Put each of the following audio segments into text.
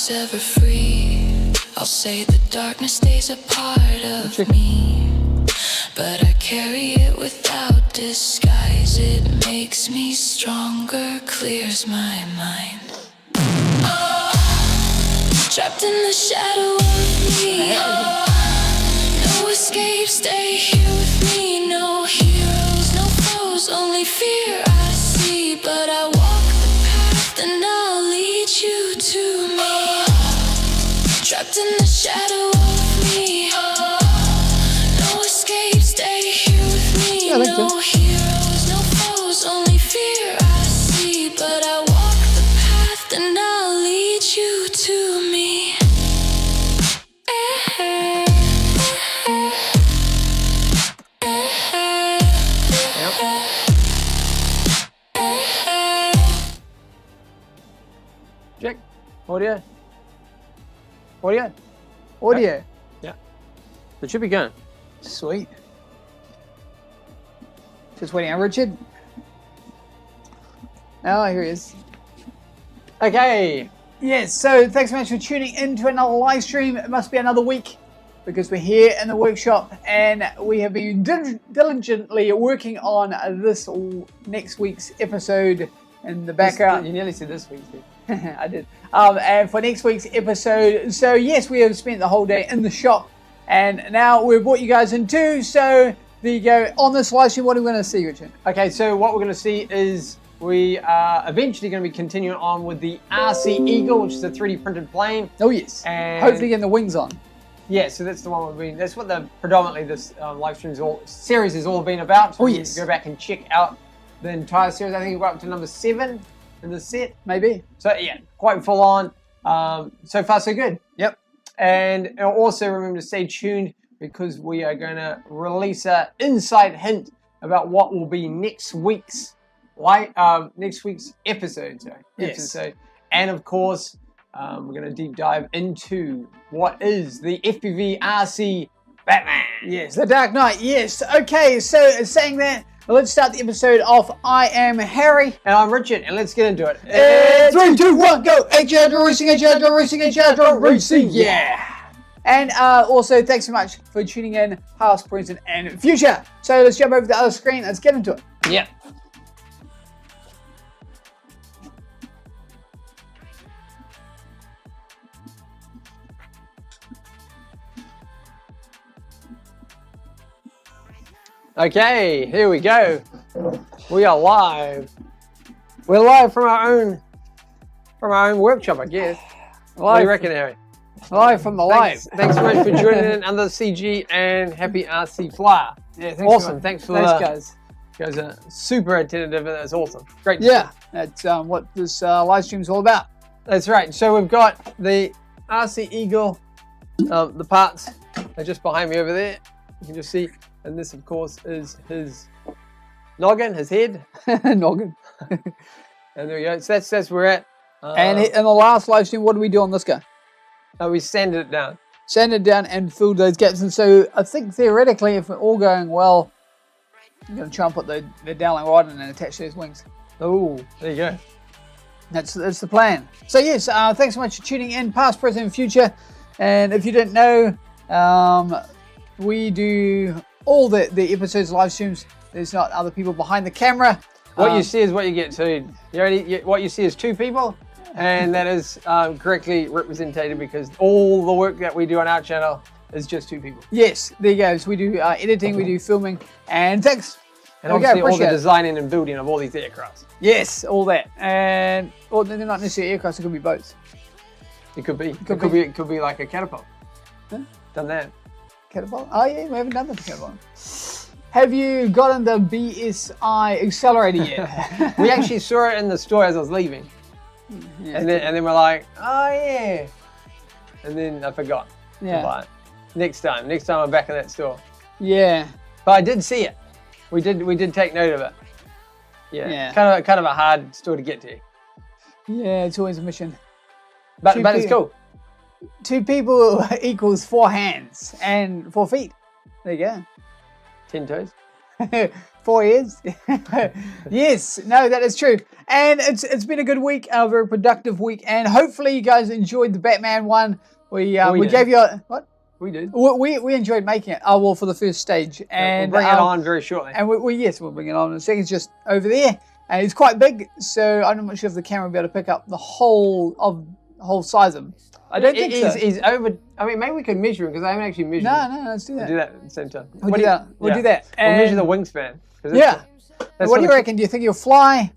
was ever free, I'll say the darkness stays a part of me, but I carry it without disguise. It makes me stronger, clears my mind. Trapped in the shadow of me, no escape, stay here with me. No heroes, no foes, only fear I see. But I walk the path and I'll lead you to me. Trapped in the shadow of me, no escape, stay here with me. No heroes, no foes, only fear I see. But I walk the path and I'll lead you to me. Check. Audio. Audio. Audio. Yeah. It should be going. Sweet. Just waiting on Richard. Oh, here he is. Okay. Yes, so thanks so much for tuning in to another live stream. It must be another week because we're here in the workshop and we have been diligently working on this next week's episode in the background. You nearly said this week's. I did. And for next week's episode, so yes, we have spent the whole day in the shop and now we've brought you guys in too. So there you go. On this live stream, what are we going to see, Richard? Okay, so what we're going to see is we are eventually going to be continuing on with the RC Eagle, which is a 3D printed plane. Oh yes, and hopefully getting the wings on. Yeah, so that's the one we've been. That's what predominantly this live stream series has all been about. So oh yes, go back and check out the entire series. I think we're up to number 7 in the set, maybe. So yeah, quite full on. So far so good. Yep. And also remember to stay tuned because we are going to release an inside hint about what will be next week's episode. Sorry. Yes. Episode. And of course, we're going to deep dive into what is the FPV RC Batman. Yes, the Dark Knight. Yes. Okay, so saying that, let's start the episode off. I am Harry. And I'm Richard, and let's get into it. 3, 2, 1, go! HR Racing, HR Racing, HR Racing, yeah! And also, thanks so much for tuning in, past, present, and future. So let's jump over to the other screen. Let's get into it. Yeah. Okay, here we go. We are live. We're live from our own workshop, I guess. What do you reckon, Harry? Live from the live. Thanks so much for joining in under CG and happy RC Flyer. Yeah, thanks awesome. Thanks guys. You guys are super attentive and that's awesome. Great. Yeah, that's what this live stream is all about. That's right. So we've got the RC Eagle, the parts are just behind me over there. You can just see. And this, of course, is his noggin, his head. Noggin. And there we go. So that's where we're at. And in the last live stream, what did we do on this guy? We sanded it down. Sanded it down and filled those gaps. And so I think theoretically, if we're all going well, I'm going to try and put the dowling rod in and attach those wings. Oh, there you go. That's the plan. So yes, thanks so much for tuning in, past, present, and future. And if you didn't know, we do all the episodes, live streams. There's not other people behind the camera. What you see is what you get. So what you see is 2 people, and that is correctly represented because all the work that we do on our channel is just 2 people. Yes, there you go. So we do editing, we do filming, and thanks. And obviously all the designing and building of all these aircrafts. Yes, all that. And well, they're not necessarily aircrafts, it could be boats. It could be. It could be like a catapult. Huh? Done that. Catapult? Oh yeah, we haven't done the catapult. Have you gotten the BSI accelerator yet? We actually saw it in the store as I was leaving. Yeah. And then we're like, oh yeah. And then I forgot. Yeah. But next time I'm back in that store. Yeah. But I did see it. We did take note of it. Yeah. Kind of a hard store to get to. Yeah, it's always a mission. But it's cool. 2 people equals 4 hands and 4 feet. There you go. 10 toes. 4 years. Yes, no, that is true. And it's been a good week, a very productive week. And hopefully you guys enjoyed the Batman one. We gave you a, what? We did. We enjoyed making it. Oh, well, for the first stage. And we'll bring it on very shortly. And we'll bring it on in a second. It's just over there. And it's quite big, so I'm not sure if the camera will be able to pick up the whole size of him. I don't think so. He's over. I mean, maybe we could measure him because I haven't actually measured. No, let's do that. We'll do that at the same time. We'll do that. We'll do that. We'll measure the wingspan. Yeah. What do you reckon? Do you think he'll fly?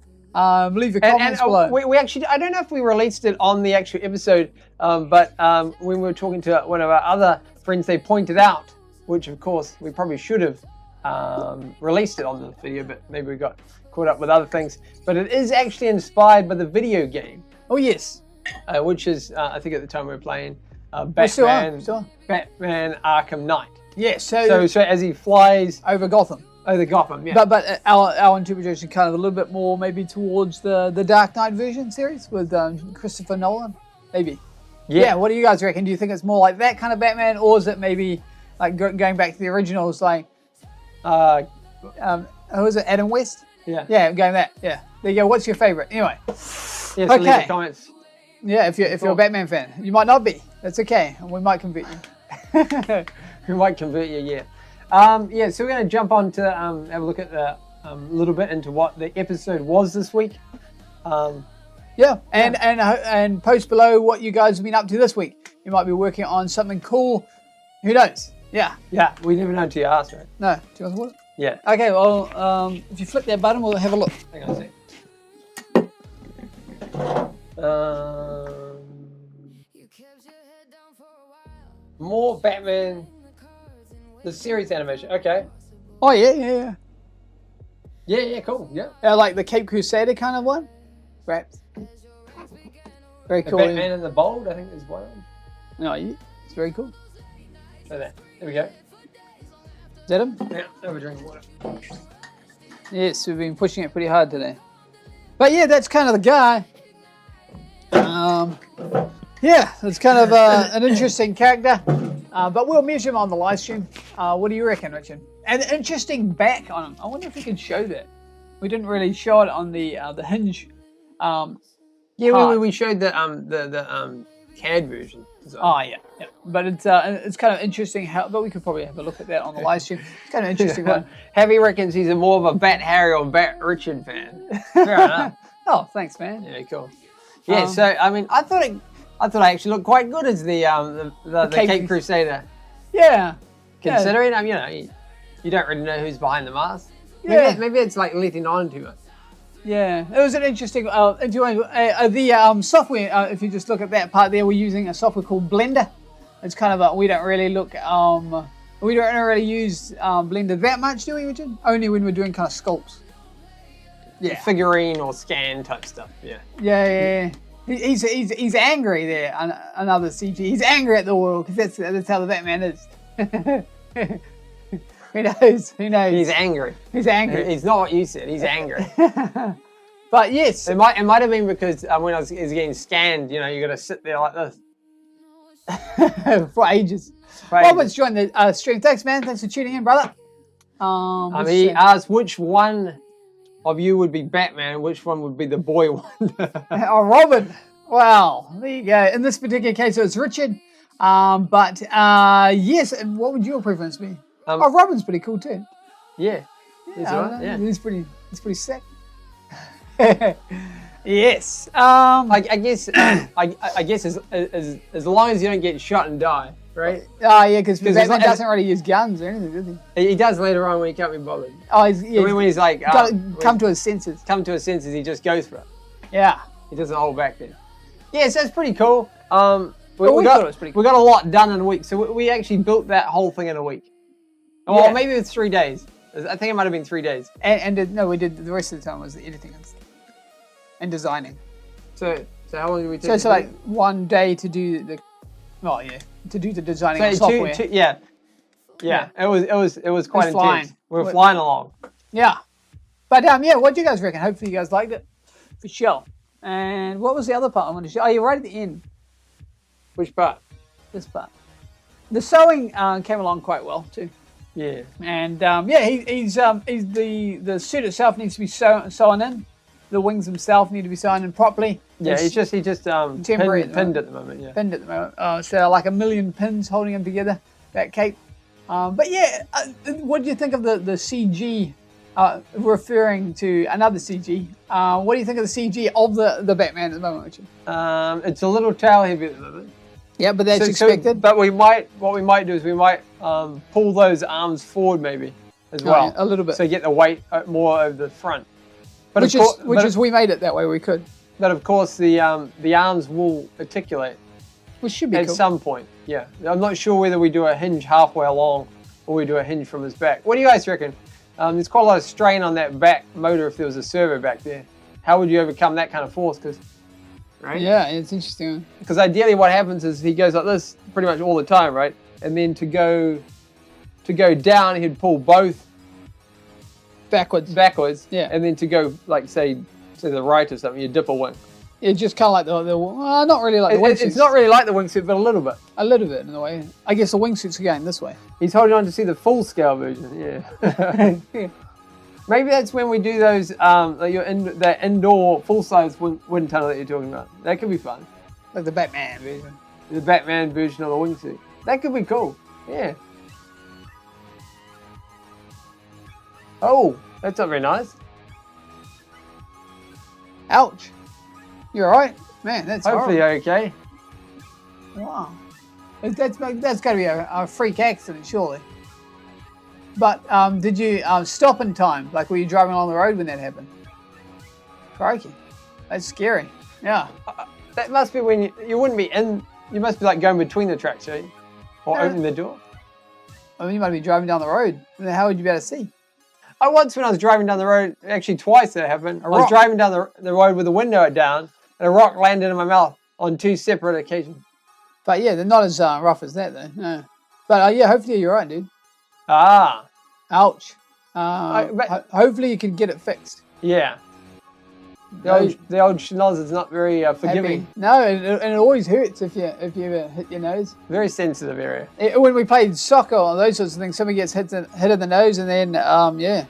Leave your comments below. We actually, I don't know if we released it on the actual episode, but when we were talking to one of our other friends, they pointed out, which of course we probably should have released it on the video, but maybe we got caught up with other things. But it is actually inspired by the video game. Oh yes. Which is, I think at the time we were playing Batman Arkham Knight. Yeah, so as he flies over Gotham. Over Gotham, yeah. But our interpretation kind of a little bit more maybe towards the Dark Knight version series with Christopher Nolan, maybe. Yeah, what do you guys reckon? Do you think it's more like that kind of Batman, or is it maybe like going back to the originals, like who is it, Adam West? Yeah, going that. Yeah, there you go. What's your favorite? Anyway. Yeah, so leave the comments. Yeah, if you're a Batman fan, you might not be. That's okay. We might convert you. We might convert you. Yeah. Yeah. So we're going to jump on to have a look at the little bit into what the episode was this week. And post below what you guys have been up to this week. You might be working on something cool. Who knows? Yeah. Yeah. We never know until you ask, right? No. Do you want to look? Yeah. Okay. Well, if you flip that button, we'll have a look. Hang on a sec. More Batman, the series animation. Okay. Oh yeah. Yeah, cool. Yeah. Like the Cape Crusader kind of one. Perhaps. Very cool. Batman and the Bold, I think is one. No, yeah. It's very cool. So there we go. Is that him? Yeah. Have a drink of water. Yes, we've been pushing it pretty hard today. But yeah, that's kind of the guy. Yeah, it's kind of an interesting character, but we'll measure him on the live stream. What do you reckon, Richard? And interesting back on him. I wonder if we can show that. We didn't really show it on the hinge. Yeah, we showed the CAD version. Oh yeah. But it's kind of interesting how. But we could probably have a look at that on the live stream. It's kind of interesting one. Heavy reckons he's more of a Bat Harry or Bat Richard fan. Fair enough. Oh, thanks, man. Yeah, cool. Yeah, so I mean, I thought I actually looked quite good as the Cape Crusader. Yeah. Considering, you don't really know who's behind the mask. Yeah. Maybe it's like letting on too much. Yeah, it was an interesting. The software. If you just look at that part there, we're using a software called Blender. It's kind of we don't really look. We don't really use Blender that much, do we, Richard? Only when we're doing kind of sculpts. Yeah, figurine or scan type stuff. Yeah. Yeah. He's angry there. Another CG. He's angry at the world because that's how the Batman is. Who knows? He's angry. He's angry. He's not what you said. He's angry. But yes, it might have been because when I was getting scanned, you got to sit there like this for ages. Robert's joined the stream. Thanks, man. Thanks for tuning in, brother. He asked which one of you would be Batman, which one would be the boy one. Oh, Robin. Well, there you go. In this particular case, it was Richard. But yes, and what would your preference be? Robin's pretty cool too. Yeah. He's pretty sick. Yes. I guess as long as you don't get shot and die, right? Oh yeah, because Batman doesn't really use guns or anything, does he? He does later on when he can't be bothered. Oh, when he's like come to his senses. Come to his senses, he just goes for it. Yeah. He doesn't hold back then. Yeah, so it's pretty cool. We thought it was pretty cool. We got a lot done in a week, so we actually built that whole thing in a week. Well, maybe it's 3 days. I think it might have been 3 days. No, we did the rest of the time was the editing and designing. So how long did we take? So like 1 day to do the designing of software. Yeah. It was quite intense. We were flying along. Yeah, but what do you guys reckon? Hopefully you guys liked it for sure. And what was the other part I wanted to show? Oh, you're right at the end. Which part? This part. The sewing came along quite well too. Yeah. And yeah, he's the suit itself needs to be sewn in. The wings themselves need to be sewn in properly. Yeah, he's just temporary pinned at the moment. Yeah. Pinned at the moment. So like a million pins holding him together. That cape. But yeah, what do you think of the CG? Referring to another CG. What do you think of the CG of the Batman at the moment, Richard? It's a little tail heavy at the moment. Yeah, but that's expected. But what we might do is we might pull those arms forward maybe as well. Yeah, a little bit. So you get the weight more over the front. But which we made it that way we could. But of course the arms will articulate. Which should be at cool. some point. Yeah, I'm not sure whether we do a hinge halfway along or we do a hinge from his back. What do you guys reckon? There's quite a lot of strain on that back motor if there was a servo back there. How would you overcome that kind of force? Right? Yeah, it's interesting. Because ideally what happens is he goes like this pretty much all the time, right? And then to go down, he'd pull both backwards. Yeah. And then to go, like, say to the right or something, you dip a wing. It's just kind of like the not really like the wingsuit. It's not really like the wingsuit, but a little bit. A little bit in a way. I guess the wingsuit's going this way. He's holding on to see the full scale version. Yeah. Yeah. Maybe that's when we do those that indoor full size wind tunnel that you're talking about. That could be fun. Like the Batman version. The Batman version of the wingsuit. That could be cool. Yeah. Oh, that's not very nice. Ouch. You're alright? Man, that's hopefully horrible. Okay. Wow. That's got to be a freak accident, surely. But did you stop in time? Like, were you driving along the road when that happened? Crikey. That's scary. Yeah. That must be when you wouldn't be in, you must be like going between the tracks, right? Or opening the door. I mean, you might be driving down the road. And then how would you be able to see? Once when I was driving down the road, actually twice that happened. I was driving down the road with the window down, and a rock landed in my mouth on 2 separate occasions. But yeah, they're not as rough as that, though. No. But yeah, hopefully you're right, dude. Ah. Ouch. Hopefully you can get it fixed. Yeah. The old schnoz is not very forgiving. No, and it always hurts if you ever hit your nose. Very sensitive area. When we played soccer or those sorts of things, somebody gets hit in the nose, and then yeah,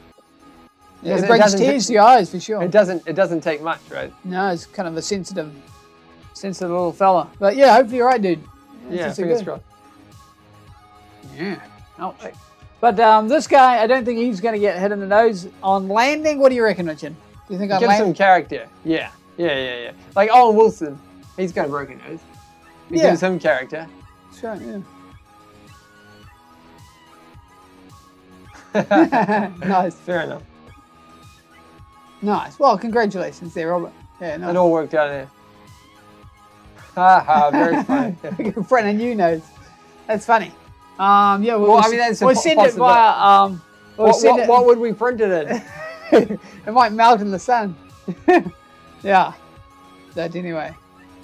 it brings tears to your eyes for sure. It doesn't take much, right? No, it's kind of a sensitive little fella. But yeah, hopefully you're right, dude. Yeah, fingers crossed. Yeah. Ouch. But this guy, I don't think he's going to get hit in the nose on landing. What do you reckon, Richard? Do you think Give some character. Yeah. Like Owen Wilson, he's got a broken nose. It gives him character. That's right, yeah. Nice. Fair enough. Nice. Well, congratulations there, Robert. Yeah, nice. It all worked out there. Haha, very funny. Front and new nose. That's funny. Yeah, well, I mean, that's we'll send it via. What would we print it in? It might melt in the sun. Yeah. But anyway.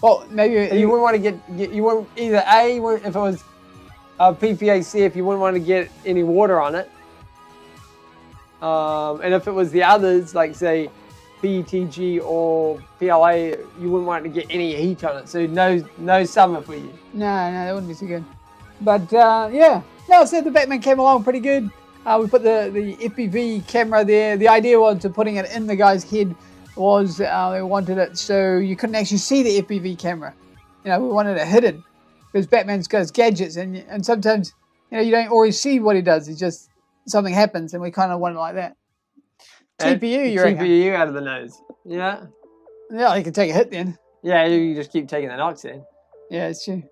Well, maybe you wouldn't want to get you wouldn't either if it was PPAC, if you wouldn't want to get any water on it, and if it was the others, like say PTG or PLA, you wouldn't want to get any heat on it. So no summer for you. No, that wouldn't be too good. But yeah, no, so the Batman came along pretty good. We put the FPV camera there. The idea was to putting it in the guy's head was they wanted it so you couldn't actually see the FPV camera. You know, we wanted it hidden because Batman's got his gadgets and sometimes you don't always see what he does. It's just something happens and we kind of want it like that. TPU, you reckon? TPU out of the nose. Yeah. Yeah, you can take a hit then. Yeah, you just keep taking the knocks in. Yeah, it's true.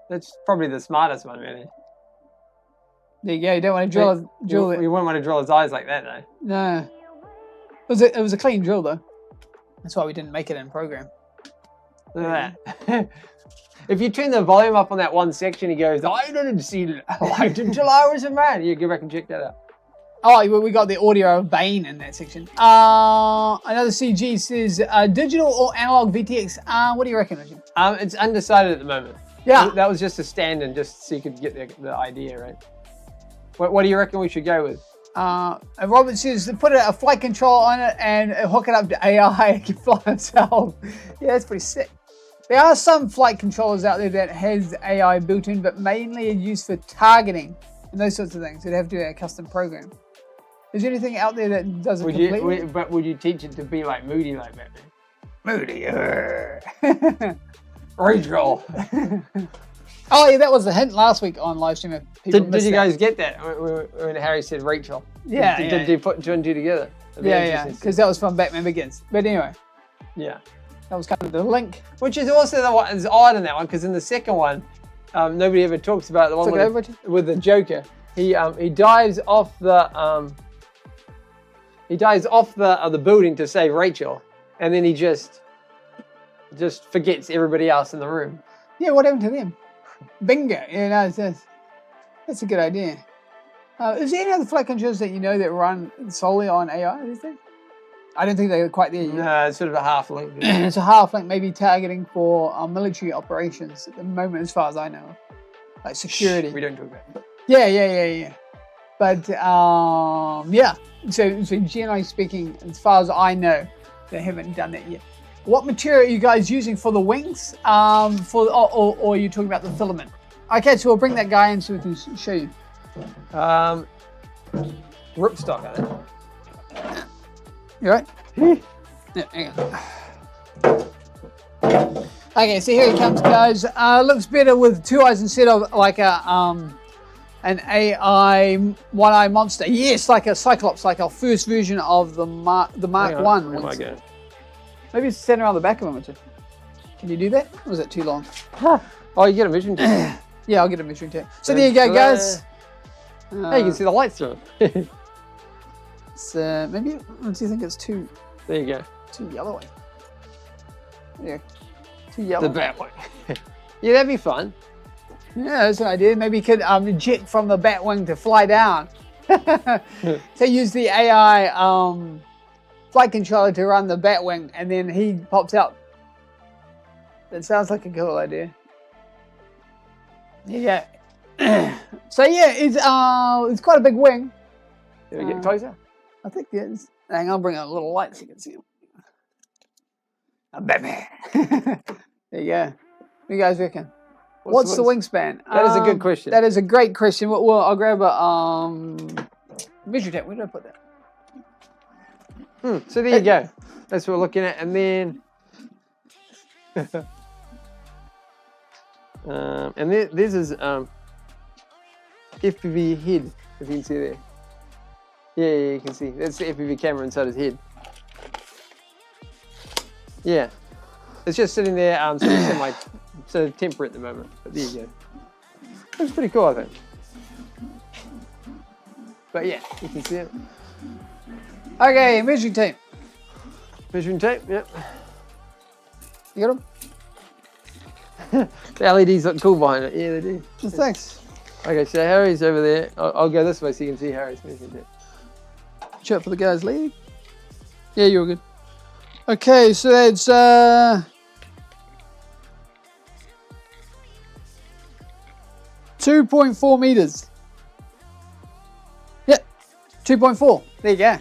That's probably the smartest one, really. There you go. You don't want to drill it. You wouldn't want to drill his eyes like that, though. No. It was a clean drill, though. That's why we didn't make it in program. Look at that. If you turn the volume up on that one section, he goes, I didn't see light until I was a man. You go back and check that out. Oh, we got the audio of Bane in that section. Another CG says, digital or analog VTX? What do you reckon, Richard? It's undecided at the moment. Yeah. That was just a stand-in, just so you could get the idea, right? What do you reckon we should go with? And Robert says to put a flight control on it and hook it up to AI and can fly itself. Yeah, that's pretty sick. There are some flight controllers out there that has AI built in, but mainly used for targeting and those sorts of things. It'd have to be a custom program. Is there anything out there that does it Would completely? would you teach it to be like moody like Batman? Moody. Rachel. Oh yeah, that was the hint last week on Livestream. If people Did missed you that. guys get that when Harry said Rachel? Yeah, Did you put two and two together? Yeah, because that was from Batman Begins. But anyway, Yeah. that was kind of the link. Which is also the one is odd in that one because in the second one, nobody ever talks about the one Took it over, Richard? with the Joker. He dives off the building to save Rachel, and then he just forgets everybody else in the room. Yeah, what happened to them? Bingo. You know, that's a good idea. Is there any other flight controllers that you know that run solely on AI these days? I don't think they're quite there yet. No, it's sort of a half link. It's a half link, maybe targeting for military operations at the moment, as far as I know, like security. We don't talk about it. Yeah. But yeah. So generally speaking, as far as I know, they haven't done that yet. What material are you guys using for the wings? Or are you talking about the filament? Okay, so we'll bring that guy in so we can show you. Ripstock, I think. You right? Yeah, hang on. Okay, so here he comes, guys. Looks better with two eyes instead of like an AI one-eye monster. Yes, like a Cyclops, like our first version of the Mark One. Oh my god. Maybe it's standing around the back of him. Can you do that? Or is it too long? Oh, you get a vision tape. Yeah, I'll get a measuring tape. So there you go, guys. Hey, you can see the lights through it. It's, maybe, do you think it's too There you go. yellowy? Yeah, too yellow. The Batwing. Yeah, that'd be fun. Yeah, that's an idea. Maybe you could jet from the Batwing to fly down. So use the AI flight controller to run the Batwing, and then he pops out. That sounds like a cool idea. Yeah. So yeah, it's quite a big wing. Did we get closer? I think it is. Hang on, I'll bring out a little light so you can see him. A Batman. There you go. What do you guys reckon? What's the wingspan? That is a good question. That is a great question. Well, I'll grab a measure tape. Where did I put that? So there you go. That's what we're looking at, and then this is FPV head. If you can see there. Yeah, you can see. That's the FPV camera inside his head. Yeah, it's just sitting there, sort of temporary at the moment. But there you go. Looks pretty cool, I think. But yeah, you can see it. Okay, measuring tape. Measuring tape. Yep. You got them? The LEDs look cool behind it. Yeah, they do. Well, thanks. Okay, so Harry's over there. I'll go this way so you can see Harry's measuring tape. Check for the guy's leg. Yeah, you're good. Okay, so that's 2.4 meters. Yep, 2.4. There you go.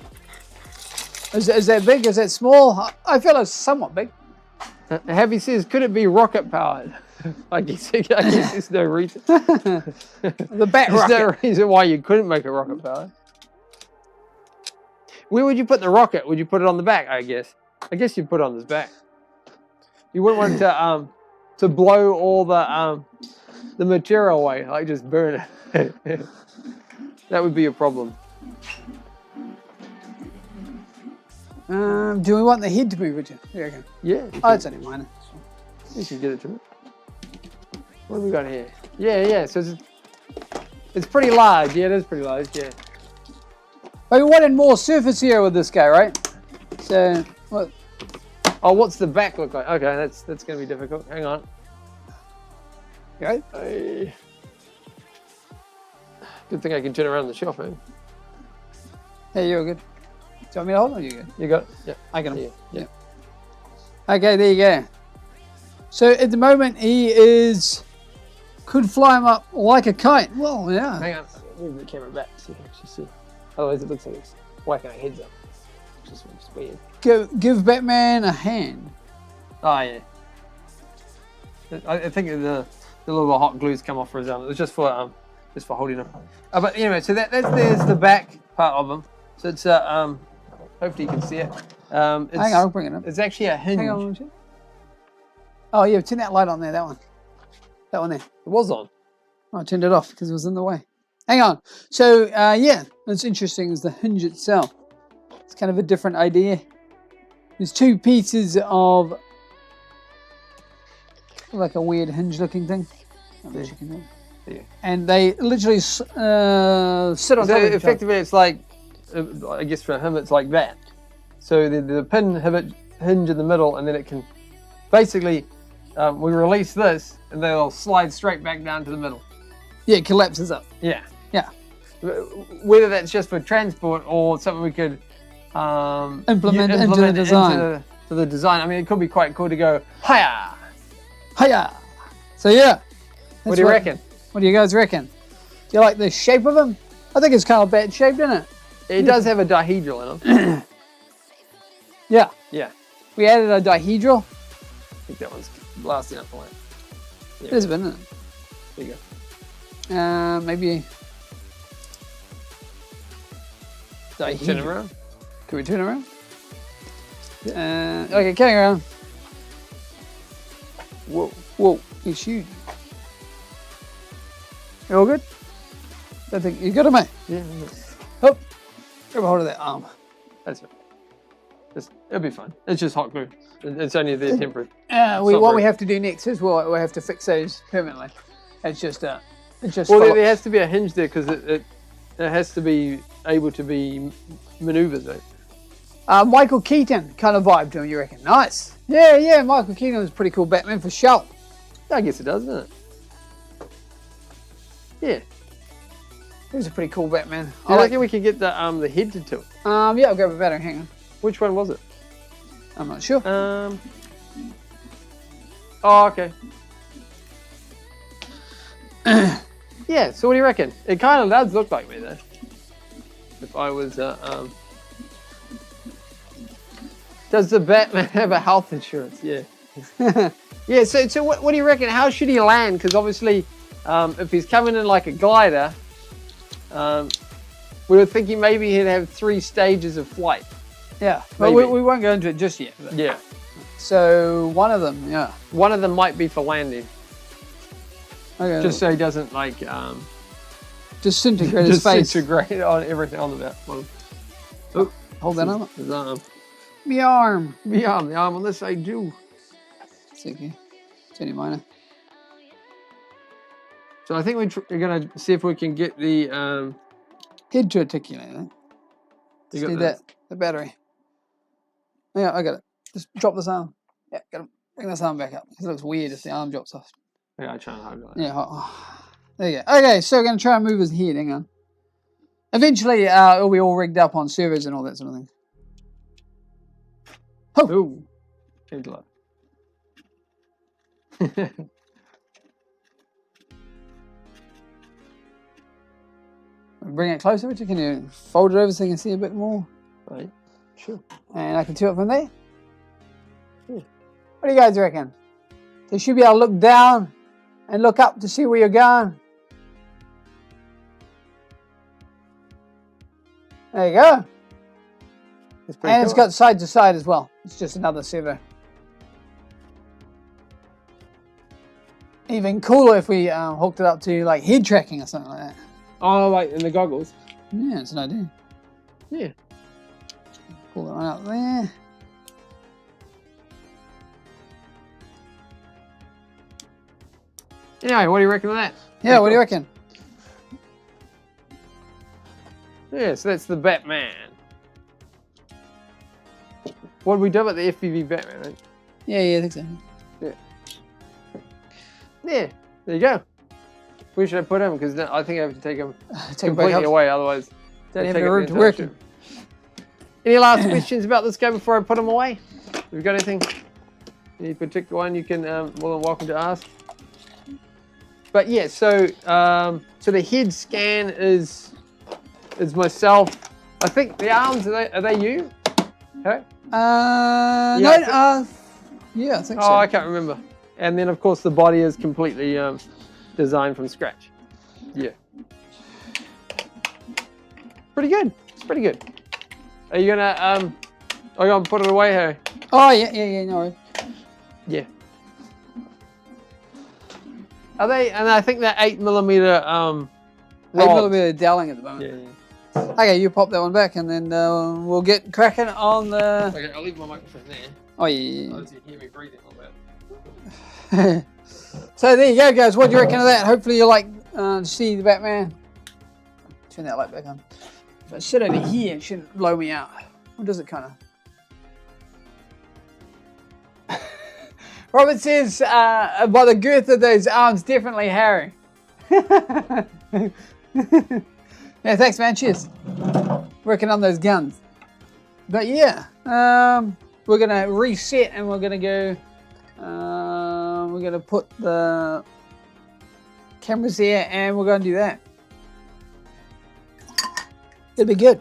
Is that big? Is that small? I feel it's somewhat big. Happy says, could it be rocket powered? I guess there's no reason. The bat There's rocket. no reason why you couldn't make a rocket powered. Where would you put the rocket? Would you put it on the back? I guess you'd put it on his back. You wouldn't want it to blow all the material away, like just burn it. That would be a problem. Do we want the head to move, Richard? There you go. Yeah. Oh, it's only minor. You should get it to me. What have we got here? Yeah. So it's pretty large. Yeah, it is pretty large. Yeah. But we wanted more surface area with this guy, right? So, what? Oh, what's the back look like? Okay, that's going to be difficult. Hang on. You right? Good thing I can turn around the shelf, eh? Hey, you're good. Do you want me to hold or you good? You got it? Yeah. I got him. Yeah. Okay, there you go. So at the moment he could fly him up like a kite. Well, yeah. Hang on. Move the camera back so you can actually see. Otherwise, it looks like it's whacking our heads up. Which is weird. Give Batman a hand. Oh, yeah. I think the little hot glue's come off for his arm. It was just for just for holding them. But anyway, so there's the back part of them. So it's hopefully you can see it. Hang on, I'll bring it up. It's actually a hinge. Hang on. Oh yeah, turn that light on there. That one there. It was on. I turned it off because it was in the way. Hang on. So yeah, what's interesting is the hinge itself. It's kind of a different idea. There's two pieces of like a weird hinge-looking thing. Yeah. And they literally sit on top of each other. Effectively, it's like, I guess for him, it's like that. So the pin hinge in the middle, and then it can basically, we release this, and they'll slide straight back down to the middle. Yeah, it collapses up. Yeah. Yeah. Whether that's just for transport or something we could implement into the design. To the design. I mean, it could be quite cool to go, hiya! Hiya! So yeah. What do you reckon? What do you guys reckon? Do you like the shape of them? I think it's kind of bat shaped, isn't it? It does have a dihedral in them. Yeah. Yeah. We added a dihedral. I think that one's blasting up the lamp. Yeah. It is a bit, isn't it? There you go. Maybe. Turn it around. Can we turn around? Okay, carry around. Whoa, it's huge. You all good? I think you got it, mate. Yeah. Oh, grab a hold of that arm. That's it. It'll be fine. It's just hot glue. It's only there temporary. What we have to do next is we'll have to fix those permanently. It's just well, there has to be a hinge there because it has to be able to be manoeuvred. Though. Michael Keaton kind of vibe to him, you reckon? Nice. Yeah. Michael Keaton was a pretty cool Batman for sure. I guess it does, doesn't it? Yeah. He was a pretty cool Batman. I reckon we could get the head to tilt. Yeah, I'll grab a battery. Hang on. Which one was it? I'm not sure. Oh, okay. Yeah. So what do you reckon? It kind of does look like me though. If I was, does the Batman have a health insurance? Yeah. Yeah. So what do you reckon? How should he land? Because obviously, if he's coming in like a glider, we were thinking maybe he'd have 3 stages of flight. Yeah, but we won't go into it just yet. But. Yeah. So one of them, yeah. One of them might be for landing. Okay. Just so he doesn't like disintegrate his face. Disintegrate on everything on the back. Oh, hold that arm up. His arm. Me arm. The arm on this side too. It's okay. It's only minor. So I think we're going to see if we can get the head to articulate. Let's do that. The battery. Yeah, I got it. Just drop this arm. Yeah, got it. Bring this arm back up. It looks weird if the arm drops off. Yeah, I try and hold it. Yeah. There you go. Okay, so we're going to try and move his head. Hang on. Eventually, it'll be all rigged up on servers and all that sort of thing. Oh! Ooh. Change a lot. Bring it closer, Richard. Can you fold it over so you can see a bit more? Right. Sure. And I can tilt it from there. Yeah. What do you guys reckon? So you should be able to look down and look up to see where you're going. There you go. And cool. It's got side to side as well. It's just another servo. Even cooler if we hooked it up to like head tracking or something like that. Oh, like in the goggles? Yeah, it's an idea. Yeah. Pull that one out there. Anyway, what do you reckon of that? Yeah, what do you reckon? Yeah, so that's the Batman. What did we do about the FPV Batman, right? Yeah, I think so. Yeah. Yeah, there you go. Where should I put him? Because I think I have to take him completely away, otherwise don't have the room to work in. Any last questions about this guy before I put him away? Have you got anything? Any particular one you can more than welcome to ask? But yeah, so so the head scan is myself. I think the arms are they you? Okay. Yeah, I think so. Oh, I can't remember. And then of course the body is completely designed from scratch. Yeah. pretty good. It's pretty good. Are you gonna are you gonna put it away, Harry? Oh yeah, no worries. Yeah. Are they? And I think they're 8mm. 8mm Dowling at the moment. Yeah. Okay, you pop that one back, and then we'll get cracking on the. Okay, I'll leave my microphone there. Oh yeah. Otherwise you hear me breathing a little bit. So there you go, guys. What do you reckon of that? Hopefully you like to see the Batman. Turn that light back on. If I sit over here, it shouldn't blow me out. Or does it kind of? Robert says, by the girth of those arms, definitely Harry. Yeah, thanks, man. Cheers. Working on those guns. But yeah, we're going to reset and we're going to go, we're going to put the cameras here and we're going to do that. It'll be good.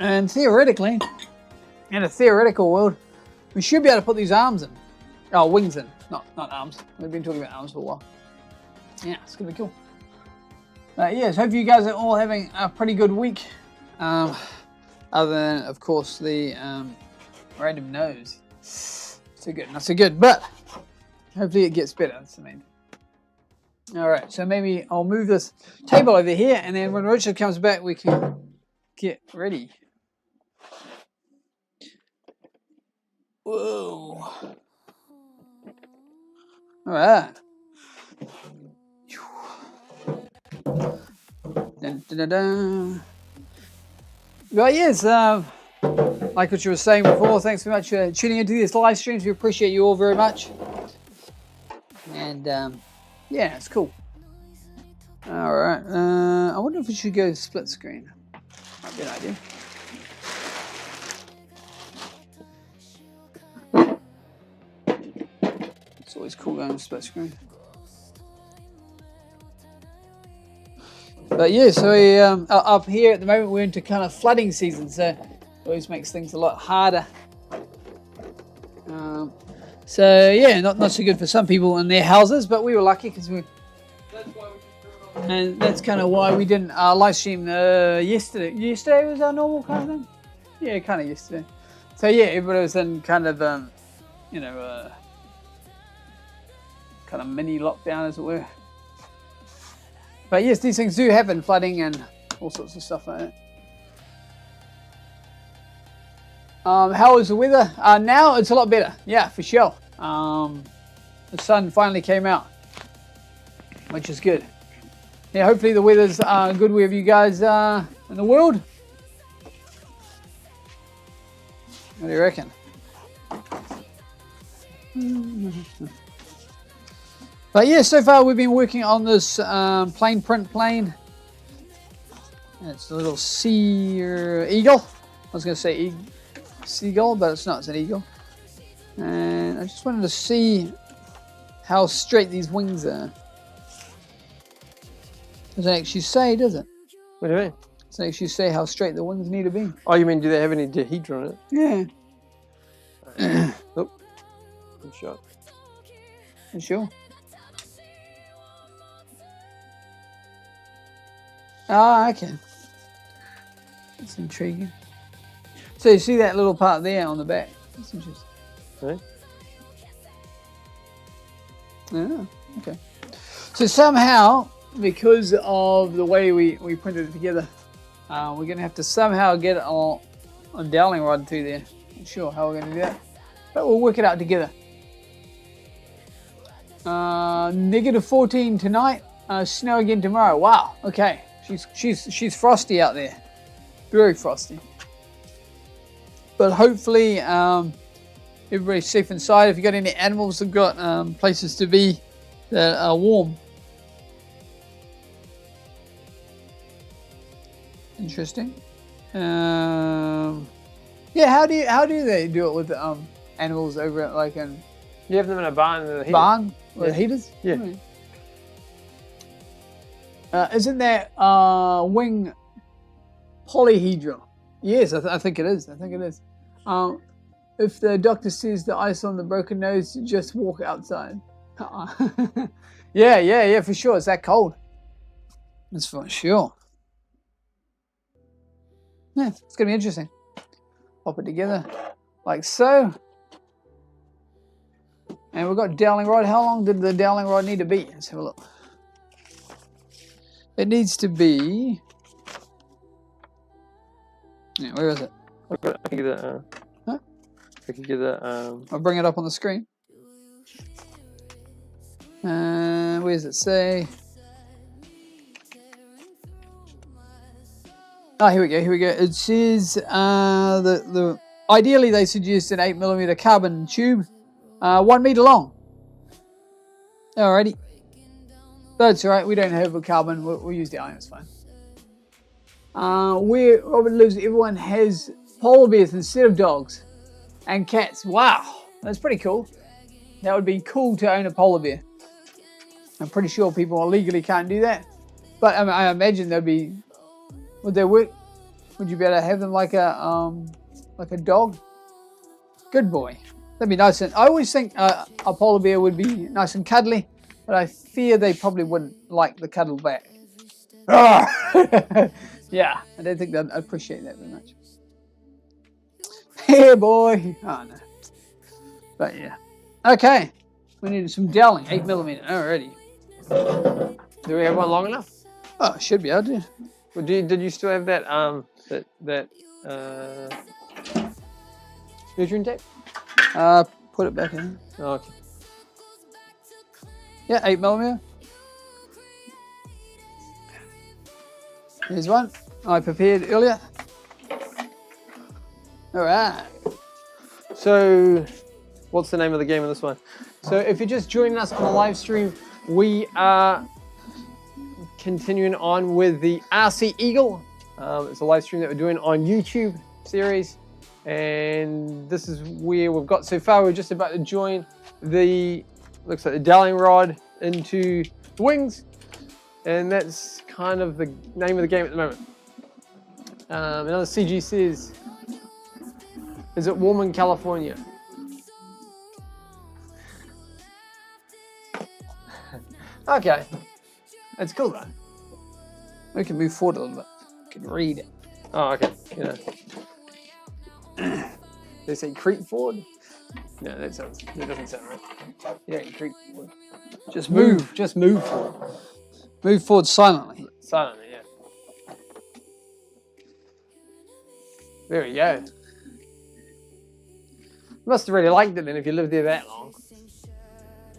And theoretically, in a theoretical world, we should be able to put these arms in. Oh, wings in. Not arms. We've been talking about arms for a while. Yeah, it's going to be cool. Yes, hope you guys are all having a pretty good week. Other than, of course, the random nose. So good, not so good. But hopefully it gets better. That's the main thing. All right, so maybe I'll move this table over here, and then when Richard comes back, we can get ready. Whoa. All right. Dun, dun, dun, dun. Well, yes, like what you were saying before, thanks very much for tuning into these live streams. We appreciate you all very much. And yeah, it's cool. All right. I wonder if we should go split screen. Might be an idea. It's always cool going split screen. But yeah, so we, up here at the moment we're into kind of flooding season, so it always makes things a lot harder. So yeah, not so good for some people in their houses, but we were lucky because we. And that's kind of why we didn't live stream yesterday. Yesterday was our normal kind of thing. Yeah, kind of yesterday. So yeah, everybody was in kind of you know, kind of mini lockdown as it were. But yes, these things do happen, flooding and all sorts of stuff like that. How is the weather? Now it's a lot better. Yeah, for sure. The sun finally came out, which is good. Yeah, hopefully the weather's good wherever you guys are in the world. What do you reckon? But yeah, so far we've been working on this plain print plane. It's a little eagle. I was going to say seagull, but it's not. It's an eagle. And I just wanted to see how straight these wings are. Doesn't actually say, does it? What do you mean? Doesn't actually say how straight the wings need to be. Oh, you mean do they have any dihedra on it? Yeah. Oh, good shot. You sure? Ah, okay. That's intriguing. So you see that little part there on the back? That's interesting. Right. Yeah, okay. So somehow, because of the way we printed it together, we're going to have to somehow get it on dowling rod through there. Not sure how we're going to do that, but we'll work it out together. -14 tonight, snow again tomorrow. Wow, okay. She's frosty out there, very frosty. But hopefully everybody's safe inside. If you've got any animals that've got places to be that are warm. Interesting. Yeah, how do they do it with animals over at like an? You have them in a barn. Barn with heaters. Yeah. Hmm. Isn't that wing polyhedral? Yes, I think it is. I think it is. If the doctor sees the ice on the broken nose, just walk outside. Yeah, for sure. It's that cold. That's for sure. Yeah, it's going to be interesting. Pop it together like so. And we've got dowling rod. How long did the dowling rod need to be? Let's have a look. It needs to be... Yeah, where is it? I can get it. Huh? I can get it. I'll bring it up on the screen. Where does it say? Oh, here we go. Here we go. It says ideally they suggest an 8mm carbon tube, 1 meter long. Alrighty. That's alright. We don't have a carbon. We'll use the iron. It's fine. Where Robert lives, everyone has polar bears instead of dogs and cats. Wow, that's pretty cool. That would be cool to own a polar bear. I'm pretty sure people legally can't do that, but I imagine they'd be. Would they work? Would you be able to have them like a dog? Good boy. That'd be nice. And I always think a polar bear would be nice and cuddly, but I fear they probably wouldn't like the cuddle back. Yeah, I don't think they'd appreciate that very much. Yeah, boy. Oh, no. But yeah. Okay. We needed some dowling. 8mm. Alrighty. Do we have one long enough? Oh, should be able to. Well, did you still have that measuring tape? Put it back in. Oh, okay. Yeah, 8mm. Here's one I prepared earlier. All right. So, what's the name of the game of this one? So, if you're just joining us on the live stream, we are continuing on with the RC Eagle. It's a live stream that we're doing on YouTube series, and this is where we've got so far. We're just about to join the, looks like the dowling rod into the wings, and that's kind of the name of the game at the moment. Another CG says, is it warm in California? Okay, that's cool though. We can move forward a little bit. We can read it. Oh, okay. They say creep forward? No, that doesn't sound right. Yeah, creep forward. Just move. Just move forward. Move forward silently. Silently, yeah. There we go. You must have really liked it then if you lived there that long.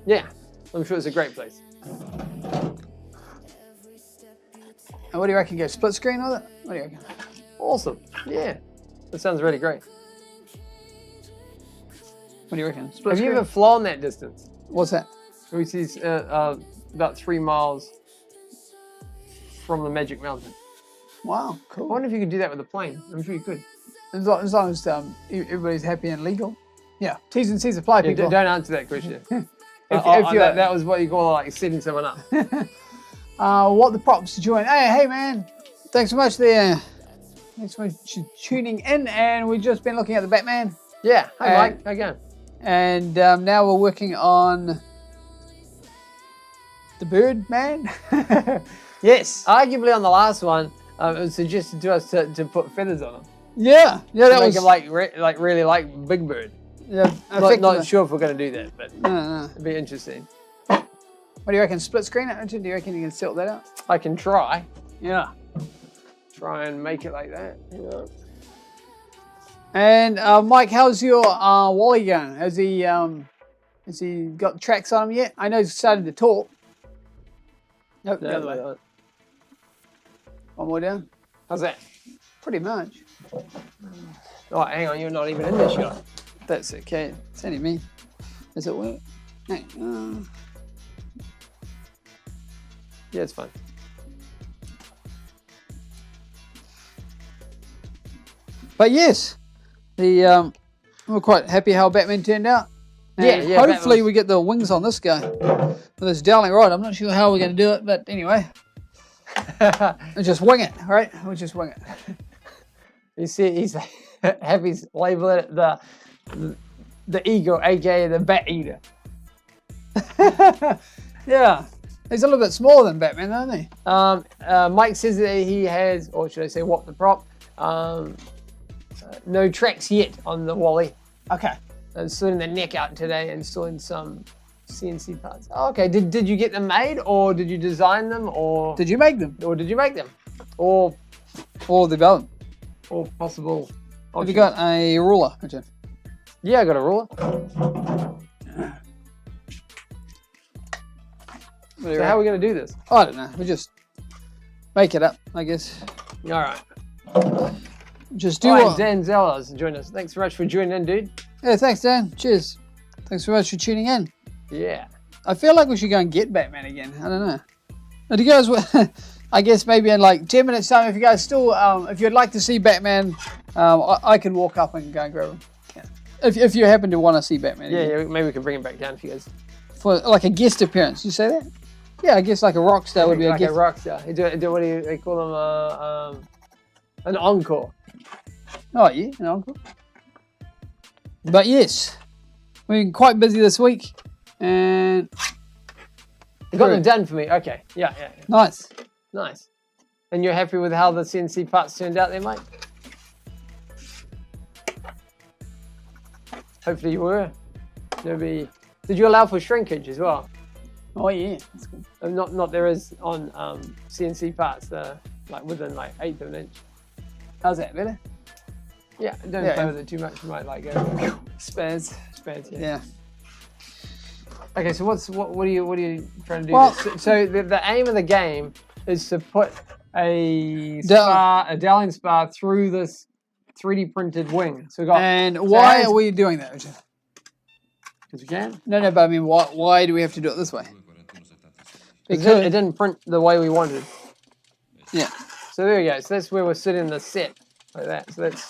Yeah, I'm sure it's a great place. And what do you reckon? Go split screen with it? What do you reckon? Awesome. Yeah, that sounds really great. What do you reckon? Split Have you screen? ever flown that distance? What's that? Which is about 3 miles from the Magic Mountain. Wow, I cool. wonder if you could do that with a plane. I'm sure you could. As long as everybody's happy and legal. Yeah, T's and C's apply, Yeah, people. don't answer that question. If that was what you call like setting someone up. What the props to join. Hey man, thanks so much there. Thanks so much for tuning in, and we've just been looking at the Batman. Yeah, hi Mike, how you going? And now we're working on the Bird Man. Yes, arguably on the last one, it was suggested to us to put feathers on them. Yeah, that Make was them like really like Big Bird. yeah. Not sure if we're going to do that, but No. it'd be interesting. What do you reckon? Split screen it? Do you reckon you can sort that out? I can try Yeah. and make it like that. Yeah. And Mike, how's your Wally going? Has he got tracks on him yet? I know he's starting to talk. Nope, the other way. One more down. How's that? Pretty much. Oh, hang on, you're not even in this shot. That's okay. It's only me. Does it work? Hey, Yeah, it's fine. But yes, we're quite happy how Batman turned out. And Yeah, hopefully we get the wings on this guy with this dowling rod. I'm not sure how we're going to do it, but anyway, we'll just wing it. All right, we'll just wing it. You see, he's Happy's labeling it the Eagle, aka the Bat Eater. Yeah. He's a little bit smaller than Batman, isn't he? Mike says that he has, or should I say, what the prop? No tracks yet on the Wally. Okay. Installing the neck out today, installing some CNC parts. Oh, okay, did you get them made, or did you design them, or Did you make them? or did you make them, or The belt. or possible? Have you got a ruler, Richard? Yeah, I got a ruler. So how are we going to do this? I don't know. We just make it up, I guess. All right. Just do All what... right, Dan Zeller's joined us. Thanks very much for joining in, dude. Yeah, thanks, Dan. Cheers. Thanks very much for tuning in. Yeah. I feel like we should go and get Batman again. I don't know. Now, do you guys... I guess maybe in like 10 minutes time, if you guys still... if you'd like to see Batman, I can walk up and go and grab him. Yeah. If you happen to want to see Batman again. Yeah, maybe we can bring him back down if you guys... For like a guest appearance. You say that? Yeah, I guess like a rock star would be like a guest. a rock star. What do they call him? An encore. Oh, yeah, an encore. But yes, we've been quite busy this week. And... You got them done for me. Okay. Yeah. Nice. Nice. And you're happy with how the CNC parts turned out there, mate? Hopefully you were. Did you allow for shrinkage as well? Oh, yeah. That's good. Not there is on CNC parts, like within like 1/8 of an inch. How's that, better? Yeah, don't play with it too much. You might like go Spares. Yeah. Okay, so what are you trying to do? Well, so the aim of the game is to put a Dowling spar through this 3D printed wing. So we got. And why are we doing that, Richard? Because we can. No, but I mean, why do we have to do it this way? Because it didn't print the way we wanted. Yeah. So there you go. So that's where we're sitting the set like that. So that's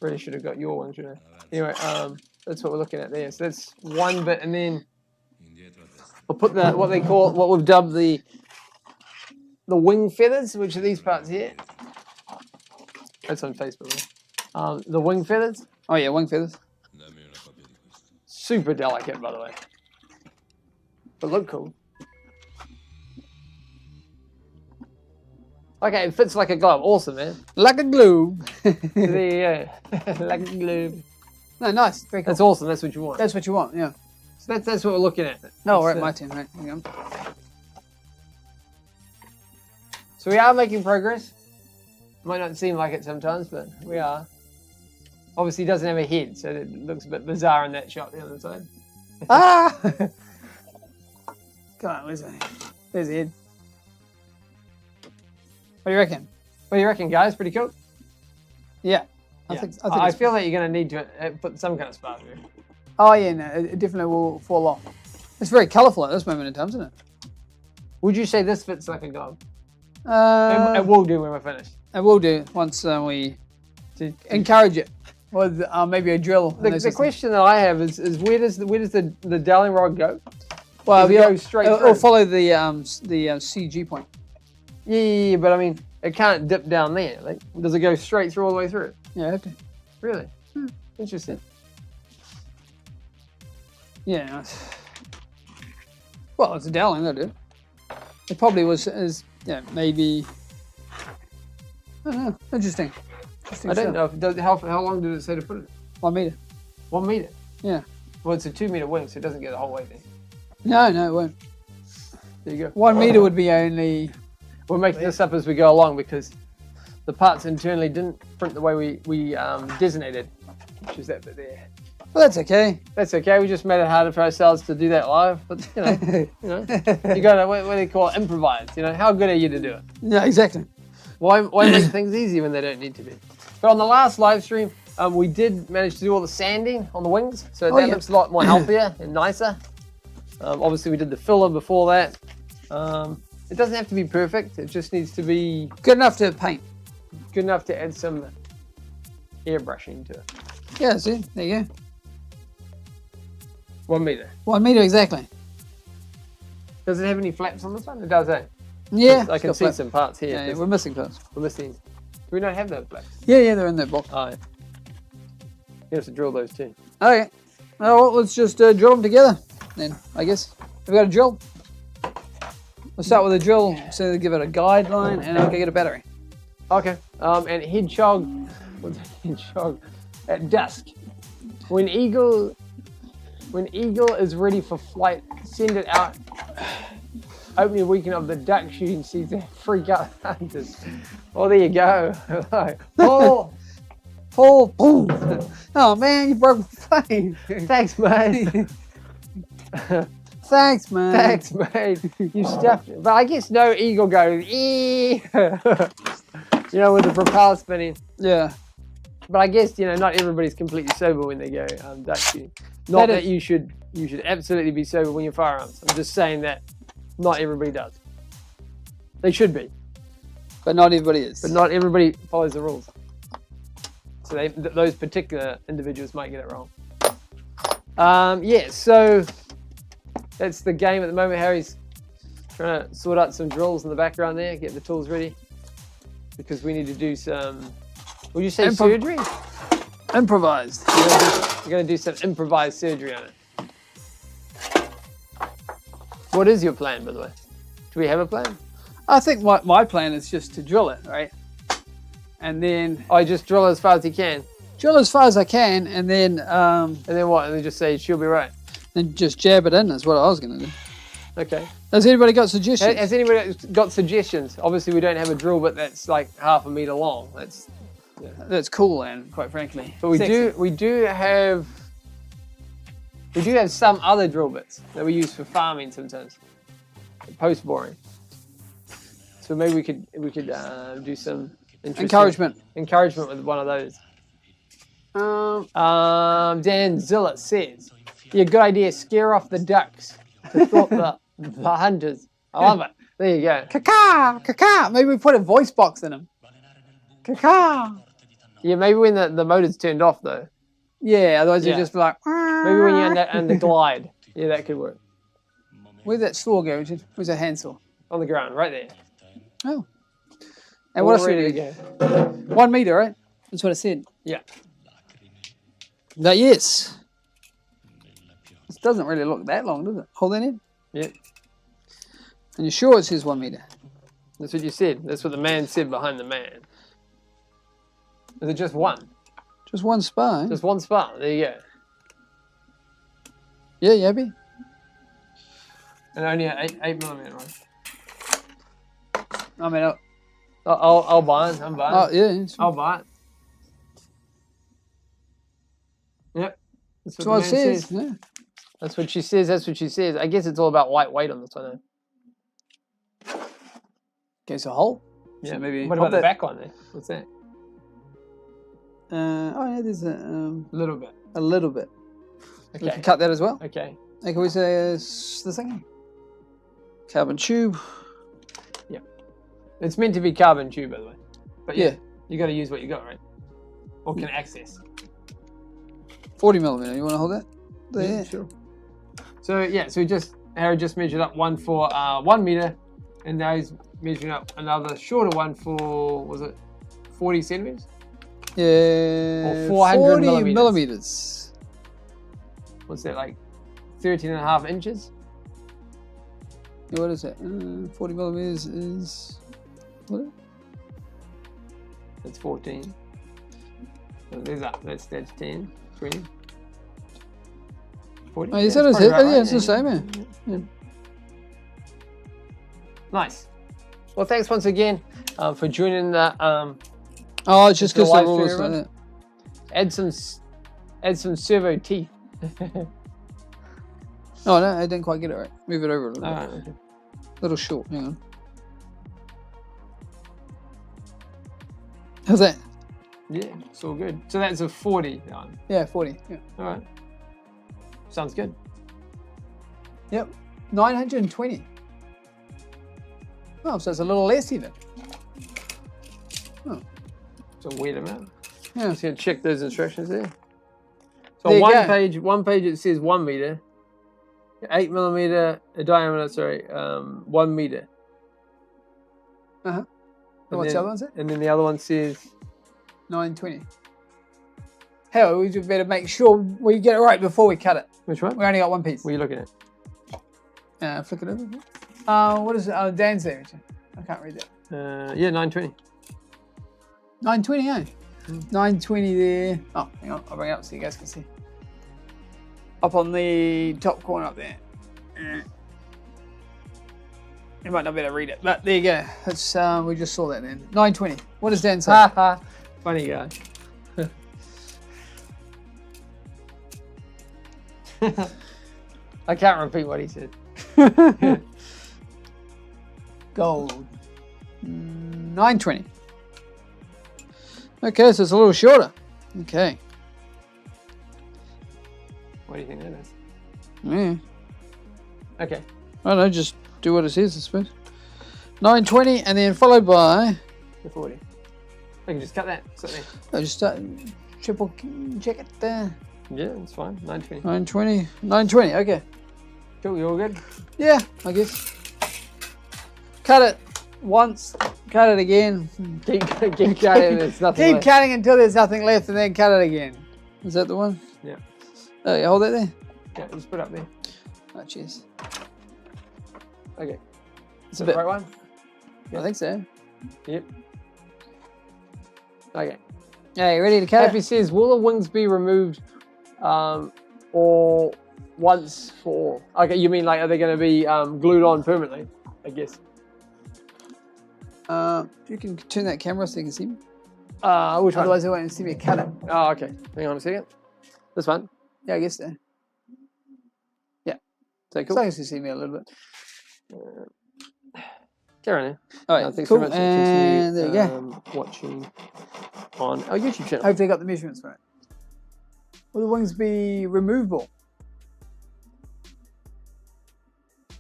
really should have got your one, shouldn't I? Anyway, that's what we're looking at there. So that's one bit, and then we'll put what we've dubbed the wing feathers, which are these parts here. That's on Facebook. The wing feathers. Oh yeah, wing feathers. Super delicate, by the way, but look cool. Okay, it fits like a glove. Awesome, man. Like a glue. There you go. Like a glove. No, nice. Very cool. That's awesome. That's what you want. That's what you want, yeah. So that's what we're looking at. No, we're at my turn, right? Hang on. So we are making progress. Might not seem like it sometimes, but we are. Obviously, he doesn't have a head, so it looks a bit bizarre in that shot the other side. Ah! Come on, where's the head? There's the head. What do you reckon? What do you reckon, guys? Pretty cool? Yeah. I feel that you're going to need to put some kind of spar through. Oh, yeah, no, it definitely will fall off. It's very colourful at this moment in time, isn't it? Would you say this fits like a glove? It It will do when we're finished. will do once we encourage it with maybe a drill. The question that I have is where does the dowling rod go? Well, Does it go straight it'll through? follow the CG point. Yeah, but I mean, it can't dip down there. Like, does it go straight through all the way through? Yeah, okay. Really? Interesting. Yeah. Well, it's a dowling, that'll do. It probably maybe. I don't know. Interesting. I don't know. How long did it say to put it? 1 meter. 1 meter? Yeah. Well, it's a 2 meter wing, so it doesn't get the whole way there. No, it won't. There you go. 1 meter would be only. We're making this up as we go along because the parts internally didn't print the way we designated, which is that bit there. Well, that's okay. That's okay. We just made it harder for ourselves to do that live, but you got to what do you call it? Improvise. How good are you to do it? Yeah, exactly. Why make things easy when they don't need to be? But on the last live stream, we did manage to do all the sanding on the wings, so that looks a lot more healthier and nicer. Obviously, we did the filler before that. It doesn't have to be perfect. It just needs to be Good enough to paint. good enough to add some airbrushing to it. Yeah, see, there you go. 1 meter. 1 meter exactly. Does it have any flaps on this one? It does, eh? Yeah. I can see some parts here. Yeah, we're missing parts. We're missing. Do we not have those flaps? Yeah, they're in that box. Oh, yeah. You have to drill those too. Okay. Well, let's just drill them together then, I guess. We've got a drill. We'll start with a drill, so give it a guideline, and I'll go get a battery. Okay. And hedgehog, what's a hedgehog? At dusk. When eagle is ready for flight, send it out. Opening weekend of the duck shooting season, freak out hunters. Well, there you go. Paul, boom. Oh man, you broke my plane. Thanks, mate. Thanks, man. Thanks, mate. You stuffed it. But I guess no eagle goes, you know, with the propeller spinning. Yeah. But I guess, you know, not everybody's completely sober when they go duck shooting. Not that you should absolutely be sober when you're firearms. I'm just saying that not everybody does. They should be. But not everybody is. But not everybody follows the rules. So those particular individuals might get it wrong. Yeah, so that's the game at the moment. Harry's trying to sort out some drills in the background there, get the tools ready. Because we need to do some, would you say surgery? Improvised. You're going to do some improvised surgery on it. What is your plan, by the way? Do we have a plan? I think my plan is just to drill it, right? And then I just drill as far as you can. Drill as far as I can, and then And then what? And then just say she'll be right. then just jab it in is what I was going to do. Okay. Has anybody got suggestions? Has anybody got suggestions? Obviously, we don't have a drill bit that's like 1/2 meter long. That's cool, and quite frankly. But we sexy. do have some other drill bits that we use for farming sometimes, post boring. So maybe we could do some Encouragement with one of those. Dan Zilla says, "Yeah, good idea. Scare off the ducks to stop the hunters." I love it. There you go. Caca. Maybe we put a voice box in them. Caca. Yeah, maybe when the motor's turned off though. Yeah, otherwise Yeah. you just be like. Maybe when you're under glide. Yeah, that could work. Where's that saw go, Richard? Where's that handsaw? On the ground, right there. Oh. And what else All should ready we to do? go. 1 meter, right? That's what it said. Yeah. That yes. This doesn't really look that long, does it? Hold that in. Yeah. And you're sure it says 1 meter? That's what you said. That's what the man said behind the man. Is it just one? Just one spar. Eh? Just one spot. There you go. Yeah, Yabby. And only an 8mm, right? I mean, I'll buy it. I'm buying oh it. yeah. It's, I'll buy it. Yep. That's that's what what the it man says. Yeah. That's what she says. That's what she says. I guess it's all about lightweight on this one. Okay, so hole. Yeah. So maybe. What about the back one there? What's that? Oh yeah, there's A little bit. a little bit. We Okay. can cut that as well. Okay. Like we say, the thing. Carbon tube. It's meant to be carbon tube, by the way. But Yeah. you got to use what you got, right? Or can access. 40mm. You want to hold that? There. Yeah, sure. So yeah, so Harry just measured up one for 1 meter, and now he's measuring up another shorter one for, was it 40 centimeters? Yeah. Or 400 40 millimeters. What's that, like 13.5 inches? Yeah, what is that? 40mm is what? That's 14. So there's that. That's 10, 20, 40. Oh, yes, Yeah, that is probably it. about Yeah, right, it's the same. Yeah. Nice. Well, thanks once again for joining the. Oh, it's just the because the live rule is stream, like that. Add some servo teeth. Oh no, I didn't quite get it right. Move it over a little bit. Okay. Little short. Hang on. How's that? Yeah, it's all good. So that's a 40 one. Yeah, 40. Yeah. All right. Sounds good. Yep. 920. Oh, so it's a little less even. Oh. It's a weird amount. Yeah. Just gonna check those instructions there. So There you one go. page it says 1 meter, 8mm diameter. Sorry, 1 meter. And And what's then- the other one say? And then the other one says 920. Hell, we just better make sure we get it right before we cut it. which one? We only got one piece. What are you looking at? Flick it over. What is it? Dan's there. I can't read that. Yeah, 920. 920, eh? 920 there. Oh, hang on. I'll bring it up so you guys can see. Up on the top corner up there. You might not be able to read it, but there you go. That's we just saw that then. 920. What does Dan say? Funny guy. I can't repeat what he said. Gold. 920. Okay, so it's a little shorter. Okay. What do you think that is? Yeah. Okay. I don't know, just do what it says, I suppose. 920 and then followed by... The 40. I can just cut that. I just triple check it there. Yeah, it's fine. 920. 920. 920, okay. Cool, you all good? Yeah, I guess. Cut it once, cut it again. Keep cutting. There's nothing Keep left. cutting until there's nothing left and then cut it again. Is that the one? Yeah. Oh, you hold that there? Yeah, just put it up there. Oh, cheers. Okay. It's Is a that bit. the right one? I think so. Yep. Okay. Yeah, you ready to cut Happy says, will the wings be removed or once for... Okay, you mean like, are they going to be glued on permanently, I guess? You can turn that camera so you can see me. Which one? Otherwise, they won't see me cut it. Oh, okay. Hang on a second. This one? Yeah, I guess so. Yeah. So So cool. you can see me a little bit. Carry on. All right, Thanks cool. very much. And there you go. Watching on our YouTube channel. Hopefully, I got the measurements right. Will the wings be removable?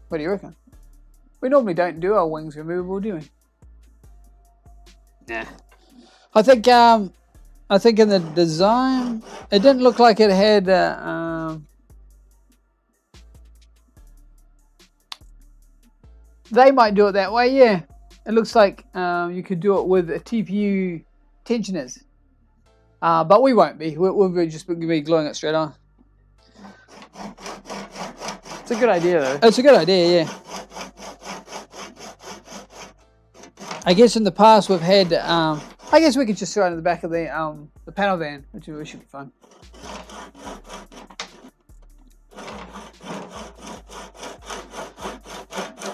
What do you reckon? We normally don't do our wings removable, do we? Nah. I think in the design, it didn't look like it had. They might do it that way, yeah. It looks like you could do it with a TPU tensioners, but we won't be. We'll just be gluing it straight on. It's a good idea, though. It's a good idea, yeah. I guess in the past we've had. I guess we could just throw it in the back of the panel van, which should be fun.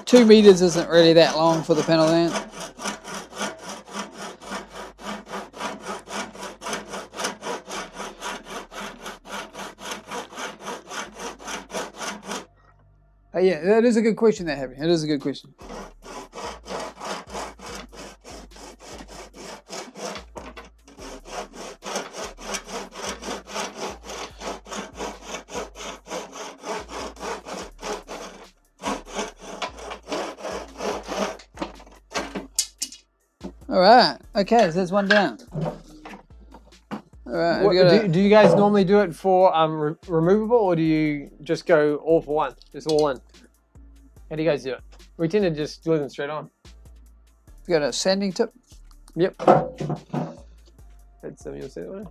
$2 meters isn't really that long for the panel van. Yeah, that is a good question there, Happy. It is a good question. All right. Okay, so there's one down. All right. Do you guys normally do it for removable, or do you just go all for one, just all in? How do you guys do it? We tend to just glue them straight on. You got a sanding tip? Yep. That's you'll see that one.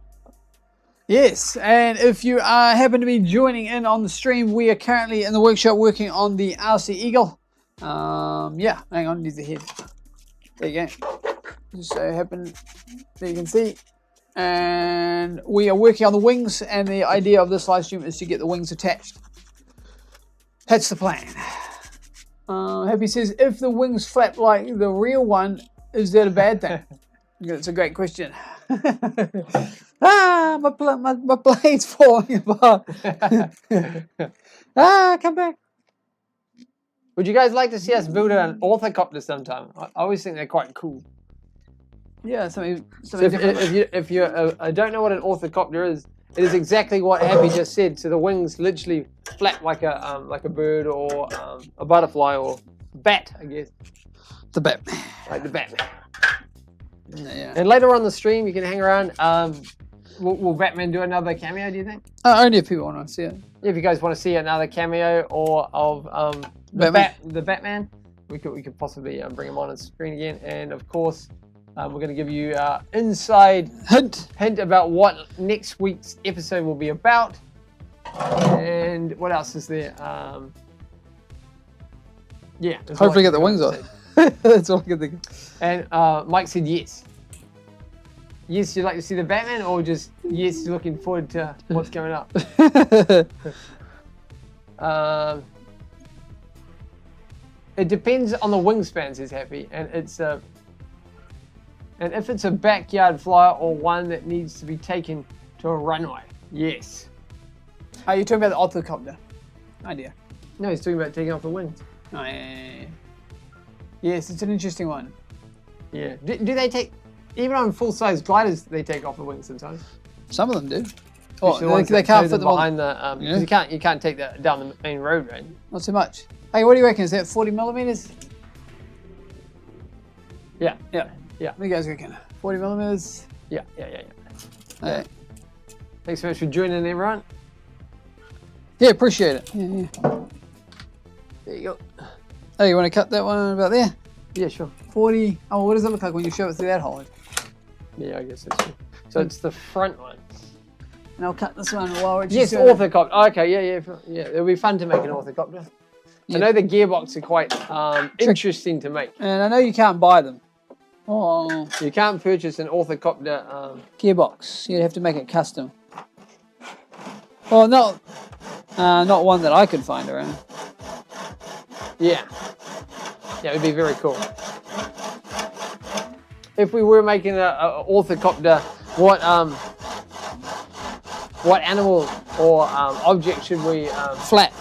Yes, and if you happen to be joining in on the stream, we are currently in the workshop working on the RC Eagle. Yeah, hang on, needs the head. There you go. Just so happen that you can see. And we are working on the wings, and the idea of this live stream is to get the wings attached. That's the plan. Happy says, if the wings flap like the real one, is that a bad thing? It's a great question. My blade's falling apart. Come back. Would you guys like to see us build an orthocopter sometime? I always think they're quite cool. Yeah, something So different. if you don't know what an orthocopter is, it is exactly what Happy just said. So the wings literally flap like a bird or a butterfly or bat, I guess. The bat. Like the Batman. Yeah. And later on the stream, you can hang around. Will Batman do another cameo, do you think? Only if people want to see it. If you guys want to see another cameo or of the Batman, we could possibly bring him on screen again. And of course, we're going to give you an inside hint about what next week's episode will be about. And what else is there? Yeah. that's Hopefully all get the I wings can off. That's all I can think of. And Mike said yes. Yes, you'd like to see the Batman, or just yes, you're looking forward to what's coming up? It depends on the wingspan, says Happy, and if it's a backyard flyer or one that needs to be taken to a runway, yes. Are you talking about the orthocopter idea? No, he's talking about taking off the wings. Oh, yeah. Yes, it's an interesting one. Yeah. Do they take, even on full-size gliders, they take off the wings sometimes? Some of them do. Especially the Oh, ones they that can't tow fit them behind on. the. Yeah. You can't take that down the main road, right? Not so much. Hey, what do you reckon? Is that 40 millimeters? Yeah. Yeah. Yeah. What do you guys reckon? 40 millimeters? Yeah. Okay. Thanks so much for joining, everyone. Yeah, appreciate it. Yeah. There you go. Oh, you want to cut that one about there? Yeah, sure. 40. Oh, what does it look like when you shove it through that hole? Yeah, I guess that's true. So it's the front one. And I'll cut this one while it's Yes, orthocopter. Okay, yeah. It'll be fun to make an orthocopter. Yeah. I know the gearbox are quite interesting to make. And I know you can't buy them. Oh, You can't purchase an orthocopter. gearbox. You'd have to make it custom. Well, not one that I could find around. Yeah, it would be very cool. If we were making a orthocopter, what animal or object should we? Flat.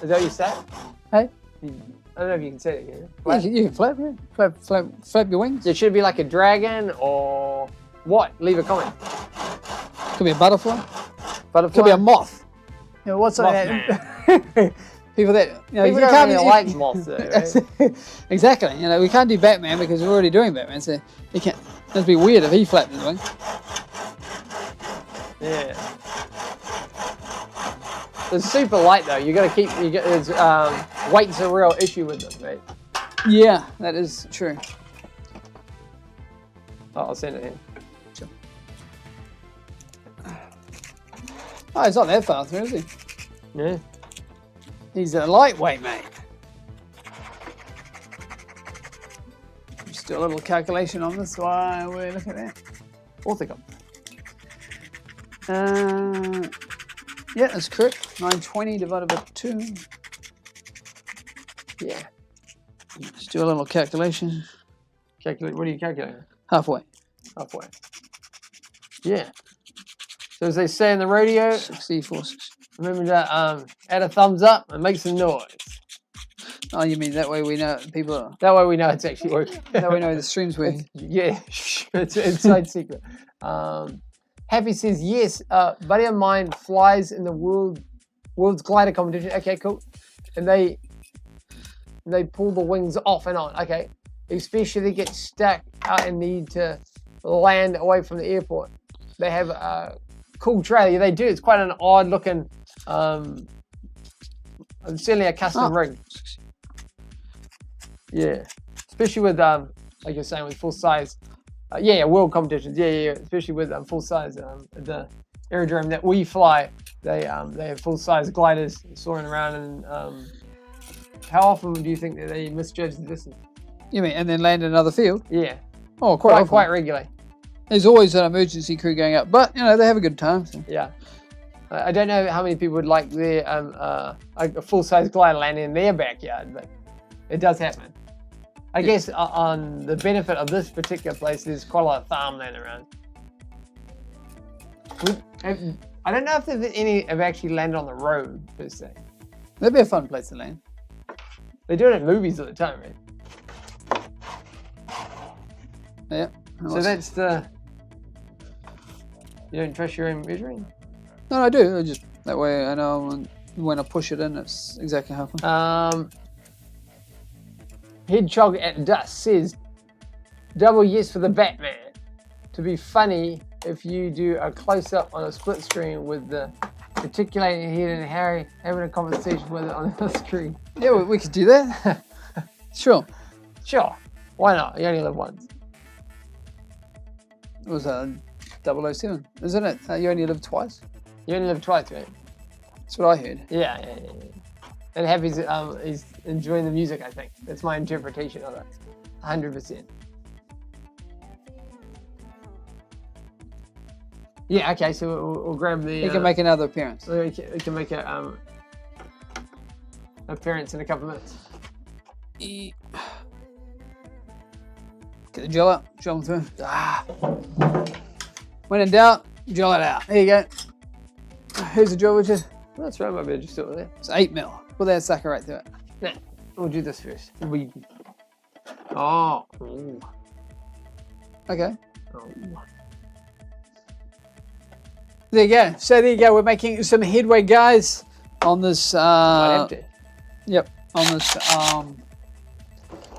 Is that what you say? Hey? I don't know if you can say it here. You can flap, yeah. Flap your wings. It should be like a dragon or what? Leave a comment. Could be a butterfly. Butterfly. Could be a moth. You know, what's Mothman. People that People you don't can't really like moths, though, right? Exactly. You know, we can't do Batman because we're already doing Batman. So you can't. That'd be weird if he flapped his wing. Yeah. It's super light though. You got to keep. Weight's a real issue with them, right? Yeah, that is true. Oh, I'll send it in. Sure. Oh, he's not that far through, is he? Yeah. He's a lightweight, mate. Just do a little calculation on this while we look at that. Orthocopter. Yeah, that's correct. 920 divided by 2. Yeah. Just do a little calculation. Calculate. What are you calculating? Halfway. Halfway. Yeah. So as they say in the radio, 64. remember to add a thumbs up and make some noise. Oh, you mean that way we know people are. That way we know it's actually working. That way we know the stream's working. Yeah, it's an inside secret. Happy says yes. Buddy of mine flies in the world's glider competition. Okay, cool. And they pull the wings off and on. Okay, especially they get stuck out and need to land away from the airport. They have a cool trailer. They do. It's quite an odd looking. Certainly a custom rig. Yeah, especially with like you're saying, with full size. World competitions. Yeah. Especially with full size. The aerodrome that we fly, they have full size gliders soaring around. And how often do you think that they misjudge the distance? You mean, and then land in another field? Yeah. Oh, Quite regularly. There's always an emergency crew going up, but you know they have a good time. So. Yeah. I don't know how many people would like their a full size glider landing in their backyard, but it does happen. I guess on the benefit of this particular place, there's quite a lot of farmland around. I don't know if there's any have actually landed on the road per se. That'd be a fun place to land. They do it in movies all the time, right? Yeah. So that's the. You don't trust your own measuring? No, I do. I just that way I know when I push it in, it's exactly how far. Hedgehog at Dust says, double yes for the Batman. To be funny if you do a close-up on a split screen with the articulating head and Harry having a conversation with it on the screen. Yeah, we could do that. Sure. Sure. Why not? You only live once. It was 007, isn't it? You only live twice. You only live twice, right? That's what I heard. Yeah. And Happy's he's enjoying the music, I think. That's my interpretation of it. 100%. Yeah, okay, so we'll grab the... He can make another appearance. We can make a appearance in a couple of minutes. Get the gel out, gel them through. When in doubt, gel it out. There you go. Who's the drill, Richard? That's right, maybe just do it there. It's 8 mil. Put that sucker right through it. Nah, we'll do this first. Oh. Ooh. Okay. Oh. There you go. So there you go. We're making some headway, guys, on this. Might have to. Yep, on this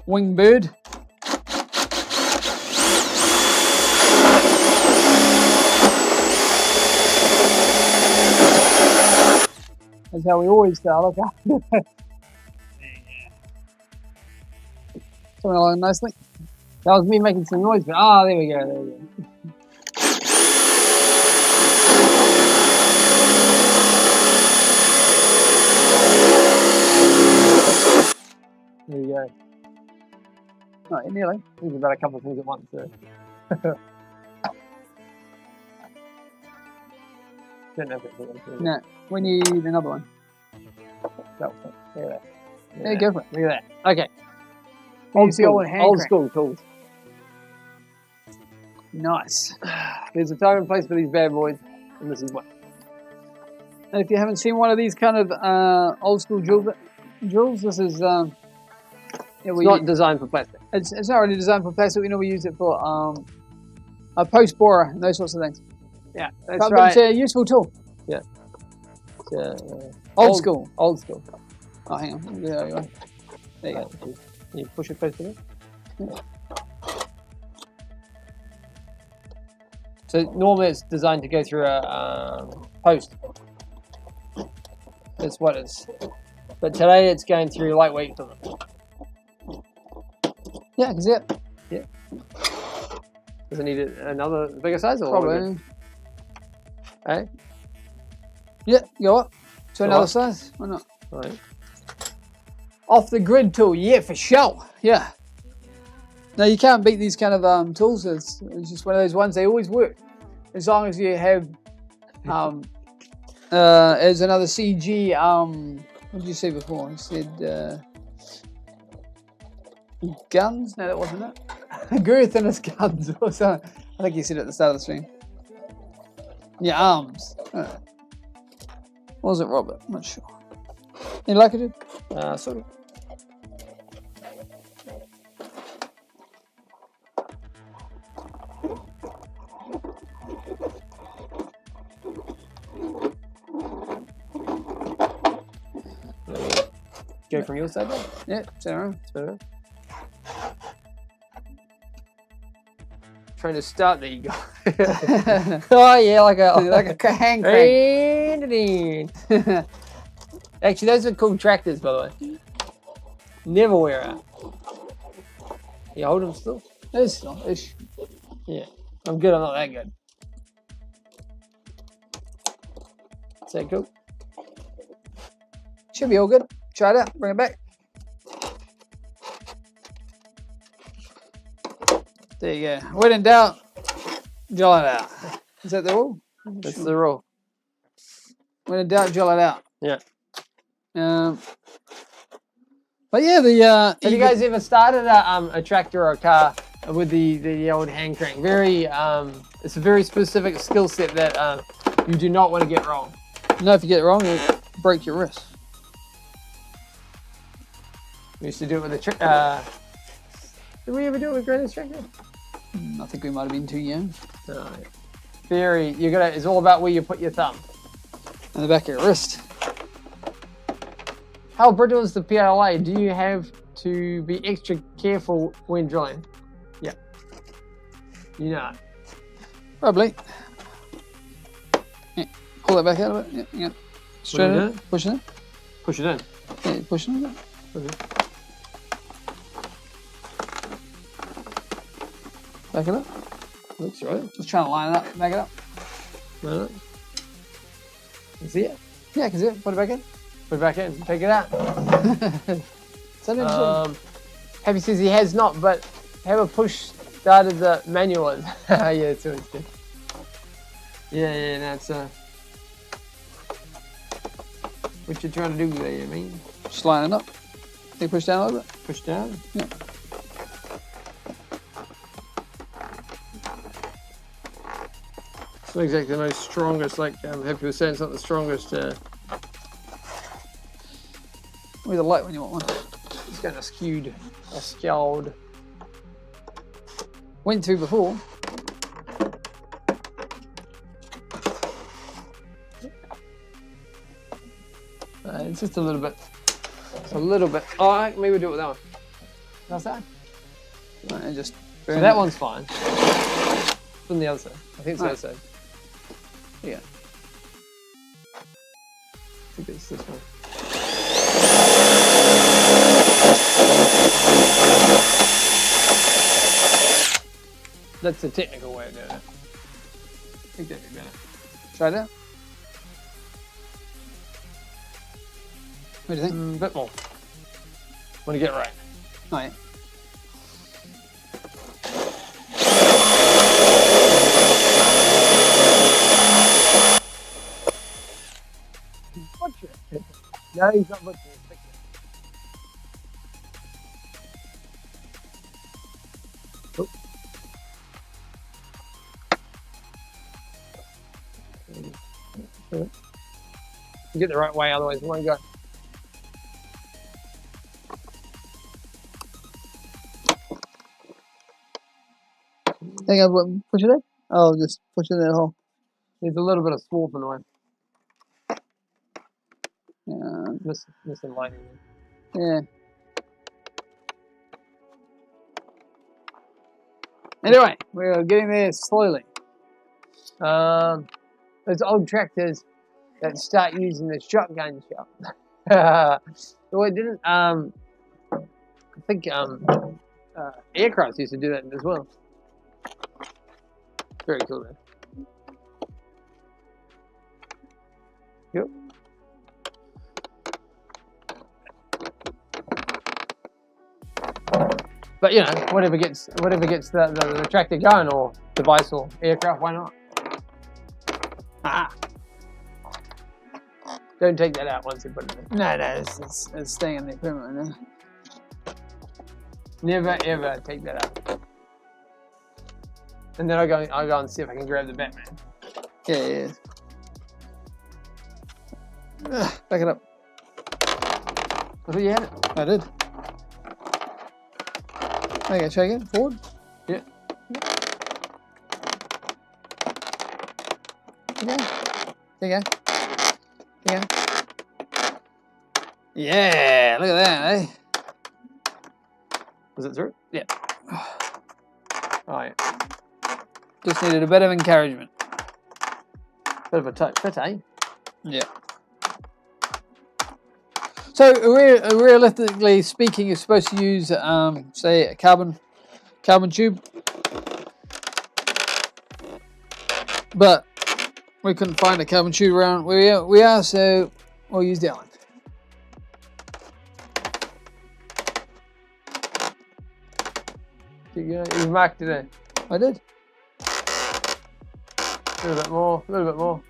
wing bird. That's how we always start. Okay. Coming along nicely. That was me making some noise, but there we go. There we go. There you go. Oh, nearly. Think about a couple of things at once. Don't know if it's No, we need another one. Look at that. Yeah, go for it. Look at that. Okay. Old school, old school tools. Nice. There's a time and place for these bad boys, and this is one. And if you haven't seen one of these kind of old school drills, this is It's not designed for plastic. It's not really designed for plastic. We use it for a post borer and those sorts of things. Yeah, that's But right. it's a useful tool. Yeah. It's, Old school. Old school. Oh, hang on. There you go. There you go. Can you push it close to me? Yeah. So normally it's designed to go through a post. That's what it's. But today it's going through lightweight filament. Yeah, I can see it. Yeah. Does it need another bigger size or Probably. Hey? Yeah, go up to another up. size. Why not? Right. Off the grid tool. Yeah, for sure. Yeah. No, you can't beat these kind of tools. It's just one of those ones. They always work as long as you have. As another CG. What did you say before? You said guns. No, that wasn't it. Girth and his guns or something. I think you said it at the start of the stream. Yeah, arms. What was it, Robert? I'm not sure. You like it, dude? Sort of. Go from your side then? Yeah, Sarah. So, trying to start, there you go. Oh yeah, like a hand crank. Actually, those are cool tractors, by the way. Never wear out. You hold them still? It's not. It's, Yeah. I'm good, I'm not that good. Is that cool? should be all good. Try it out. Bring it back. There you go. When in doubt, gel it out. Is that the rule? That's the rule. When in doubt, gel it out. Yeah. But yeah, the Have you guys ever started a tractor or a car with the old hand crank? Very it's a very specific skill set that you do not want to get wrong. No, if you get it wrong, you break your wrist. We used to do it with the did we ever do it with Granny's tractor? I think we might have been too young. No. Very. It's all about where you put your thumb. On the back of your wrist. How brittle is the PLA? Do you have to be extra careful when drilling? Yeah. You know. Probably. Yeah. Pull that back out of it. Yeah. Yeah. Straight in. Push it in. Push it in. Yeah, push it in. Okay. Back it up. Looks right. Just trying to line it up. Back it up. Line it. You see it? Yeah, I can see it. Put it back in. Put it back in. Take it out. So interesting. Happy says he has not, but have a push started the manual one. Yeah, it's always good. Yeah, that's what you trying to do there, you mean? Just line it up. They push down a little bit. Push down? Yeah. It's not exactly the most strongest, like Happy was saying, it's not the strongest. Where's the light when you want one? It's kind of skewed, or scowled. Went through before. It's just a little bit. It's a little bit. Oh, maybe we'll do it with that one. How's that? Right, and just So that one's fine. From the other side. I think it's the other side. Yeah. I think it's this one. That's the technical way of doing it. I think that'd be better. Try that. What do you think? A bit more. Want to get it right. Oh, yeah. Butcher. No, he's not butcher. He's fixing it. Oh. Get the right way, otherwise it won't go. Think I push it in? Oh, just push it in that hole. There's a little bit of swarf in the way. Yeah. Missing lighting. Yeah. Anyway, we're getting there slowly. Those old tractors that start using the shotgun shot. So it didn't. I think aircraft used to do that as well. Very cool, man. Yep. But you know, whatever gets the tractor going, or device or aircraft, why not? Ah. Don't take that out once you put it in. No, it's staying in there permanently now. Never ever take that out. And then I'll go and see if I can grab the Batman. Yeah. Back it up. I thought you had it. I did. Okay, check it. Forward. Yeah. There you go. Yeah, look at that, eh? Was it through? Yeah. Oh yeah. Just needed a bit of encouragement. Bit of a tight fit, eh? Yeah. So realistically speaking, you're supposed to use, say, a carbon tube, but we couldn't find a carbon tube around where we are, so we'll use the other one. You marked it in. I did. A little bit more.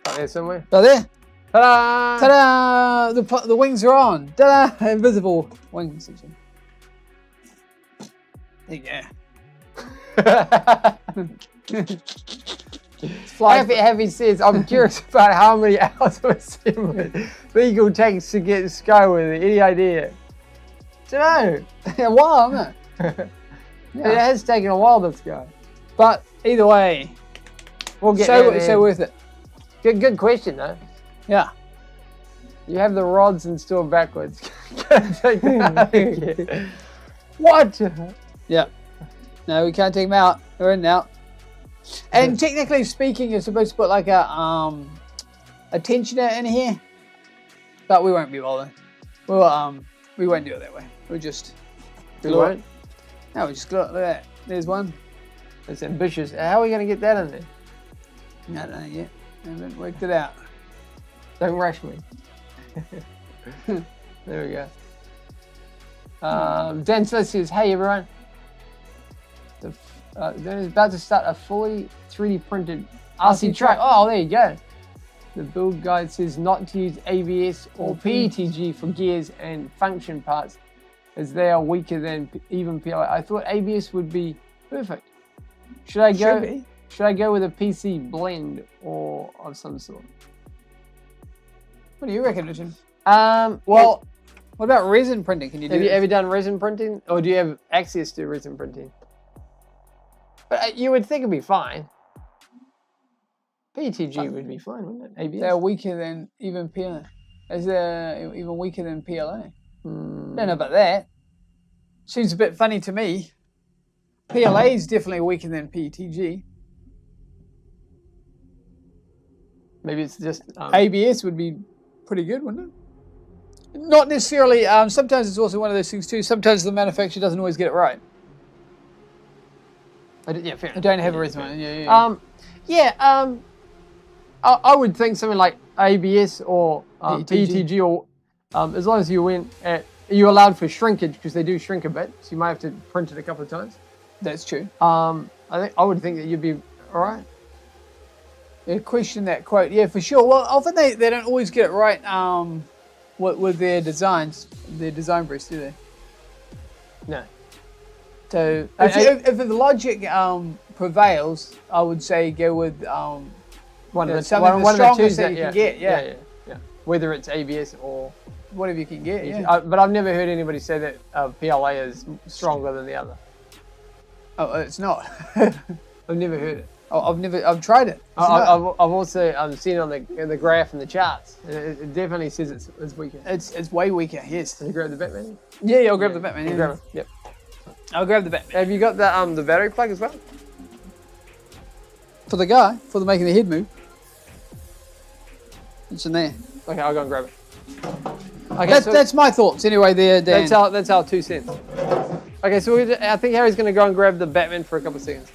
Right there somewhere. Right there. Ta-da! Ta-da! The wings are on. Ta-da! Invisible wing section. There you go. Happy says, I'm curious about how many hours of assembly legal takes to get Sky with it. Any idea? Don't know. A while, isn't it? Yeah. It has taken a while, this guy. But either way, We'll get so worth it. Good question, though. Yeah. You have the rods installed backwards. What? Yeah. No, we can't take them out. They're in and out. And technically speaking, you're supposed to put like a tensioner in here, but we won't be bothered. We won't do it that way. We'll just glue it. No, we just glue it. Look at that. There's one. It's ambitious. How are we going to get that in there? I don't know yet. I haven't worked it out. Don't rush me. There we go. Dan Smith says, hey everyone. Dan is about to start a fully 3D printed RC track. Oh, there you go. The build guide says not to use ABS or PETG for gears and function parts as they are weaker than even PLA. I thought ABS would be perfect. Should I go with a PC blend or of some sort? What do you reckon, Richard? Well, what about resin printing? Can you do have you this? ever done resin printing, or do you have access to resin printing? But you would think it'd be fine. PETG would be fine, wouldn't it? ABS. They're weaker than even PLA. Is there even weaker than PLA? Don't know about that. Seems a bit funny to me. PLA is definitely weaker than PETG. Maybe it's just ABS would be pretty good, wouldn't it? Not necessarily. Sometimes it's also one of those things too. Sometimes the manufacturer doesn't always get it right. Yeah, fair. I don't have a resume. Yeah. I would think something like ABS or PETG, or as long as you went at, you're allowed for shrinkage because they do shrink a bit, so you might have to print it a couple of times. That's true. I would think that you'd be all right. Yeah, question that quote. Yeah, for sure. Well, often they don't always get it right with their designs, their design briefs, do they? No. So if the logic prevails, I would say go with one of the strongest that you can get. Yeah. Whether it's ABS or whatever you can get. Yeah. But I've never heard anybody say that PLA is stronger than the other. Oh, it's not. I've never heard it. Oh, I've tried it. I've also seen it on the graph and the charts. It definitely says it's weaker. It's way weaker. Yes. Can you grab the Batman? Yeah, I'll grab the Batman. Yeah. Grab it. Yep. I'll grab the Batman. Have you got the battery plug as well? For the guy, for the making the head move. It's in there. Okay, I'll go and grab it. Okay, that's my thoughts anyway. There, Dan. That's our 2 cents. Okay, so I think Harry's going to go and grab the Batman for a couple of seconds.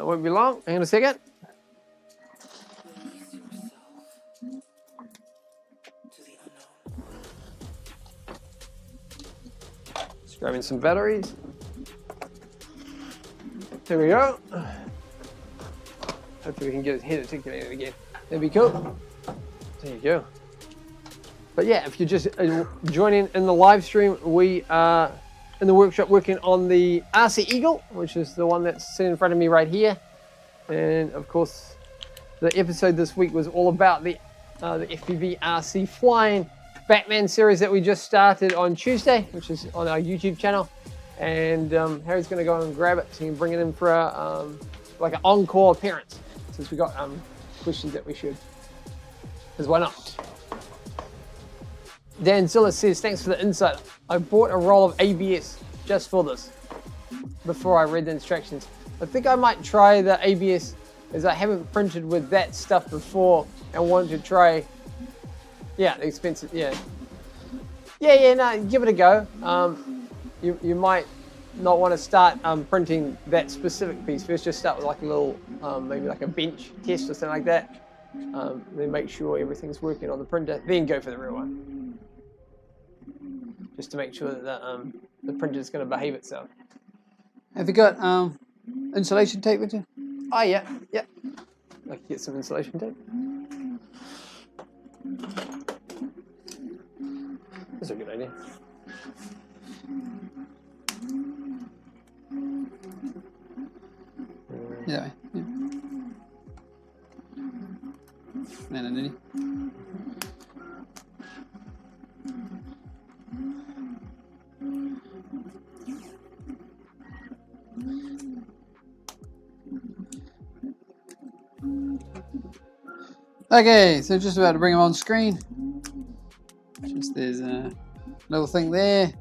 Won't be long. Hang on a second. Just grabbing some batteries. There we go. Hopefully we can get his head articulated again. That'd be cool. There you go. But yeah, if you're just joining in the live stream, we are in the workshop working on the RC Eagle, which is the one that's sitting in front of me right here. And of course, the episode this week was all about the FPV RC flying Batman series that we just started on Tuesday, which is on our YouTube channel. And Harry's going to go and grab it so he can bring it in for a, like an encore appearance, since we got questions that we should. Because why not? Dan Zilla says, thanks for the insight. I bought a roll of ABS just for this before I read the instructions. I think I might try the ABS, as I haven't printed with that stuff before and wanted to try, the expensive, no, give it a go. You might not want to start printing that specific piece first. Just start with like a little, maybe like a bench test or something like that. Then make sure everything's working on the printer, then go for the real one. Just to make sure that the printer is going to behave itself. Have you got insulation tape with you? Oh yeah. I can get some insulation tape. That's a good idea. Yeah. No. Okay, so just about to bring them on screen. Just there's a little thing there.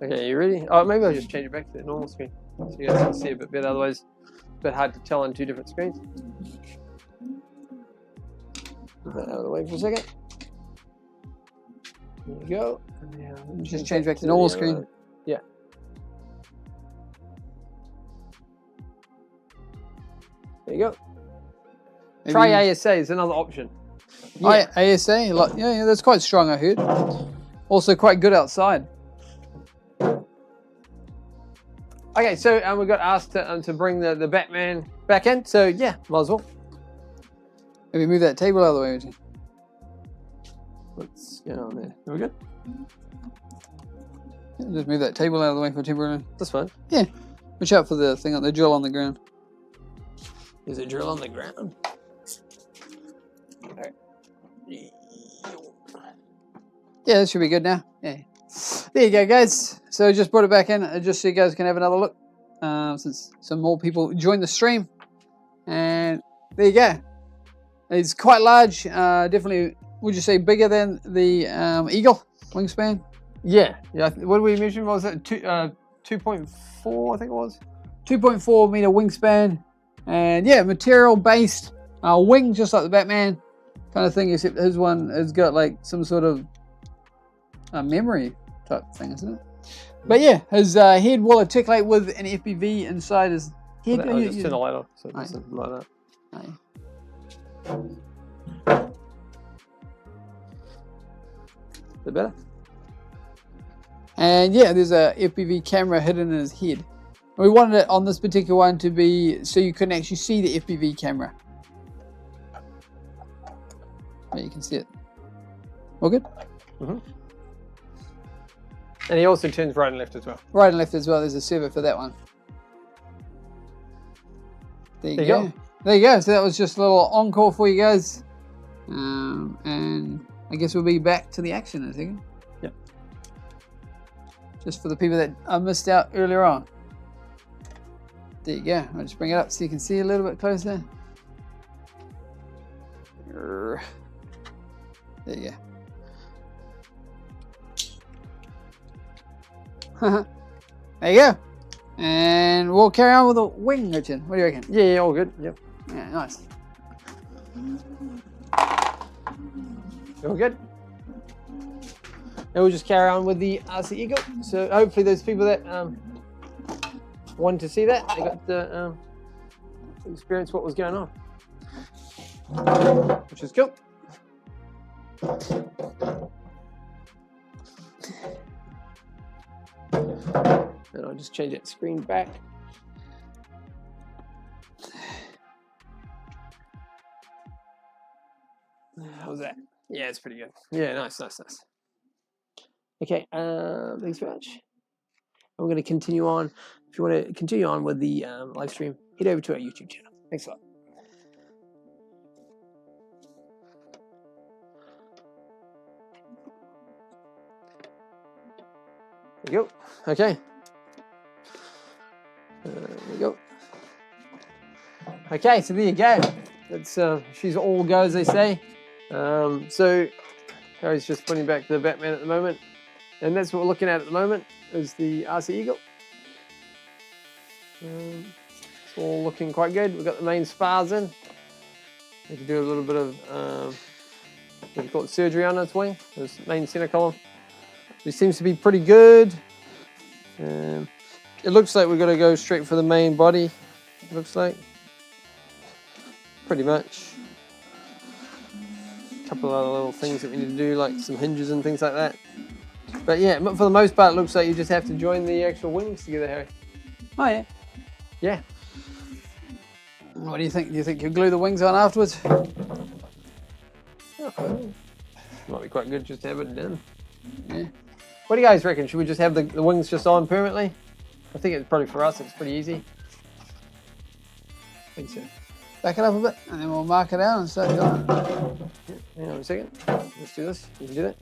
Okay, you ready? Oh, maybe I'll just change it back to the normal screen. so you guys can see a bit better. Otherwise, it's a bit hard to tell on two different screens. Put that out of the way for a second. There you go. Now, Just change back to normal screen. Yeah. There you go. Maybe Try ASA is another option. Yeah. ASA, like, yeah, that's quite strong, I heard. Also quite good outside. Okay, so we got asked to bring the Batman back in, so yeah, might as well. Maybe move that table out of the way, would you? What's going on there? Are we good? Yeah, just move that table out of the way for temporarily. That's fine. Yeah. Watch out for the thing on the drill on the ground. There's a drill on the ground. Alright. Yeah, that should be good now. Yeah. There you go, guys. So just brought it back in just so you guys can have another look. Since some more people joined the stream. And there you go. It's quite large. Definitely, would you say bigger than the Eagle wingspan? Yeah. What did we mention? What was it? 2.4, I think it was. 2.4 meter wingspan. And yeah, material based wing, just like the Batman kind of thing, except his one has got like some sort of memory type thing, isn't it? But yeah, his head will articulate with an FPV inside his head. I'll just turn the light off so it doesn't light up. Is it better? And yeah, there's a FPV camera hidden in his head. We wanted it on this particular one to be so you couldn't actually see the FPV camera. But you can see it. All good? Mm-hmm. And he also turns right and left as well. Right and left as well. There's a servo for that one. There you go. There you go. So that was just a little encore for you guys. And I guess we'll be back to the action in a second. Yep. Just for the people that missed out earlier on. There you go. I'll just bring it up so you can see a little bit closer. There you go. There you go. And we'll carry on with the wing, Richard. What do you reckon? Yeah, all good. Yep. Yeah, nice. All good. And we'll just carry on with the RC Eagle. So hopefully those people that wanted to see that, they got to experience what was going on, which is cool. And I'll just change that screen back. How's that? Yeah, it's pretty good. Yeah, nice. Okay, thanks very much. I'm going to continue on. If you want to continue on with the live stream, head over to our YouTube channel. Thanks a lot. There you go. Okay. There you go. Okay, so there you go. That's she's all go, as they say. So Harry's just putting back the Batman at the moment, and that's what we're looking at the moment is the RC Eagle. It's all looking quite good. We've got the main spars in. We can do a little bit of what do you call it, surgery on its wing, this main center column. It seems to be pretty good. It looks like we're going to go straight for the main body. It looks like. Pretty much. A couple of other little things that we need to do, like some hinges and things like that. But yeah, for the most part, it looks like you just have to join the actual wings together, Harry. Oh yeah. Yeah. What do you think? Do you think you'll glue the wings on afterwards? Might be quite good just to have it done. Yeah. What do you guys reckon? Should we just have the wings just on permanently? I think it's probably for us, it's pretty easy. I think so. Back it up a bit, and then we'll mark it out and start going. Yeah, hang on a second. Let's do this. You can do that.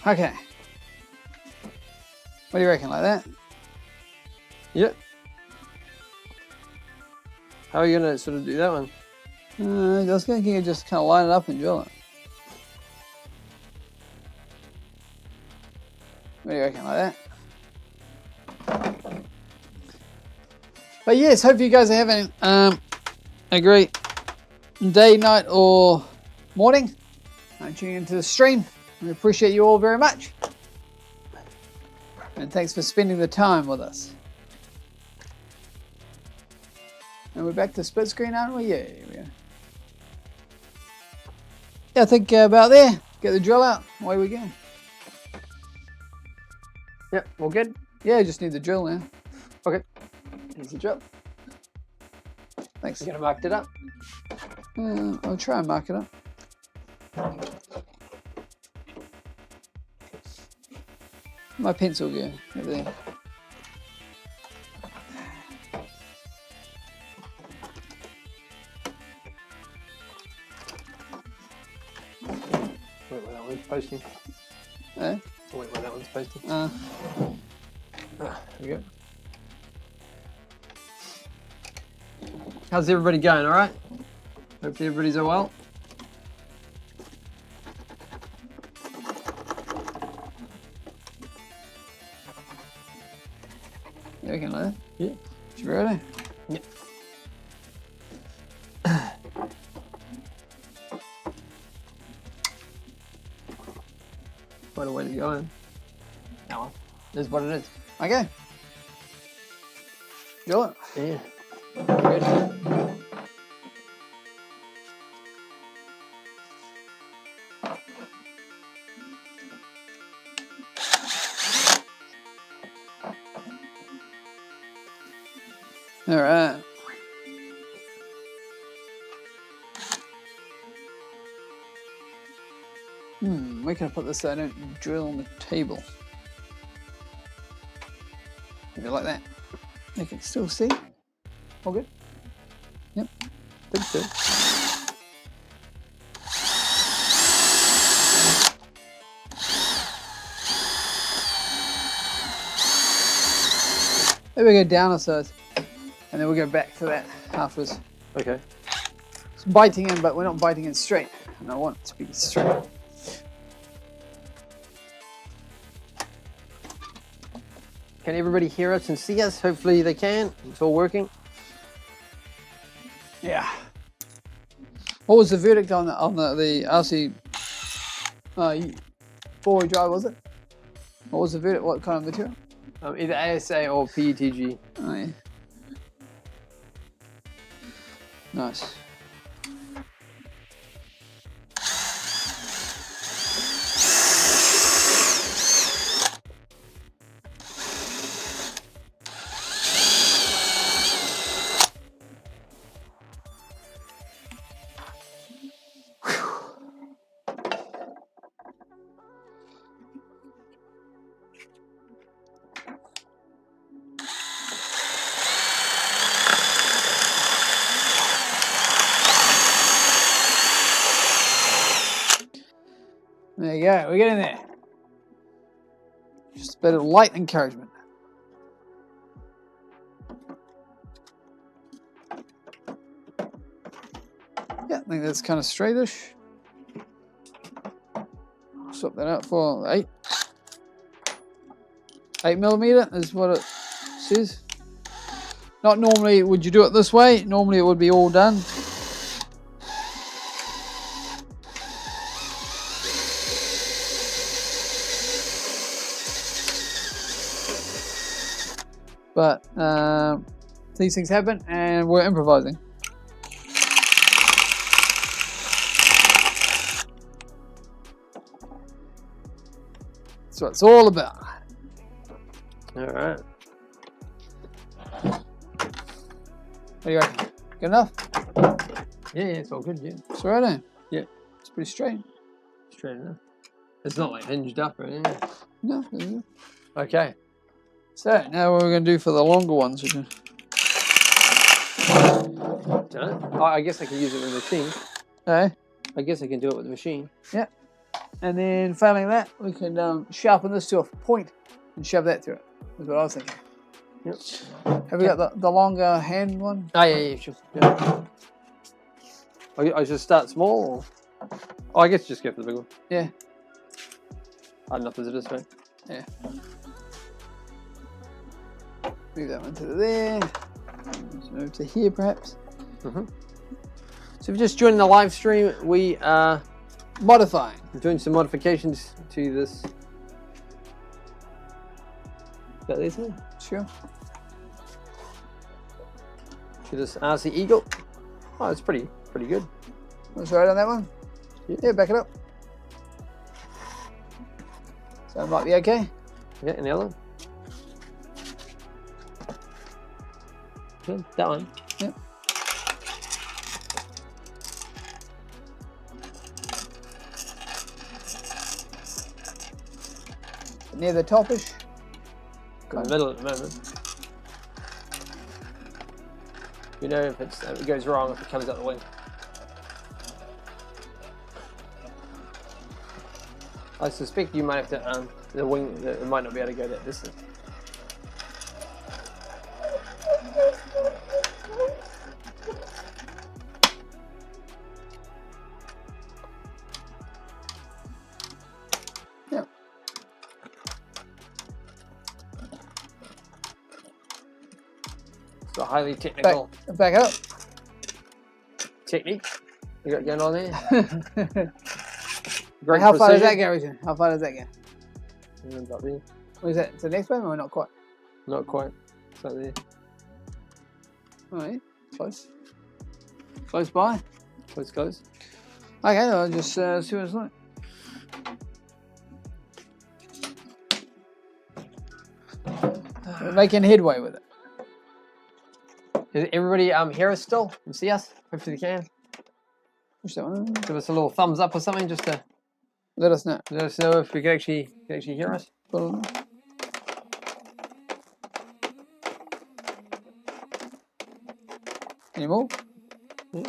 Okay. What do you reckon, like that? Yep. How are you going to sort of do that one? I was thinking you just kind of line it up and drill it. What do you reckon, like that? But yes, hope you guys are having a great day, night, or morning. Tuning into the stream. We appreciate you all very much. And thanks for spending the time with us. And we're back to split screen, aren't we? Yeah, here we go. Yeah, I think about there. Get the drill out. Away we go. Yep, all good? Yeah, just need the drill now. Okay. Here's the drill. Thanks. You going to mark it up? I'll try and mark it up. My pencil go over there. Wait, where that one's posting. Eh? Wait, where that one's posting. Uh, There we go. How's everybody going? All right? Hopefully everybody's all well. you reckon like that? Yeah. You ready? Yep. Quite a way to go in. That one. Is what it is. Okay. Drill it. Yeah. Good. All right. Where can I put this so I don't drill on the table? Maybe like that. You can still see. All good? Yep. Think so. Maybe we go down a third, and then we'll go back to that afterwards. Okay. It's biting in, but we're not biting in straight. And I want it to be straight. Can everybody hear us and see us? Hopefully they can. It's all working. Yeah. What was the verdict on the RC four-wheel drive, was it? What was the verdict? What kind of material? Either ASA or PETG. Oh, yeah. Nice. There you go, we're getting there. Just a bit of light encouragement. Yeah, I think that's kind of straightish. Swap that out for 8mm is what it says. Not normally would you do it this way, normally it would be all done. But these things happen and we're improvising. That's what it's all about. All right. What do you reckon? Good enough? Yeah, it's all good, yeah. It's all right, eh? Yeah. It's pretty straight. Straight enough. It's not like hinged up or anything. No, there you go. Okay. So now what we're going to do for the longer ones, we can... I guess I can use it with the machine. Hey? I guess I can do it with the machine. Yeah. And then failing that, we can sharpen this to a point and shove that through it. That's what I was thinking. Yep. Have we got the longer hand one? Oh, yeah, sure. Yeah. I should start small, or? Oh, I guess just go for the big one. Yeah. Hard enough as it is, mate. Yeah. Move that one to there. Let's move to here, perhaps. So if you're just joining the live stream, we are Modifying. doing some modifications to this. Is that this one? Sure. To this RC Eagle. Oh, it's pretty good. Let's right on that one. Yeah. Back it up. So it might be okay. Yeah, and the other one. Good, that one. Yep. Near the topish. In the middle at the moment. You know if it goes wrong if it comes out the wing. I suspect you might have to the wing it might not be able to go that distance. Yep. It's a highly technical Back up. technique you got going on there. Great How far does that precision. go, Richard? How far does that go? About there. What is that? It's the next one or not quite? Not quite. It's like there. Alright, close. Close by. Close, close. Okay, I'll just see what it's like. We're making headway with it. Does everybody hear us still? Can see us? Hopefully they can. Push that one. Give us a little thumbs up or something just to Let us know. let us know if we can actually hear us. Any more? Yeah.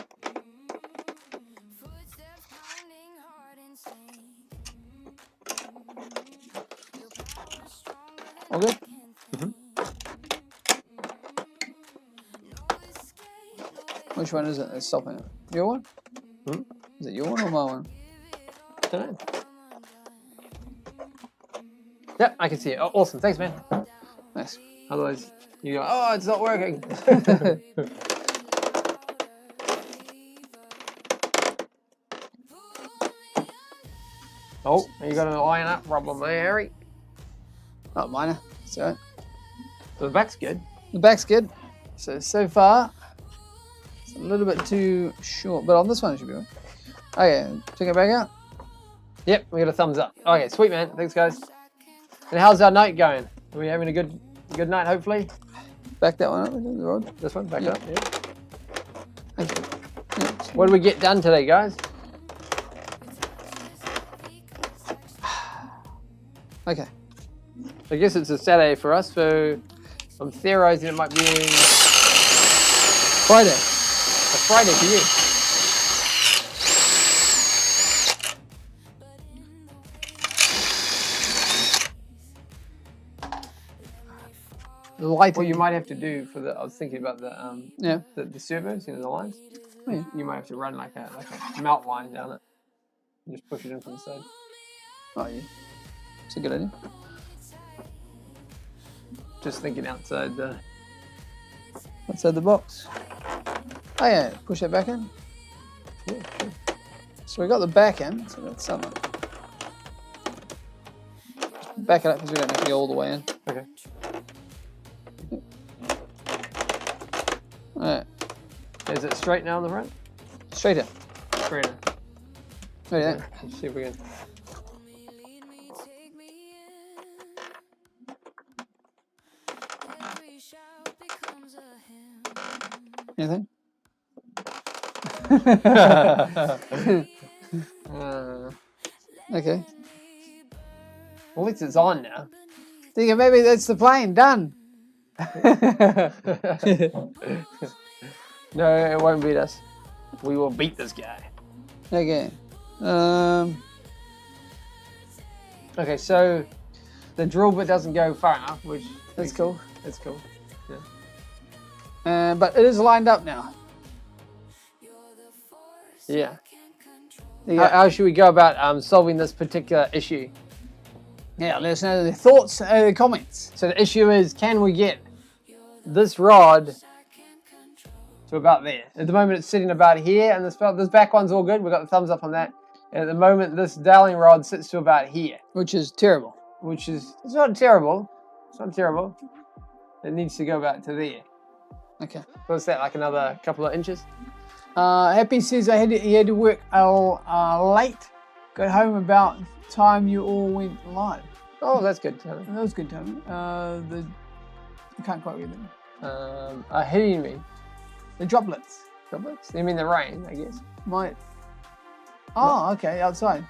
All good? Which one is it that's stopping it? Your one? Is it your one or my one? Don't know. Yep, I can see it. Oh, awesome. Thanks, man. Nice. Otherwise, you go, oh, it's not working. Oh, you got an line up problem there, Harry. Not minor. So The back's good. the back's good. So far, it's a little bit too short, but on this one it should be right. Okay, check it back out. Yep, we got a thumbs up. Okay, sweet, man. Thanks, guys. And how's our night going? Are we having a good night, hopefully? Back that one up. The rod. This one, back Yeah. up. Yeah. Thank you. Yeah. What did we get done today, guys? Okay. I guess it's a Saturday for us, so I'm theorizing it might be a Friday. Friday for you. The lighting. What you might have to do for the, I was thinking about the Yeah. the servos, the lines. Oh, yeah. You might have to run like a mount line down it. And just push it in from the side. Oh yeah. It's a good idea. Just thinking outside the. Outside the box. Oh yeah. Push that back in. Yeah, sure. So we got the back end. So that's something. Back it up because we don't have to go all the way in. Okay. Alright. Is it straight now on the front? Straighter. Straighter. Ready there. Let's see if we can. Anything? Okay. Well, at least it's on now. Thinking maybe that's the plane. Done. No, it won't beat us. We will beat this guy. Okay. Okay, so the drill bit doesn't go far enough, which That's cool. That's cool. But it is lined up now. Yeah. Yeah. How should we go about solving this particular issue? Yeah, let us know their thoughts, their comments. So the issue is, can we get this rod to about there? At the moment, it's sitting about here, and this back one's all good. We've got the thumbs up on that. And at the moment, this dowling rod sits to about here. Which is terrible. Which is, it's not terrible. It's not terrible. It needs to go about to there. Okay. What's that, like another couple of inches? Happy says he had to work late. Got home about time you all went live. Oh, that's good. That was good, Tony. I can't quite read them. Are hitting me. The droplets. Droplets? You mean the rain, I guess? Might. Oh, okay, outside.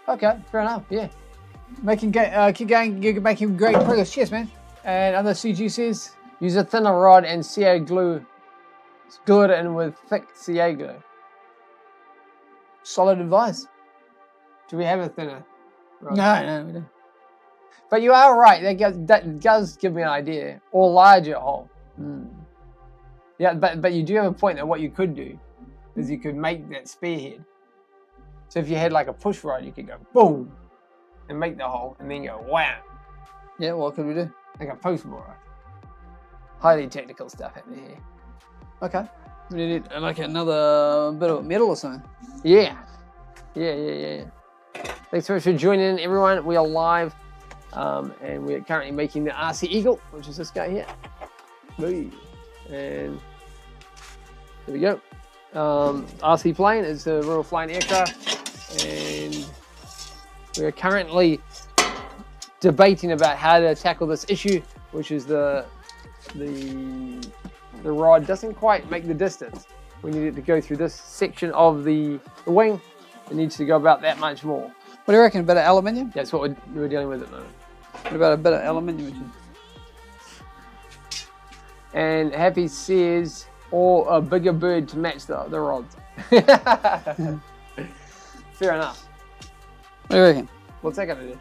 Okay, fair enough, yeah. Keep going, you're making great progress. Cheers, man. And other CG says, use a thinner rod and CA glue. Glue it in with thick CA glue. solid advice. Do we have a thinner rod? No, we don't. But you are right, that does give me an idea. Or larger hole. Yeah, but you do have a point that what you could do is you could make that spearhead. So if you had like a push rod, you could go boom and make the hole and then go wham. Yeah, what could we do? Like a post borer. Highly technical stuff happening here. Okay. We need like another bit of metal or something. Yeah. Yeah. Thanks so much for joining in, everyone. We are live and we're currently making the RC Eagle, which is this guy here. And there we go. RC plane is the Royal Flying Aircraft, and we're currently debating about how to tackle this issue, which is the rod doesn't quite make the distance. We need it to go through this section of the wing. It needs to go about that much more. What do you reckon? A bit of aluminium? That's what we're dealing with at the moment. What about a bit of aluminium? And Happy says, or a bigger bird to match the rods. Fair enough. What do you reckon? What's that going to do?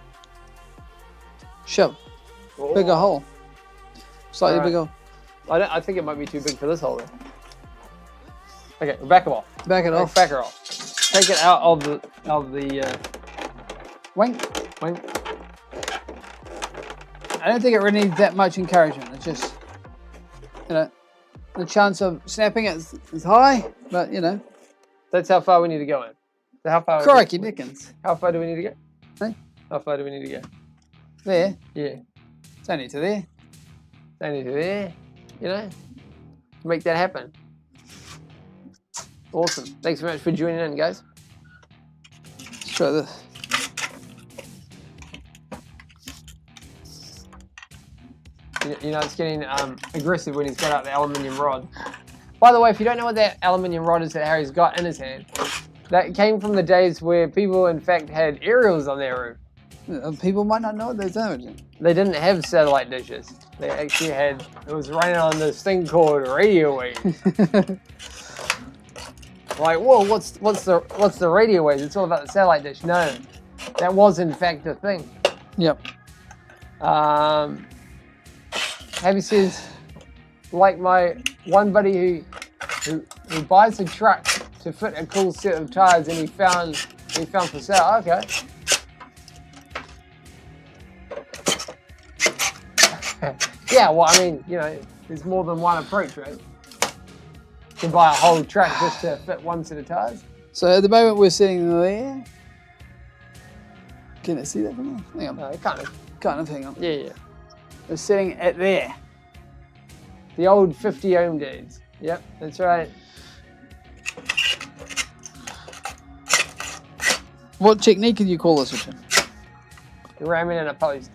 Shove. Oh. Bigger hole. Slightly Right. bigger. I think it might be too big for this hole then. Okay, we'll back it off. Back it off. Back her off. Take it out of the Wing. wing. I don't think it really needs that much encouragement. It's just, the chance of snapping it is high, but That's how far we need to go in. So how far? Crikey Dickens. How far do we need to go? Hey? How far do we need to go? There. Yeah. It's only to there. Only to there. Make that happen. Awesome. Thanks very much for joining in, guys. Let's try this. It's getting aggressive when he's got out the aluminium rod. By the way, if you don't know what that aluminium rod is that Harry's got in his hand, that came from the days where people, in fact, had aerials on their roof. People might not know what they're doing. They didn't have satellite dishes. They actually had, it was running on this thing called radio waves. Like, whoa, what's the radio waves? It's all about the satellite dish. No, that was in fact a thing. Yep. Happy says, like my one buddy who buys a truck to fit a cool set of tires, and he found for sale. Okay. Yeah, well, I mean, there's more than one approach, right? You can buy a whole truck just to fit one set of tires. So at the moment we're sitting there. Can I see that from there? Hang on. Kind of. Hang on. Yeah. We're sitting at there. The old 50 ohm days. Yep, that's right. What technique did you call this, Richard? Ramming in a post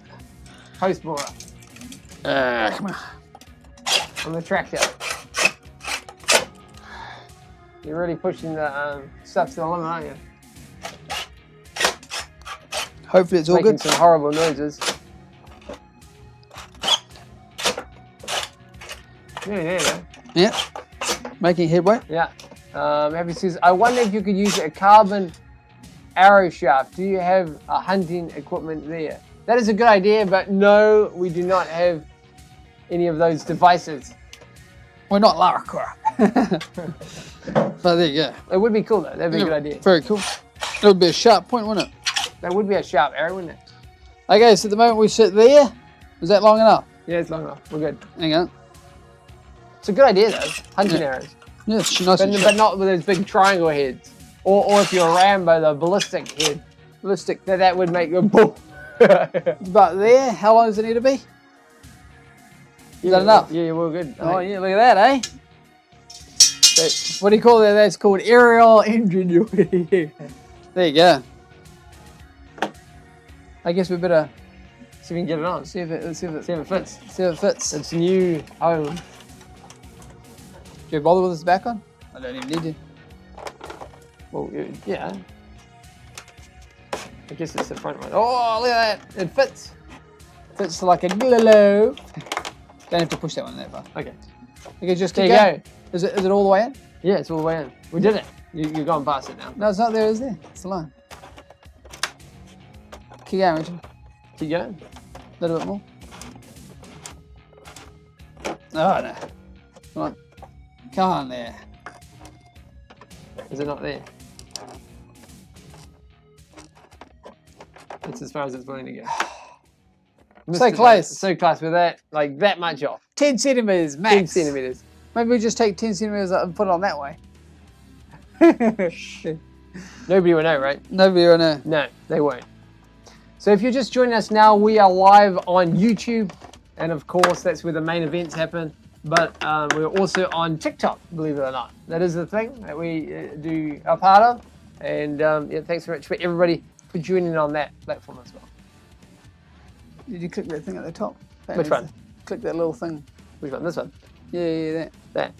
borer Come on. on the tractor. You're really pushing the stuff to the limit, aren't you? Hopefully it's all Making good. some horrible noises. Yeah, there you go. Yeah. Making headway. Yeah. Happy says, I wonder if you could use a carbon arrow shaft. Do you have hunting equipment there? That is a good idea, but no, we do not have any of those devices. We're not Lara Croft. But there you go. It would be cool though. That'd be a good idea. Very cool. It would be a sharp point, wouldn't it? That would be a sharp arrow, wouldn't it? Okay, so at the moment we sit there. Is that long enough? Yeah, it's long enough. We're good. Hang on. It's a good idea though. Hunting arrows. Yeah, it's nice and But sharp. not with those big triangle heads. Or if you're Rambo, the ballistic head. Ballistic. That would make a boom. But there, how long does it need to be? Is that enough? Yeah, we're good. Oh yeah, look at that, eh? What do you call that? That's called aerial ingenuity. There you go. I guess we better See if we can get it on. see if it fits. See if it fits. It's new home. Do you bother with this back on? I don't even need to. Well, yeah. I guess it's the front one. Oh, look at that. It fits. Fits like a glue. Don't have to push that one that far. Okay. Okay, just There keep you going. go. Is it all the way in? Yeah, it's all the way in. We did it. You're going past it now. No, it's not there. It's there. It's the line. Keep going, Richard. Keep going. A little bit more. Oh no. Come on. Come on there. Is it not there? It's as far as it's willing to go. So close. So close with that, like that much off. 10 centimeters max. 10 centimeters. Maybe we just take 10 centimeters up and put it on that way. Nobody will know, right? Nobody will know. No, they won't. So if you're just joining us now, we are live on YouTube. And of course, that's where the main events happen. But we're also on TikTok, believe it or not. That is the thing that we do a part of. And yeah, thanks very much for everybody for joining on that platform as well. Did you click that thing at the top? Which one? Click that little thing. Which one? This one? Yeah, that. That.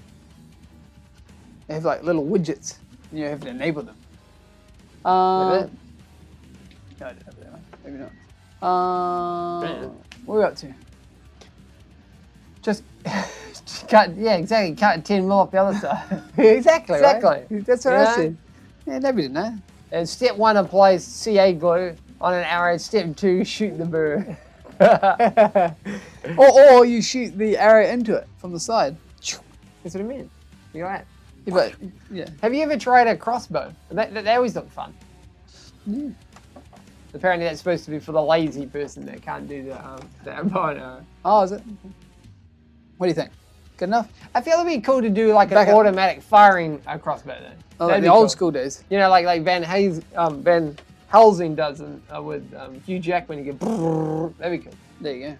They have like little widgets. And you have to enable them. Like that? No, I don't have that one. Maybe not. Brilliant. What are we up to? Just cut, yeah, exactly. Cut 10 mil off the other side. Exactly. Exactly. Right? That's what You I know? said. Yeah, nobody didn't know. And step 1, apply CA glue on an arrow. Step 2, shoot the bird. Or you shoot the arrow into it from the side. That's what I mean. You got it. Yeah, but, yeah. Have you ever tried a crossbow? They always look fun. Yeah. Apparently that's supposed to be for the lazy person that can't do the bow and arrow. Oh, is it? What do you think? Good enough? I feel it'd be cool to do like Back an up. automatic firing crossbow though. Oh, like That'd the be old cool. school days. You know, like Van Helsing does with Hugh Jackman. You go, that'd be cool. There you go.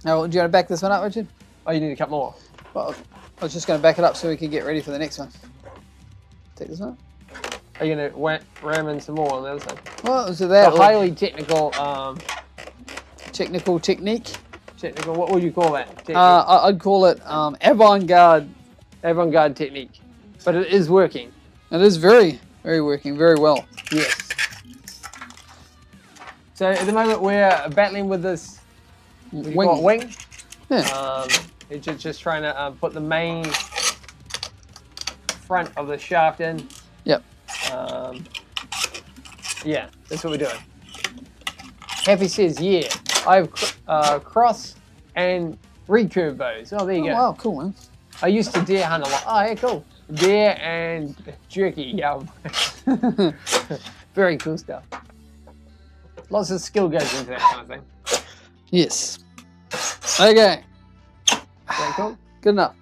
Now, do you want to back this one up, Richard? Oh, you need a couple more. Well, I was just going to back it up so we can get ready for the next one. Take this one. Are you gonna ram in some more on the other side? Well, so that A highly technical, technical technique. what would you call that? Technique? I'd call it avant-garde. Avant-garde technique. But it is working. It is very working very well. Yes. So at the moment we're battling with this wing. Yeah. It's just trying to put the main front of the shaft in. Yep. Yeah, that's what we're doing. Happy says, yeah, I have cross and recurve bows. Oh, there you go. Wow, cool, man. I used to deer hunt a lot. Oh, yeah, cool. Deer and jerky, yum. Very cool stuff. Lots of skill goes into that kind of thing. Yes. Okay. Very cool. Good enough.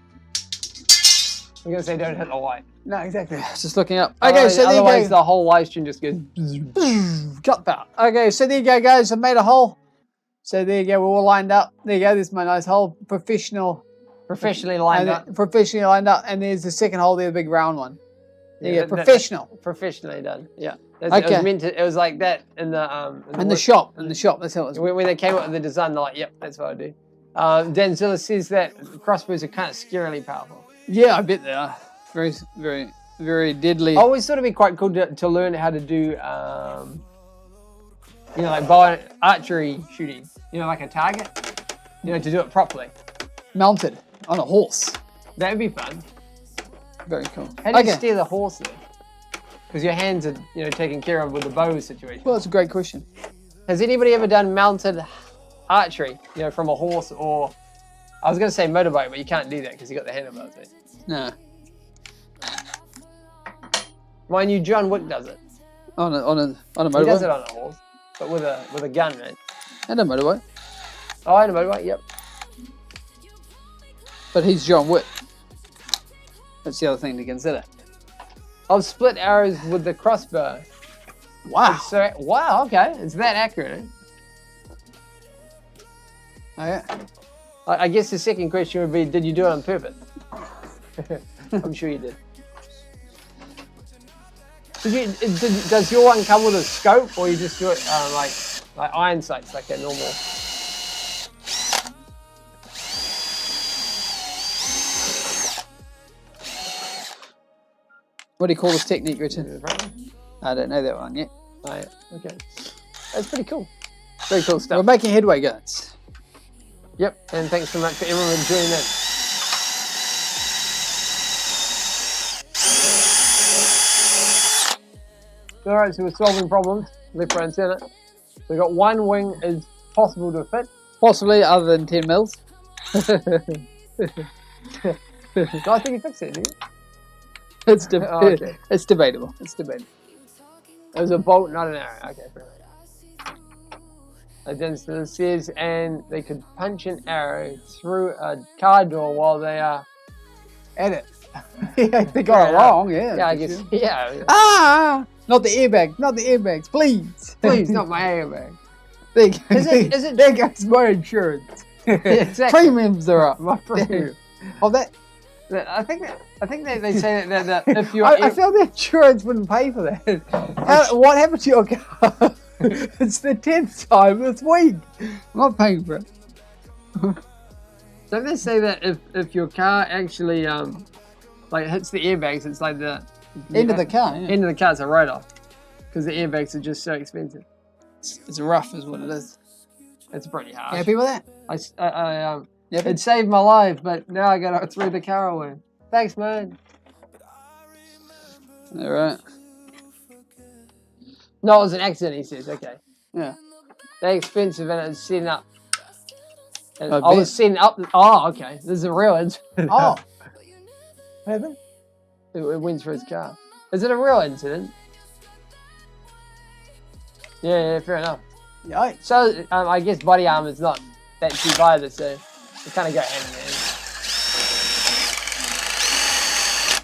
We're going to say don't hit the light. No, exactly. Just looking up. Okay, so there otherwise you go. the whole live stream just goes. Cut that. Okay, so there you go, guys. I made a hole. So there you go. We're all lined up. There you go. This is my nice hole. Professionally lined up. Professionally lined up. And there's the second hole there, the big round one. There you go. Professional. Professionally done. Yeah. Okay. It was meant to. It was like that in the In the shop. In the shop. That's how it was. When they came up with the design, they're like, "Yep, that's what I do." Danzilla says that crossbows are kind of scarily powerful. Yeah, I bet they are. Very deadly. I always thought it'd be quite cool to learn how to do, like bow and archery shooting. Like a target. To do it properly. Mounted on a horse. That'd be fun. Very cool. How do you steer the horse there? Because your hands are, you know, taken care of with the bow situation. Well, that's a great question. Has anybody ever done mounted archery, you know, from a horse or, I was going to say motorbike, but you can't do that because you got the handlebars. Right? No. Mind you, John Wick does it. On a motorbike. He does it on a horse, but with a gun, right? And a motorbike. Oh, I know motorbike, yep. But he's John Wick. That's the other thing to consider. I've split arrows with the crossbow. Wow. So, wow, okay. It's that accurate, eh? Oh, yeah. I guess the second question would be, did you do it on purpose? I'm sure you did. Does your one come with a scope, or you just do it like iron sights, like a normal? What do you call this technique, Richard? I don't know that one yet. Oh, yeah. Okay. That's pretty cool. Very cool stuff. We're making headway, guys. Yep, and thanks so much for everyone joining in. Alright, so we're solving problems, left, right, and centre. So we've got one wing is possible to fit. Possibly, other than 10 mils. No, I think you fixed it, didn't you? It's, okay. It's debatable. It's debatable. It was a bolt, not an arrow. Okay, fair enough. And then it says, and they could punch an arrow through a car door while they are at it. Yeah, they got it wrong, yeah. Yeah, I guess. Sure. Yeah. Ah! Not the airbag. Not the airbags, please. Please, not my airbag. There you go. Is it? There goes my insurance. Exactly. Premiums are up. My premium. Oh, that. I think they say that if you're. I feel the insurance wouldn't pay for that. What happened to your car? It's the 10th time this week. I'm not paying for it. Don't they say that if your car actually like hits the airbags, it's like the end of the car. Yeah. End of the car, it's a write-off because the airbags are just so expensive. It's rough, is what it is. It's pretty hard. You happy with that? It saved my life, but now I gotta throw the car away. Thanks, man. All right. No, it was an accident, he says. Okay. Yeah. They're expensive and it's setting up. And I I was setting up. Oh, okay. This is a real incident. Oh. What happened? It went through his car. Is it a real incident? Yeah, fair enough. Yeah. So, I guess body armor is not that cheap either, so they kind of go hand in hand.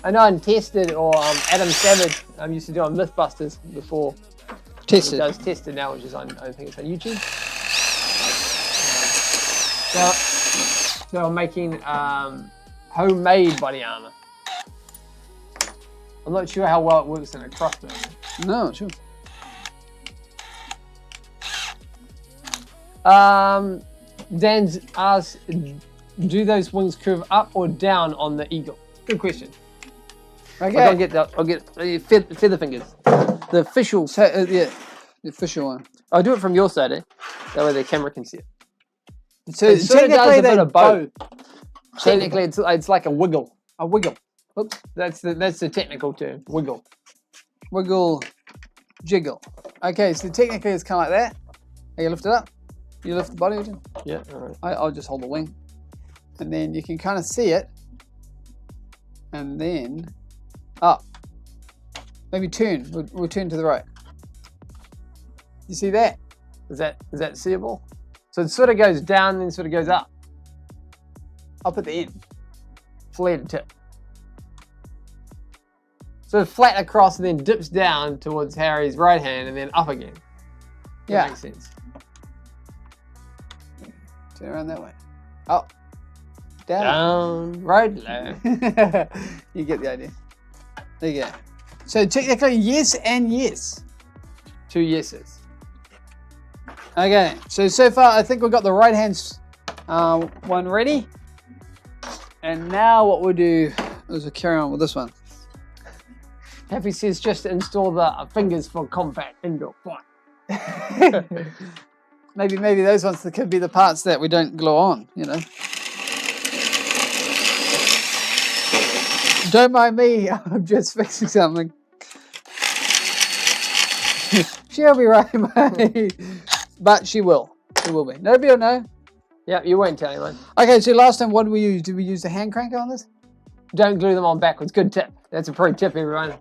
I know Untested or Adam Savage used to do on Mythbusters before. Tested. He does Tested now, which is on, I think it's on YouTube. They were making homemade body armor. I'm not sure how well it works in a crossbow. No, sure. Dan's asked, do those wings curve up or down on the eagle? Good question. Okay. I'll get feather fingers. The official. Yeah, the official one. I'll do it from your side, eh? That way the camera can see it. So it sort of does a bit of both. both. Technically, it's like a wiggle. A wiggle. Oops, that's the technical term. Wiggle. Wiggle, jiggle. Okay, so technically it's kind of like that. Hey, you lift it up. You lift the body, would you? Yeah, all right. I'll just hold the wing. And then you can kind of see it. And then up. Maybe turn. We'll turn to the right. You see that? Is that seeable? So it sort of goes down and then sort of goes up. Up at the end. Flared tip. So flat across and then dips down towards Harry's right hand and then up again. Yeah. That makes sense. Turn around that way. Up. Down. Down. Right, left. You get the idea. There you go. So technically yes and yes. 2 yeses. Okay, so far I think we've got the right hand one ready. And now what we'll do is we'll carry on with this one. Happy says just to install the fingers for compact indoor flight. Maybe those ones that could be the parts that we don't glue on, you know. Don't mind me, I'm just fixing something. She'll be right, mate. But she will. She will be. No big no. Yeah, you won't tell anyone. Okay, so last time what did we use? Did we use the hand crank on this? Don't glue them on backwards. Good tip. That's a pro tip, everyone.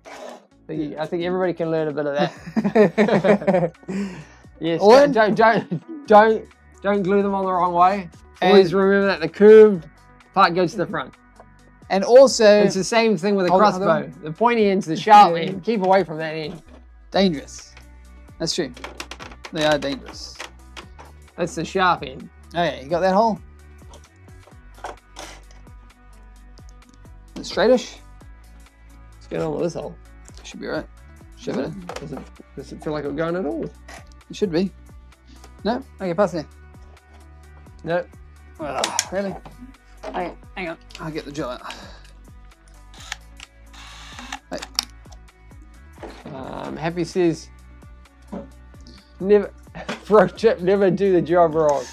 I think everybody can learn a bit of that. Yes. Or- Don't glue them on the wrong way. Always remember that the curved part goes to the front. And also, It's the same thing with a Hold on, crossbow. hold on. The pointy end's the sharp Yeah. end. Keep away from that end. dangerous. That's true. They are dangerous. That's the sharp end. Okay, you got that hole? Straightish? What's going on with this hole? Should be right. Should be. Does it feel like it's going at all? It should be. No? Okay, pass there. No. Really? Hang on. I'll get the drill out. Hey. Happy says, never, pro tip, never do the job wrong.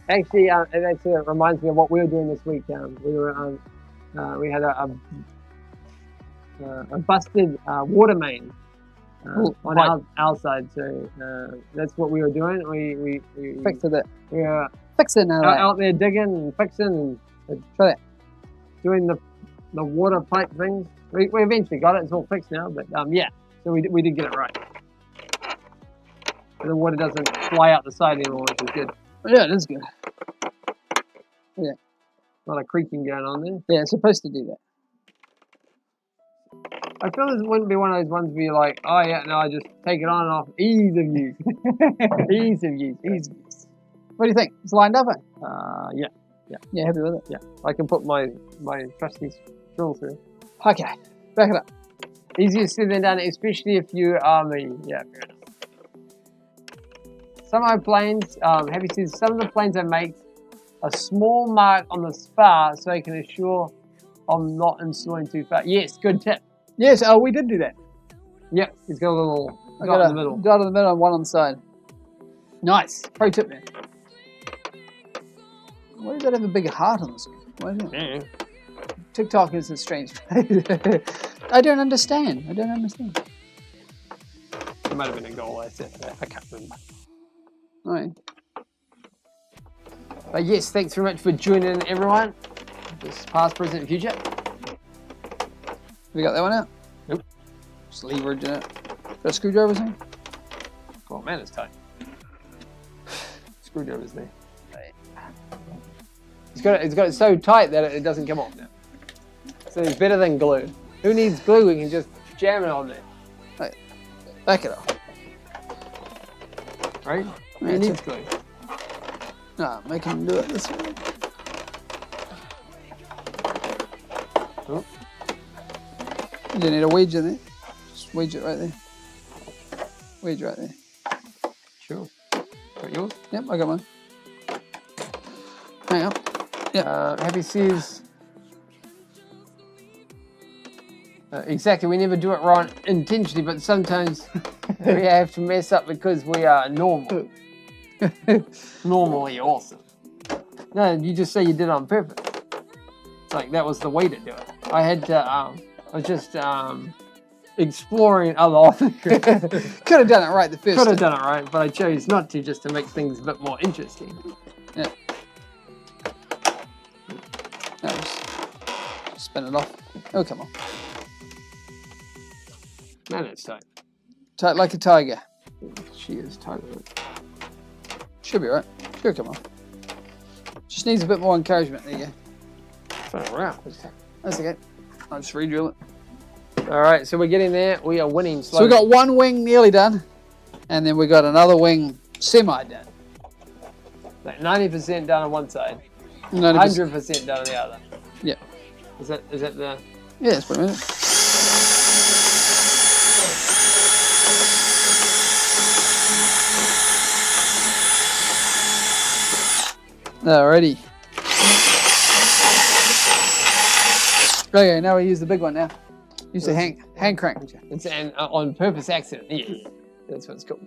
Actually, it actually reminds me of what we were doing this week. We had a busted water main on our side, so that's what we were doing. We Fix it. we were Fix it now. out there digging and fixing and Try that. doing the water pipe things. We eventually got it. It's all fixed now, but yeah. So we did get it right. The water doesn't fly out the side anymore, which is good. Yeah, it is good. A lot of creaking going on there. Yeah, it's supposed to do that. I feel this wouldn't be one of those ones where you're like, oh yeah, no, I just take it on and off. Ease of use. Ease of use. Ease of use. What do you think? It's lined up, eh? Yeah. Yeah, happy with it? Yeah. I can put my trusty drill through. Okay, back it up. Easier said than done, especially if you are me. Yeah, fair enough. Some of my planes, Happy says, some of the planes I make a small mark on the spar so I can assure I'm not installing too far. Yes, good tip. Yes, we did do that. Yep, it's got a little I dot got in the middle. Dot in the middle and one on the side. Nice. Pro tip, man. Why does that have a big heart on the screen? Why is it? Yeah. TikTok is a strange place. I don't understand. I don't understand. It might have been a goal, I said. I can't remember. All right. But yes, thanks very much for joining in, everyone. Just past, present, and future. We got that one out? Nope. Just leverage it. Got a screwdriver or something? Oh man, it's tight. Screwdriver's there. It's got it so tight that it doesn't come off now. So it's better than glue. Who needs glue? We can just jam it on there. Right. Back it up. Right? Who Right, needs glue? No, make him do it this way. Oh. You don't need a wedge in there. Just wedge it right there. Wedge right there. Sure. Got yours? Yep, I got mine. Hang on. Happy says, exactly, we never do it wrong intentionally, but sometimes we have to mess up because we are normal. Normally awesome. No, you just say you did it on purpose. It's like that was the way to do it. I had to, I was just exploring other options. Could have done it right the first Could have time. done it right, but I chose not to, just to make things a bit more interesting. Yeah. No, just spin it off. Oh, come on. Man, it's tight. Tight like a tiger. She is tight with it. Should be right. Should come off. Just needs a bit more encouragement. There you go. Wow. That's okay. I'll just re-drill it. All right, so we're getting there. We are winning So we slowly. got one wing nearly done, and then we got another wing semi done. Like 90% done on one side, 90%. 100% done on the other. Yeah. Is that the? Yeah, that's pretty much it. Alrighty. Okay, now we use the big one now. Use the hand crank. It's an on purpose accident. Yes, that's what it's called.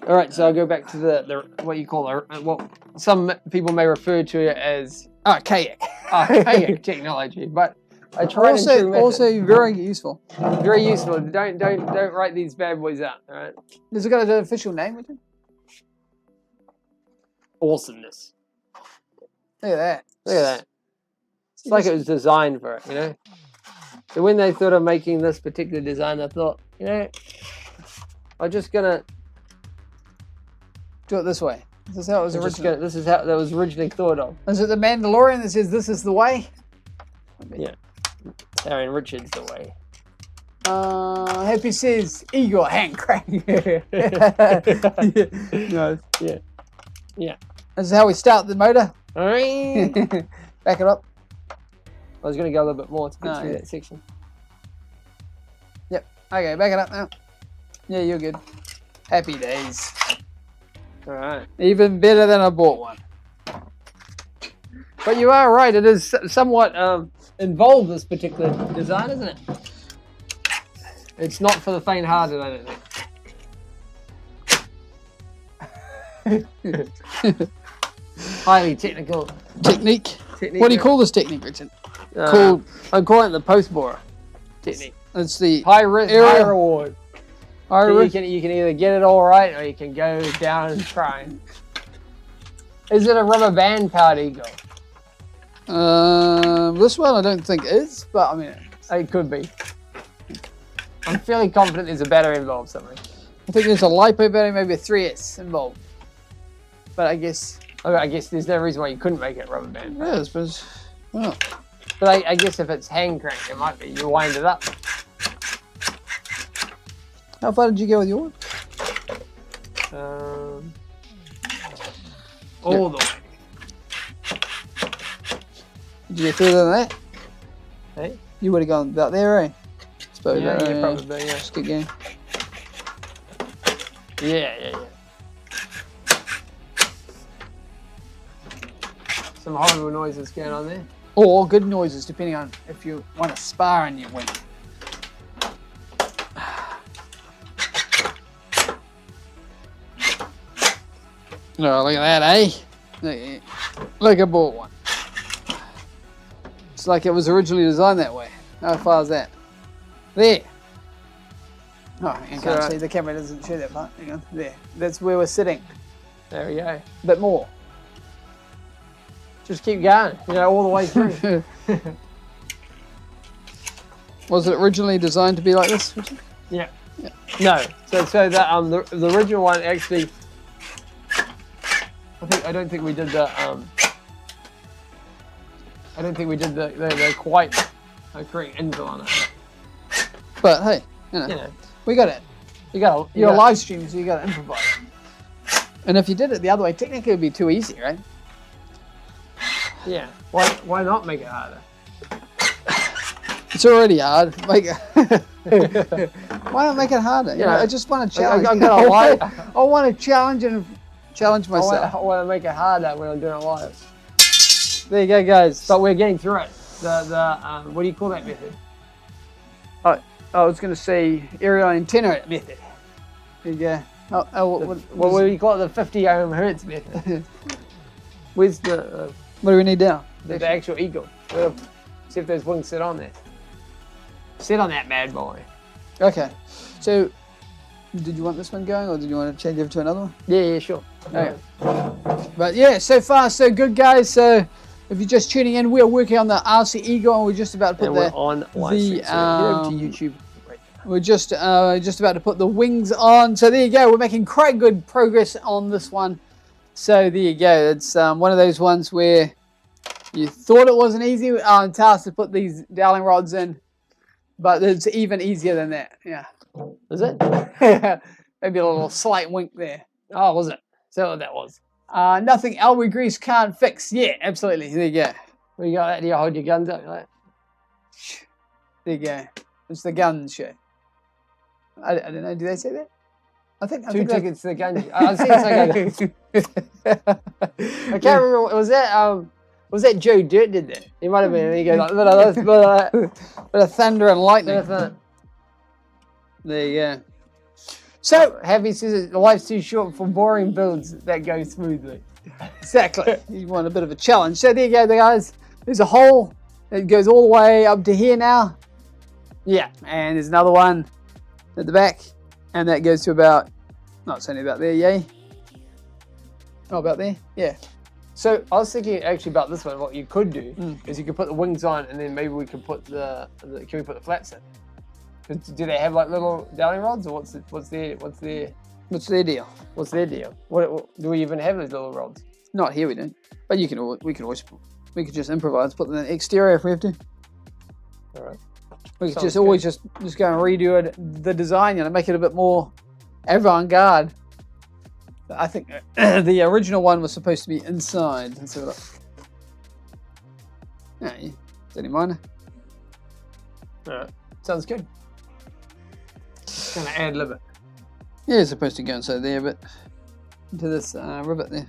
All right, so I'll go back to the what you call what some people may refer to as kayak. kayak technology, but a tried and true method. Also very useful. Very useful. Don't write these bad boys out. All right. Does it got an official name with it? Awesomeness. Look at that. Look at that. It's like it was designed for it, you know. So when they thought of making this particular design, I thought, you know, I'm just gonna do it this way. This is how it was originally. This is how that was originally thought of. Is it the Mandalorian that says this is the way? Yeah. Aaron Richards the way. Happy says Eagle hand crank. No. Yeah. Yeah. This is how we start the motor. All right. Back it up. I was going to go a little bit more to get through that section. Yep. Okay, back it up now. Yeah, you're good. Happy days. All right. Even better than I bought one. But you are right. It is somewhat involved, this particular design, isn't it? It's not for the faint-hearted, I don't think. Highly technical. Technique. What do you call this technique, Richard? I'm calling it the post-borer technique. It's the high risk, high reward. So you can either get it all right or you can go down and try. Is it a rubber band powered eagle? This one I don't think is, but I mean it could be. I'm fairly confident there's a battery involved somewhere. I think there's a LiPo battery, maybe a 3S involved. But I guess there's no reason why you couldn't make it rubber band. Yeah, I suppose. Well. But I guess if it's hand crank, it might be. You wind it up. How far did you go with yours? All the way. Did you get further than that? Hey? You would have gone about there, eh? Suppose. Yeah, probably. Yeah. Just keep going. Yeah. Some horrible noises going on there. Or good noises, depending on if you want to spar in your wing. No, look at that, eh? Look, I bought one. It's like it was originally designed that way. How far is that? There. Oh, you can't see. The camera doesn't show that part. Hang on. There. That's where we're sitting. There we go. A bit more. Just keep going, all the way through. Was it originally designed to be like this? Yeah. No. So that the original one actually. I don't think we did the quite correct infill on it. But hey, we got it. You're a live stream, so you got to improvise. And if you did it the other way, technically it would be too easy, right? Yeah. Why not make it harder? It's already hard. Why not make it harder? I just want to challenge. I want to challenge myself. I want to make it harder when I'm doing it live. There you go, guys. But we're getting through it. What do you call that method? I was going to say aerial antenna method. There you go. What do you call it? The 50 ohm hertz method. Where's the... what do we need now? The actual eagle. See if those wings sit on there. Sit on that bad boy. Okay. So, did you want this one going, or did you want to change over to another one? Yeah, sure. Okay. But yeah, so far so good, guys. So, if you're just tuning in, we're working on the RC Eagle, and we're just about to put we're on live stream, so get over to YouTube. We're just about to put the wings on. So there you go. We're making quite good progress on this one. So there you go. It's one of those ones where you thought it wasn't easy task to put these dowling rods in, but it's even easier than that. Yeah. Is it? Maybe a little slight wink there. Oh, was it? Is that what that was? Nothing elbow grease can't fix. Yeah, absolutely. There you go. Where you got that? Do you hold your guns up like that? There you go. It's the gun show. I don't know. Do they say that? I think two tickets to the gun. I see it's like I can't remember. Was that Joe Dirt did that? He might have been. And he goes like bit of thunder and lightning. There you go. So Happy says life's too short for boring builds that go smoothly. exactly, you want a bit of a challenge. So there you go, guys. There's a hole that goes all the way up to here now. Yeah. And there's another one at the back, and that goes to about, no, it's only about there, yay. Oh, about there, yeah. So I was thinking actually about this one. What you could do is you could put the wings on, and then maybe we could put can we put the flaps in? 'Cause do they have like little downing rods, or what's their What's their deal? What's their deal? What do we even have those little rods? Not here, we don't. But we could just improvise, put them in the exterior if we have to. All right. We could Sounds just always just go and redo the design, make it a bit more avant-garde. I think the original one was supposed to be inside. Let's have a look. Yeah, it's only minor. All right. Sounds good. Gonna add lib it. Yeah, it's supposed to go inside there, but into this rivet there.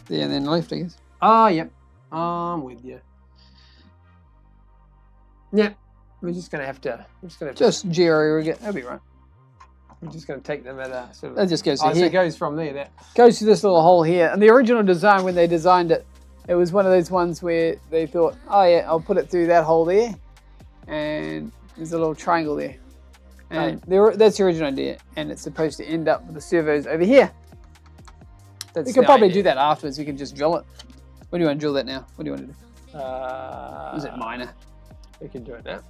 There and then left, I guess. Oh, yep. I'm with you. Yeah. We're just gonna have to. Just jerry-rig it. That'll be right. We're just gonna take them at a sort of. That just goes to So here. it goes from there. That. Goes to this little hole here. And the original design, when they designed it, it was one of those ones where they thought, oh yeah, I'll put it through that hole there, and there's a little triangle there. And that's the original idea, and it's supposed to end up with the servos over here. That's We could the probably idea. do that afterwards. We can just drill it. What do you want to drill that now? What do you want to do? Is it minor? We can do it now.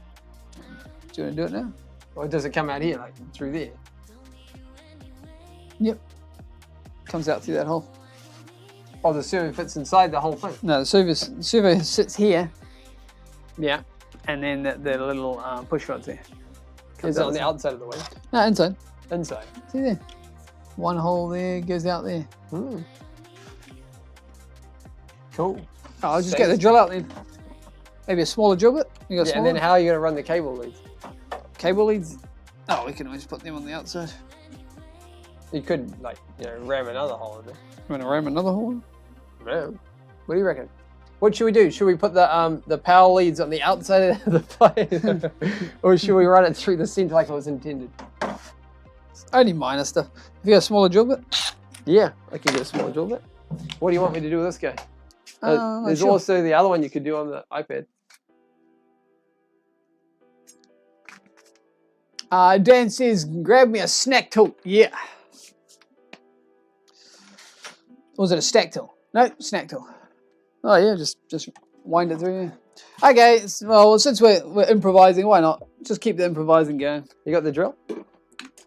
Do you want to do it now? Or does it come out here, like through there? Yep. Comes out through that hole. Oh, the servo fits inside the whole thing. No, the servo sits here, Yeah. and then the little push rod's there. Is it on the outside of the wing? No, inside. Inside. See there? One hole there, goes out there. Cool. Oh, I'll just get the drill out then. Maybe a smaller drill bit. You got Yeah, and smaller? then how are you going to run the cable leads? Cable leads? Oh, we can always put them on the outside. You could, like, ram another hole in there. You want to ram another hole? No. What do you reckon? What should we do? Should we put the power leads on the outside of the plane? Or should we run it through the center like it was intended? Only minor stuff. Have you got a smaller drill bit? Yeah, I can get a smaller drill bit. What do you want me to do with this guy? There's sure. also the other one you could do on the iPad. Dan says, grab me a snack tool. Yeah. Or was it a stack tool? No, snack tool. Oh yeah, just wind it through. Okay, well, since we're improvising, why not? Just keep the improvising going. You got the drill?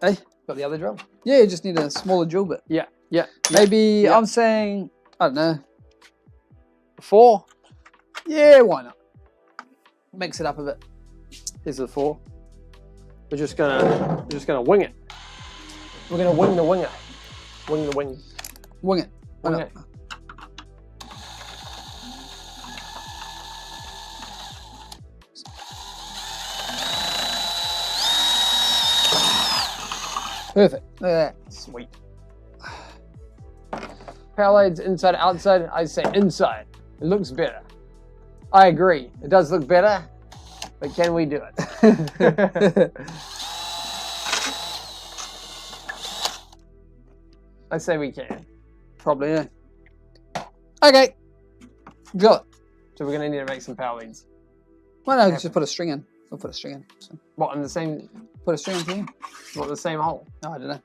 Hey? Got the other drill? Yeah, you just need a smaller drill bit. Yeah. Yeah. Maybe, Yeah. I'm saying, I don't know, 4? Yeah, why not? Mix it up a bit. Here's the 4. We're just gonna wing it. We're gonna wing the winger. Wing the wing. Wing it. Why Wing not? it. Perfect. Look at that. Sweet. Power leads inside, outside. I say inside. It looks better. I agree. It does look better, but can we do it? I say we can. Probably, yeah. Okay. Drill it. So we're gonna need to make some power leads. Why not just put a string in? We'll put a string in. So What, in the same, put a string in here. what, the same hole? No, I don't know.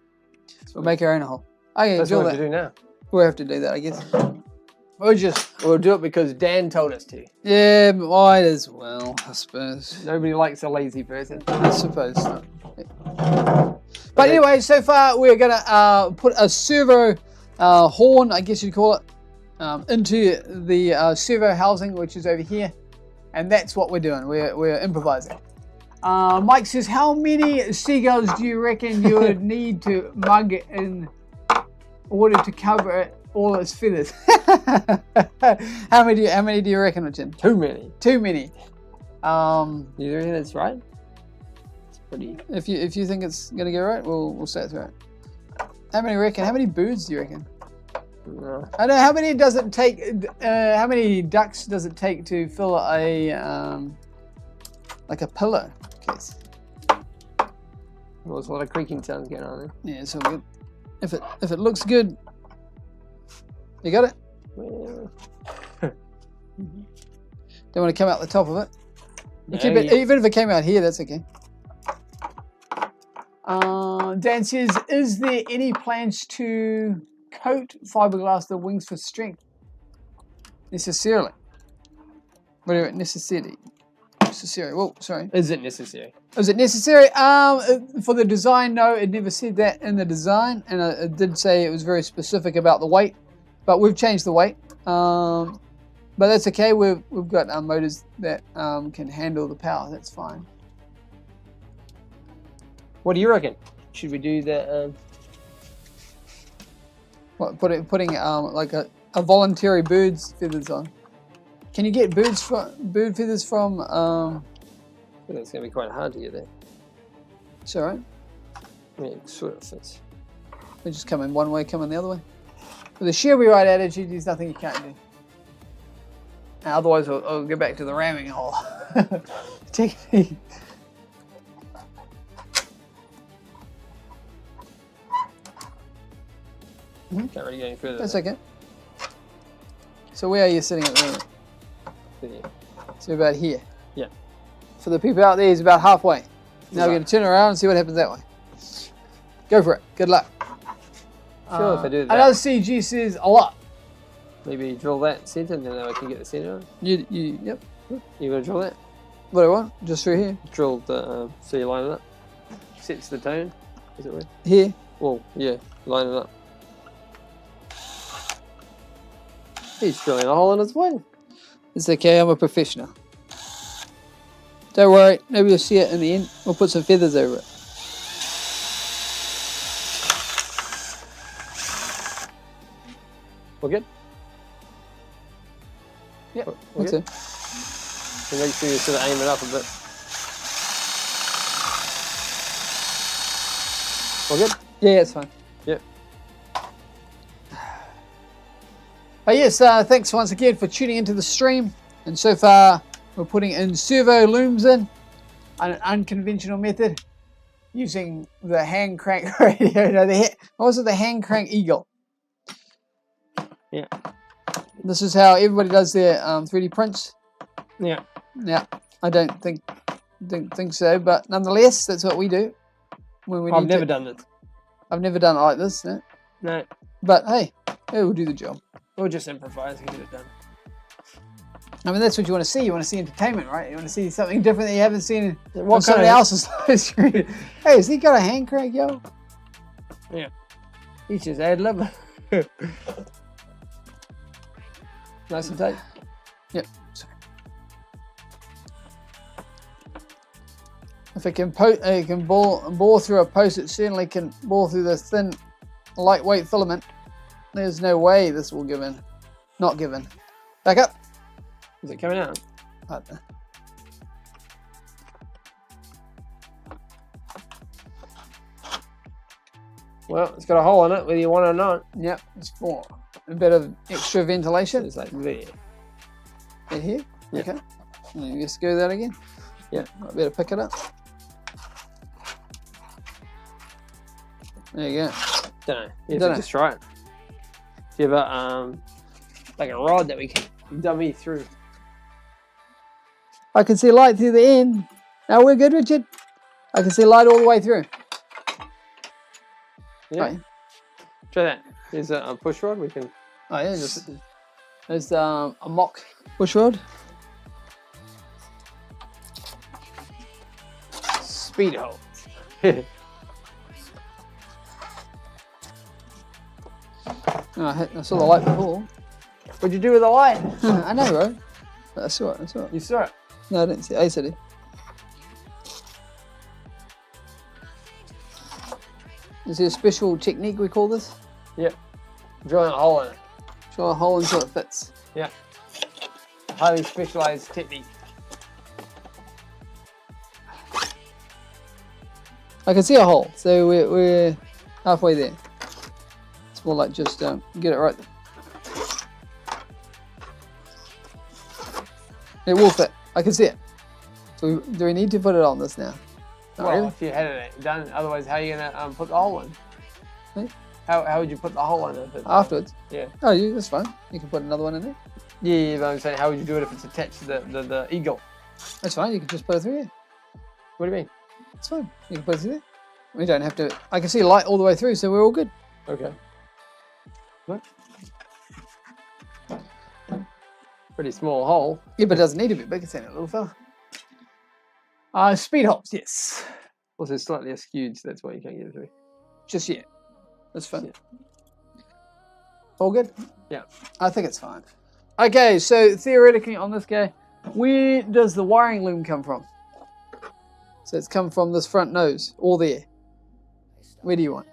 We'll make our own hole. Okay, That's drill what we that. have to do now. We'll have to do that, I guess. We'll do it because Dan told us to. Yeah, might as well, I suppose. Nobody likes a lazy person. I suppose. But anyway, so far we're gonna put a servo horn, I guess you'd call it, into the servo housing, which is over here, and that's what we're doing. We're improvising. Mike says, how many seagulls do you reckon you would need to mug it in order to cover it, all its feathers? How many do you reckon, Richard? Too many. Too many. You reckon that's right? It's pretty. If you think it's gonna go right, we'll say it's right. How many birds do you reckon? I know, how many does it take? How many ducks does it take to fill a like a pillow case? Well, there's a lot of creaking sounds going on there. Yeah, it's all good. If it looks good, you got it. Well, Don't want to come out the top of it. You no, keep it, even if it came out here, that's okay. Dan says, is there any plans to coat fiberglass the wings for strength? Necessarily. What do you mean, necessity? Necessary. Whoa, sorry. is it necessary? Is it necessary? For the design, no, it never said that in the design, and it did say it was very specific about the weight, but we've changed the weight. But that's okay. We've got motors that can handle the power. That's fine. What do you reckon? Should we do the? What, putting like a voluntary bird's feathers on? Can you get bird feathers from? I think it's going to be quite hard to get that. It's all right. I mean, it sort of fits. They just come in one way, come in the other way. With a she'll be right attitude, there's nothing you can't do. Otherwise, I'll go back to the ramming hole. Technique. Can't really go any further. That's okay. So where are you sitting at the moment? Yeah. So about here. Yeah. For the people out there, he's about halfway. Now we're Right. going to turn around and see what happens that way. Go for it. Good luck. Sure, if I do that. Another CG says a lot. Maybe drill that center, and then I can get the center on. Yep. You gonna drill that? What do I want? Just through here. Drill the so you line it up. Sets the tone. Is it right? Here. Well, yeah, line it up. He's drilling a hole in his wing. It's okay. I'm a professional. Don't worry. Nobody will see it in the end. We'll put some feathers over it. We're good? Yep. We're That's good? it. So make sure you sort of aim it up a bit. We're good? Yeah, it's fine. Yep. But yes, thanks once again for tuning into the stream. And so far, we're putting in servo looms in on an unconventional method using the hand crank radio. No, what was it? The hand crank eagle. Yeah. This is how everybody does their 3D prints. Yeah. Yeah, I don't think so, but nonetheless, that's what we do. When we I've need never to. done this. I've never done it like this, no. No. But hey, it will do the job. We'll just improvise and get it done. I mean, that's what you want to see. You want to see entertainment, right? You want to see something different that you haven't seen on What somebody kind of- else's live stream. Hey, has he got a hand crank, yo? Yeah. He's just ad lib. Nice and tight. Yep. Sorry. If it can bore through a post, it certainly can bore through the thin, lightweight filament. There's no way this will give in. Not give in. Back up. Is it coming out? Right there. Well, it's got a hole in it, whether you want it or not. Yep, it's for a bit of extra ventilation. It's like there. Right here? Yeah. Okay. And you just go that again? Yeah. I better pick it up. There you go. Don't know. You have Dunno. to just try it. Do you have a, like a rod that we can dummy through? I can see light through the end. Now we're good, Richard. I can see light all the way through. Yeah. Right. Try that. Here's a push rod. We can. Oh yeah, just there's a mock push rod. Speed hole. Oh, I saw the light before. What'd you do with the light? I know, bro. I saw it. You saw it. No, I didn't see it. I said it. Is there a special technique we call this? Yep. Drilling a hole in it. Drill a hole until it fits. Yeah. Highly specialized technique. I can see a hole, so we're halfway there. It's more like just get it right there. It will fit. I can see it. So do we need to put it on this now? Not Well, really. if you had it done, otherwise, how are you gonna put the hole in? Hmm? How would you put the hole in if it? Afterwards. Yeah. Oh, yeah, that's fine. You can put another one in there. Yeah, but I'm saying, how would you do it if it's attached to the eagle? That's fine. You can just put it through there. What do you mean? It's fine. You can put it through there. We don't have to. I can see light all the way through, so we're all good. Okay. Look. Pretty small hole. Yeah, but it doesn't need to be big. It's in a little fella. Speed hops, yes. Also slightly askewed, so that's why you can't get it through. Just yet. That's fine. Yeah. All good? Yeah. I think it's fine. Okay, so theoretically on this guy, where does the wiring loom come from? So it's come from this front nose, or there. Where do you want?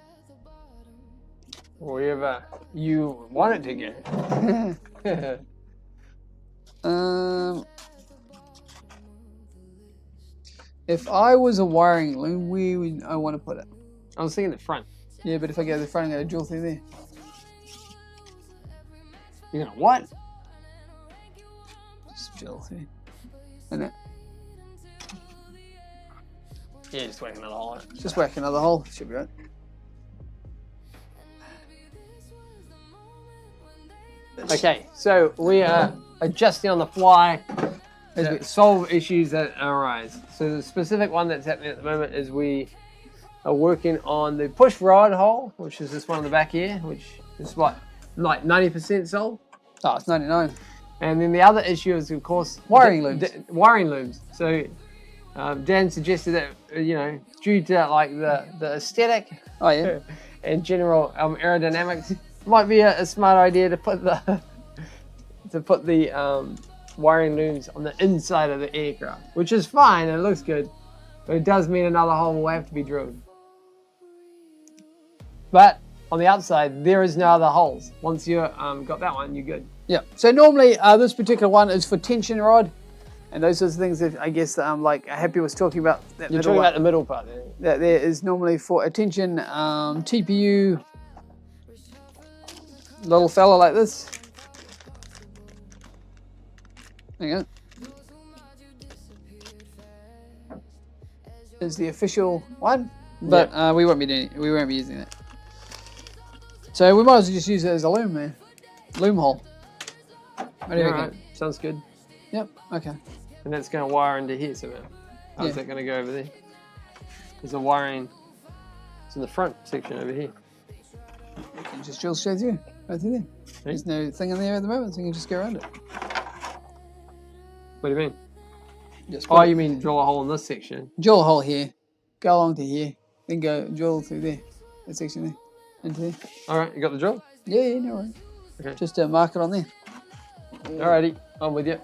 Wherever you want it to go. If I was a wiring loom, where would I want to put it? I was thinking the front. Yeah, but if I go to the front, I'm going to drill through there. You're gonna what? Just drill through. And that. Yeah, just whack another hole in it. Just whack another hole. Should be right. Okay, so we are adjusting on the fly as we solve issues that arise. So the specific one that's happening at the moment is we are working on the push rod hole, which is this one on the back here, which is what, like 90% solved. Oh, it's 99. And then the other issue is, of course, Wiring looms. Wiring looms. So Dan suggested that, you know, due to like the aesthetic Oh, yeah. and general aerodynamics, it might be a smart idea to put the wiring looms on the inside of the aircraft, which is fine and it looks good, but it does mean another hole will have to be drilled. But on the outside, there is no other holes. Once you got that one, you're good. Yeah. So normally this particular one is for tension rod, and those sorts of things that I guess like Happy was talking about. That You're middle talking one, about the middle part there. that there is normally for a tension TPU little fella like this. Hang on. Is the official one, but we won't be using that. So we might as well just use it as a loom, man. Loom hole. What do you reckon? Alright, sounds good. Yep. Okay. And that's going to wire into here somehow. How's Yeah. that going to go over there? There's a wiring. It's in the front section over here. You can just drill straight through. Right through there. There's no thing in there at the moment, so you can just go around it. What do you mean? Just Oh, you mean drill a hole in this section? drill a hole here, go along to here, then go drill through there. That section there. Into there. Alright, you got the drill? Yeah, no worries. Okay. Just mark it on there. Alrighty, I'm with you.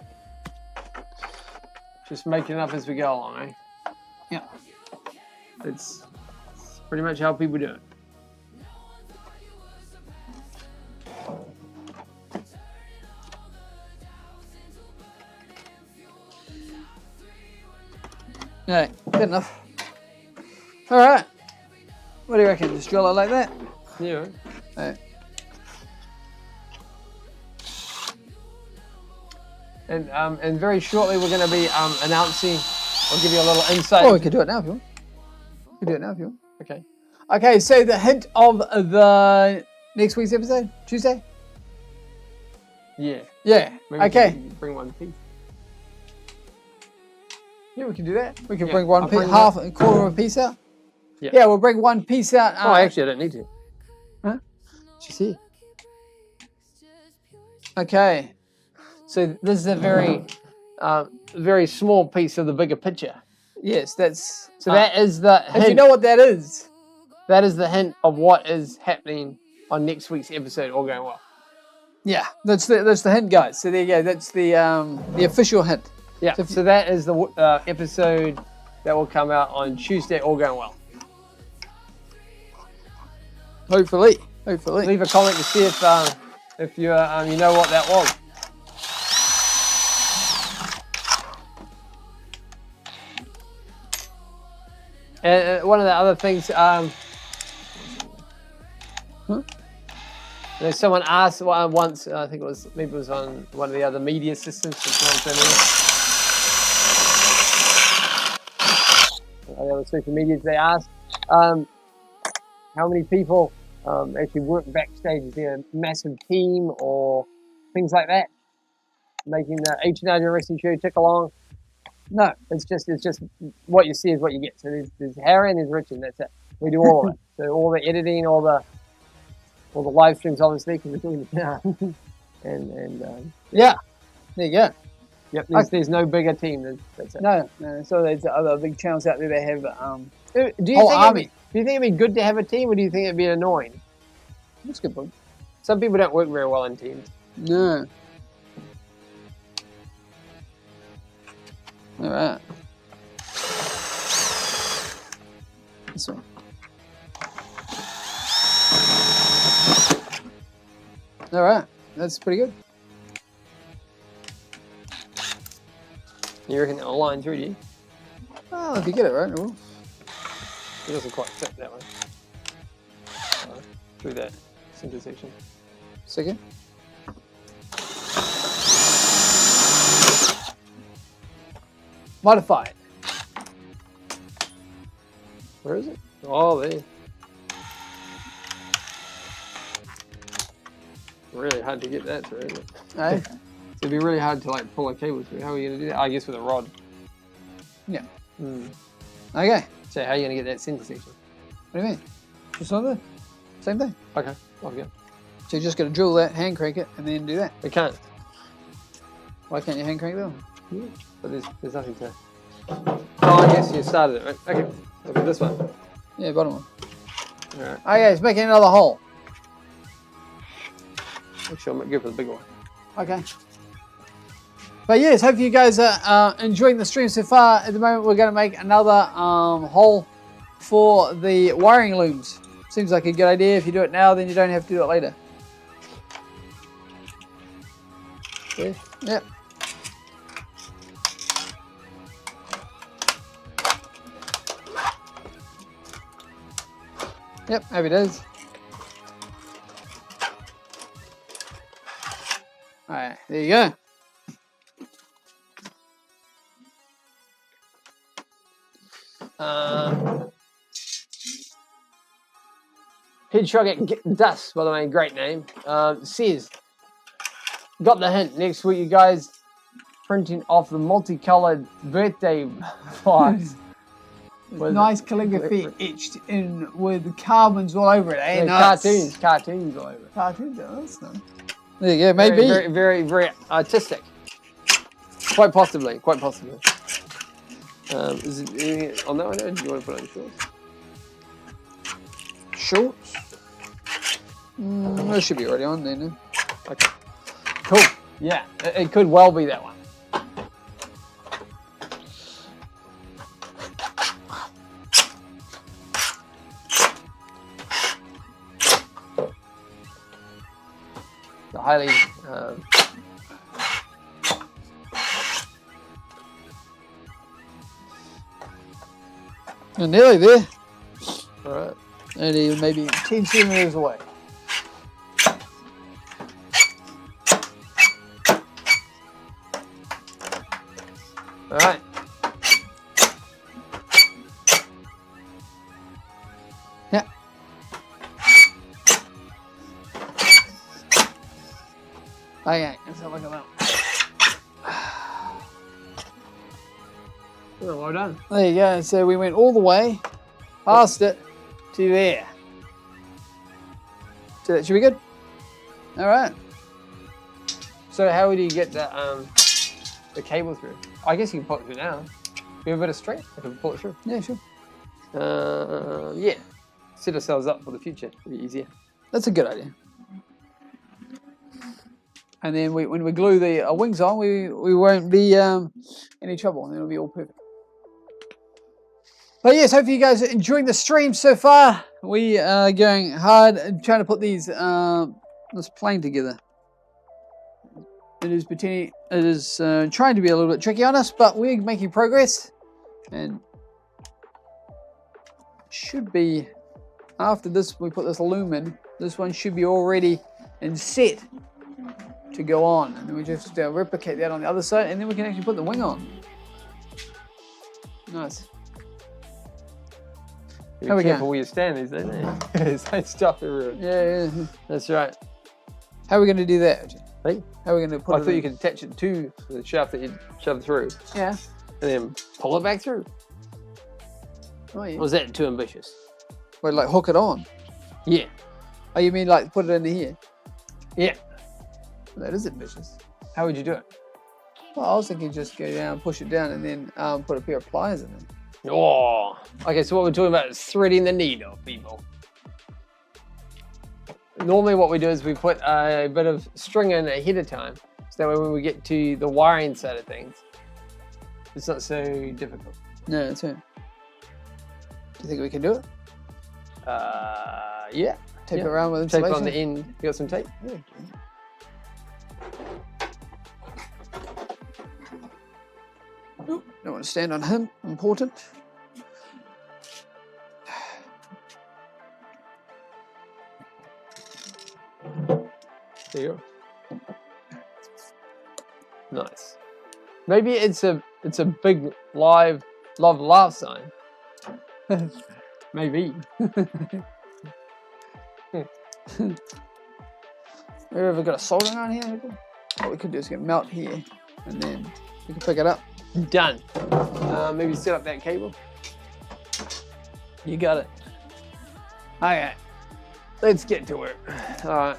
Just making it up as we go along, eh? Yeah. It's pretty much how people do it. No, good enough. Alright. What do you reckon? Just drill it like that? Yeah. Alright. And very shortly we're going to be announcing. I'll give you a little insight. Oh, we could do it now if you want. We could do it now if you want. Okay. Okay, so the hint of the next week's episode, Tuesday? Yeah. Yeah. Maybe we Okay. can bring one piece. Yeah, we can do that. We can Yeah, bring one I'll piece, bring half, a quarter of a piece out. Yeah. Yeah, we'll bring one piece out. Oh, actually, I don't need to. Huh? She's here. Okay. So this is a very small piece of the bigger picture. Yes, that's. So that is the hint. If you know what that is. That is the hint of what is happening on next week's episode. All going well. Yeah, that's the hint, guys. So there you go. That's the official hint. Yeah. So that is the episode that will come out on Tuesday. All going well. Hopefully. Leave a comment to see if you you know what that was. And one of the other things, someone asked once, I think maybe it was on one of the other media systems. I on the other social medias. They asked how many people actually work backstage. Is there a massive team or things like that, making the H&R Wrestling Show tick along? No, it's just what you see is what you get. So there's Harry and there's Richard. That's it. We do all of it. So all the editing, all the live streams, obviously, because we're doing it now. and yeah, there you go. Yep. There's no bigger team. That's it. No. So there's other big channels out there that have do you whole think army. Do you think it'd be good to have a team, or do you think it'd be annoying? That's a good point. Some people don't work very well in teams. No. All right. This one. All right. That's pretty good. You reckon it'll line through, do you? Well, if you get it right, it will. It doesn't quite fit that way. Through that center section. Second. Modified. Where is it? Oh, there. Really hard to get that through, isn't it? Eh? It'd be really hard to like pull a cable through. How are you gonna do that? I guess with a rod. Yeah. Hmm. Okay. So how are you gonna get that center section? What do you mean? Just like that. Same thing. Okay, off you go. So you're just going to drill that, hand crank it, and then do that. We can't. Why can't you hand crank that? Yeah. But there's nothing to. Oh, I guess you started it, right? Okay. Look at this one. Yeah, bottom one. All right. Okay, it's making another hole. Actually, I'll go for the big one. Okay. But yes, hope you guys are enjoying the stream so far. At the moment, we're going to make another hole for the wiring looms. Seems like a good idea. If you do it now, then you don't have to do it later. Yeah. Yep. Yep, happy days. Alright, there you go. Head Shrug at Dust, by the way, great name. Says, got the hint. Next week, you guys printing off the multicolored birthday flags. Nice calligraphy etched in with carbons all over it, eh? Yeah, Nice. cartoons all over it. Cartoons, oh, that's nice. There you go, maybe. Very, very, very artistic. Quite possibly, quite possibly. Is it anything on that one? Or do you want to put on shorts? Shorts? That should be already on there now. Okay. Cool. Yeah, it could well be that one. The highly You're nearly there. all right. Only maybe 10 centimeters away. All right. Yeah. Okay, let's have a look at that. Oh, well done. There you go. So we went all the way past it to there. So that should be good. All right. So how would you get the cable through? I guess you can pull it through now. You have a bit of strength. I can pull it through. Yeah, sure. Yeah. Set ourselves up for the future. It'll be easier. That's a good idea. And then when we glue the wings on, we won't be any trouble, and it'll be all perfect. But yes, hope you guys are enjoying the stream so far. We are going hard and trying to put these this plane together. It is trying to be a little bit tricky on us, but we're making progress, and should be after this. We put this loom in. This one should be all ready and set to go on, and then we just replicate that on the other side, and then we can actually put the wing on. Nice. Be How we careful going? where you stand these days. There's that stuff everywhere. Yeah. That's right. How are we going to do that? Hey? How are we going to put I it thought in? you could attach it to the shaft that you shove through Yeah. and then pull it back through. Oh, yeah. Or was that too ambitious? Wait, like hook it on? Yeah. Oh, you mean like put it in here? Yeah. That is ambitious. How would you do it? Well, I was thinking just go down, push it down, and then put a pair of pliers in it. Oh. Okay, so what we're talking about is threading the needle, people. Normally what we do is we put a bit of string in ahead of time. So that way when we get to the wiring side of things, it's not so difficult. No, that's right. Do you think we can do it? Yeah. Tape Yeah. it around with Tape insulation? on the end. You got some tape? Yeah. Oop, don't want to stand on him. Important. There you go. Nice. Maybe it's a big live love laugh sign. Maybe. We've ever got a soldering on here? What we could do is get melt here, and then we can pick it up. Done. Maybe set up that cable. You got it. Okay. Let's get to work. All right.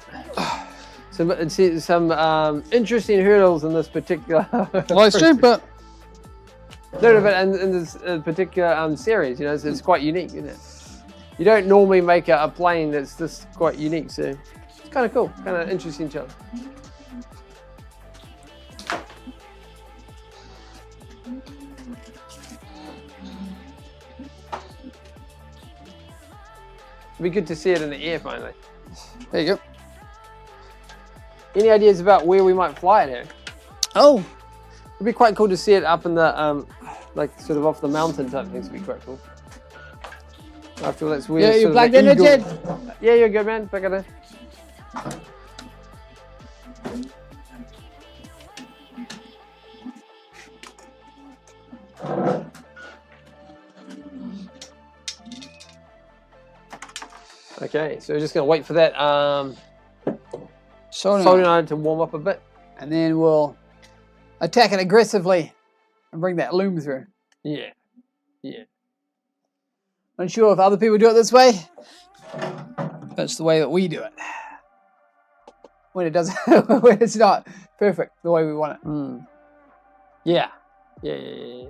Some interesting hurdles in this particular Live stream, but no, but in this particular series, you know, it's quite unique, isn't it? You don't normally make a plane that's this quite unique, so it's kind of cool, kind of interesting challenge. It'd be good to see it in the air finally. there you go. Any ideas about where we might fly it at? Oh, It'd be quite cool to see it up in the, like sort of off the mountain type things would be quite cool. I feel that's where yeah, you sort of plugged the in it, eagle- Jed? Yeah, you're good, man. Plug it in. Okay, so we're just gonna wait for that soldering iron to warm up a bit. And then we'll attack it aggressively and bring that loom through. Yeah, yeah. Unsure if other people do it this way. That's the way that we do it. When it doesn't, when it's not perfect the way we want it. Mm. Yeah. Yeah.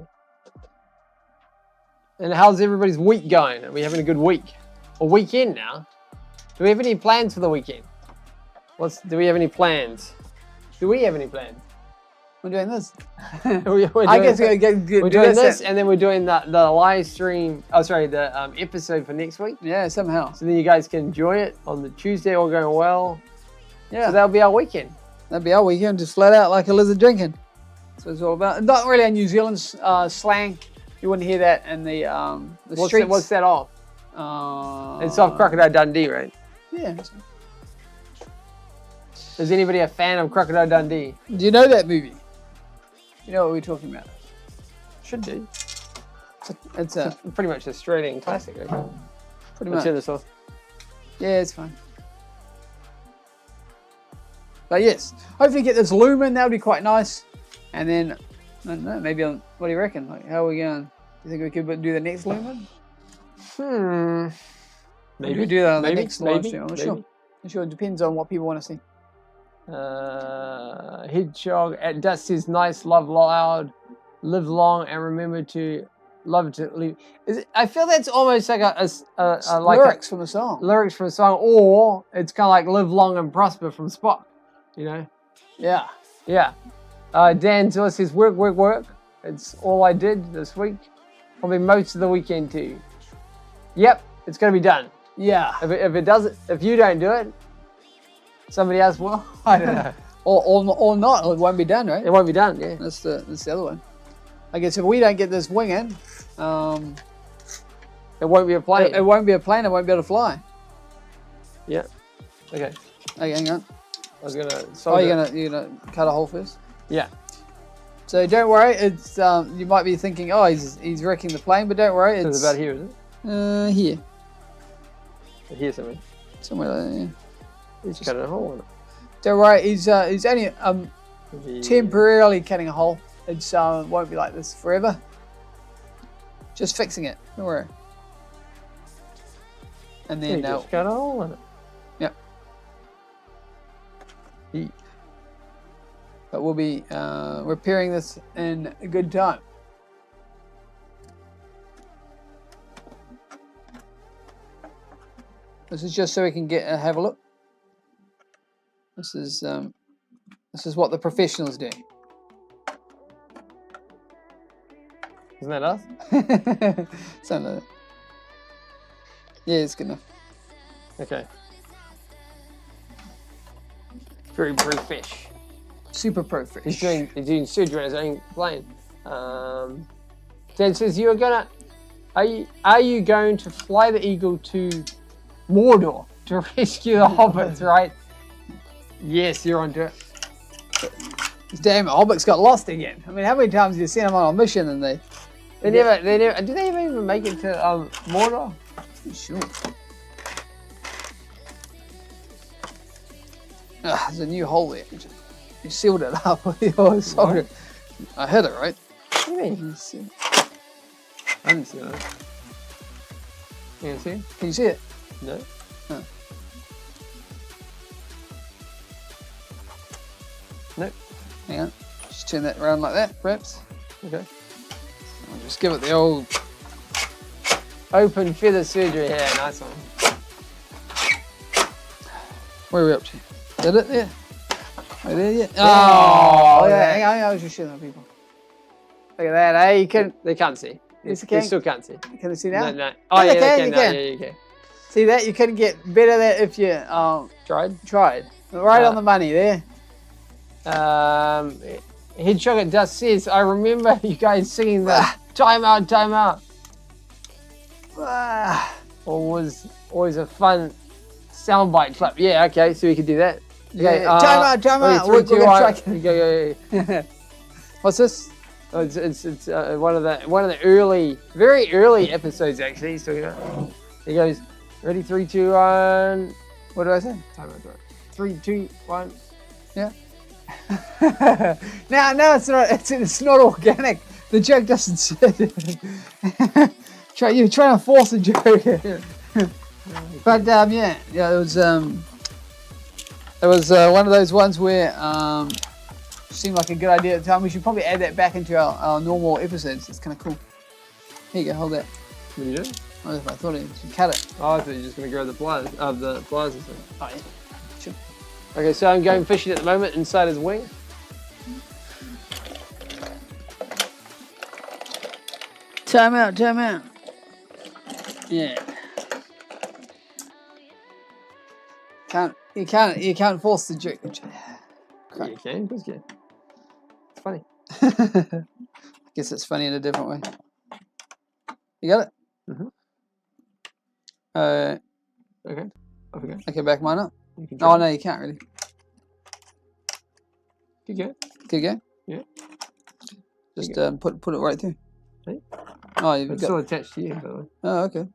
And how's everybody's week going? Are we having a good week? Or weekend now? Do we have any plans for the weekend? Do we have any plans? Do we have any plans? We're doing this. I guess we're doing this, and then we're doing the live stream. Oh, sorry, the episode for next week. Yeah, somehow. So then you guys can enjoy it on the Tuesday, all going well. Yeah, So that'll be our weekend. that'd be our weekend, just flat out like a lizard drinking. That's what it's all about. Not really a New Zealand slang. You wouldn't hear that in the streets. What's that off? It's off Crocodile Dundee, right? Yeah. That's right. Is anybody a fan of Crocodile Dundee? Do you know that movie? You know what we're talking about? Should do. It's a Pretty much Australian classic. Okay. pretty I'll much. turn this off. Yeah, it's fine. But yes, hopefully get this loom in. That would be quite nice. And then, I don't know, maybe what do you reckon? Like, how are we going? Do you think we could do the next loom in? Maybe we do that on the next live stream. I'm not sure. I'm sure it depends on what people want to see. Hedgehog at Dust says nice, love loud, live long, and remember to love to live. I feel that's almost like like lyrics from a song. lyrics from a song, or it's kind of like live long and prosper from Spock. You know? Yeah. Yeah. Dan Zilla says work. It's all I did this week. Probably most of the weekend too. Yep, it's gonna be done. Yeah. If you don't do it, somebody else will. I don't know. or not. It won't be done, right? It won't be done. Yeah. That's the other one. I guess if we don't get this wing in, It won't be a plane. it won't be a plane. It won't be able to fly. Yeah. Okay. Okay, hang on. I was gonna. Oh, you're gonna cut a hole first. Yeah. So don't worry. It's you might be thinking, oh, he's wrecking the plane, but don't worry. It's about here, is it? Here. Here's something. Somewhere like that, yeah. He's cutting a hole in it. Don't worry, he's only The- temporarily cutting a hole. It won't be like this forever. Just fixing it. Don't worry. And He then just cut a hole in it. Yep. He- But we'll be repairing this in a good time. This is just so we can have a look. This is what the professionals do. Isn't that us? Something like that. Yeah, it's good enough. Okay. Very fish. Super pro fish. He's doing surgery on his own plane. Dan says are you going to fly the Eagle to Mordor to rescue the hobbits, right? Yes, you're onto it. Damn, hobbits got lost again. I mean, how many times have you seen them on a mission and they never do they even make it to Mordor? Sure. There's a new hole there. You sealed it up with your solder. I hit it, right? What do you mean? I didn't see that. You can see it? Can you see it? No. Huh. Nope. Hang on. Just turn that around like that, perhaps. Okay. I'll just give it the old. Open feather surgery here. Nice one. Where are we up to? Did it there? Are you there yet? Oh, yeah. that- Hang on, I was just shooting at people. Look at that, eh? You can. They can't see. Yes, they They can. still can't see. Can they see now? No. Oh, Yeah, yeah, they they can, can. you No, can. yeah, you can. See that? You can get better at that if you Tried? Right on the money there. Head Chocolate Dust says, I remember you guys singing the time out. Always a fun soundbite clip. Yeah, okay, so we can do that. Okay, Yeah, time out. We're gonna try. Go. What's this? Oh, it's one of the very early episodes actually. So he goes, ready, 3, 2, 1. What do I say? Time out. 3, 2, 1. Yeah. No, it's not organic. The joke doesn't sit. You're trying to force a joke. But yeah, it was one of those ones where seemed like a good idea at the time. We should probably add that back into our normal episodes. It's kind of cool. Here you go, hold that. What are you doing? I thought you cut it. Oh, I thought you were just going to grab the pliers or something. Oh yeah. Sure. Okay, so I'm going fishing at the moment inside his wing. Time out. Yeah. You can't force the joke. Yeah, you can, of course you can. It's funny. I guess it's funny in a different way. You got it? Mm-hmm. Okay. Off we go. Okay, back mine up. You can Oh try. no, you can't really. Keep going. Keep going. Yeah. Just put it right through. Hey? Oh, you've It's got. still attached to you, by the way. Oh, okay.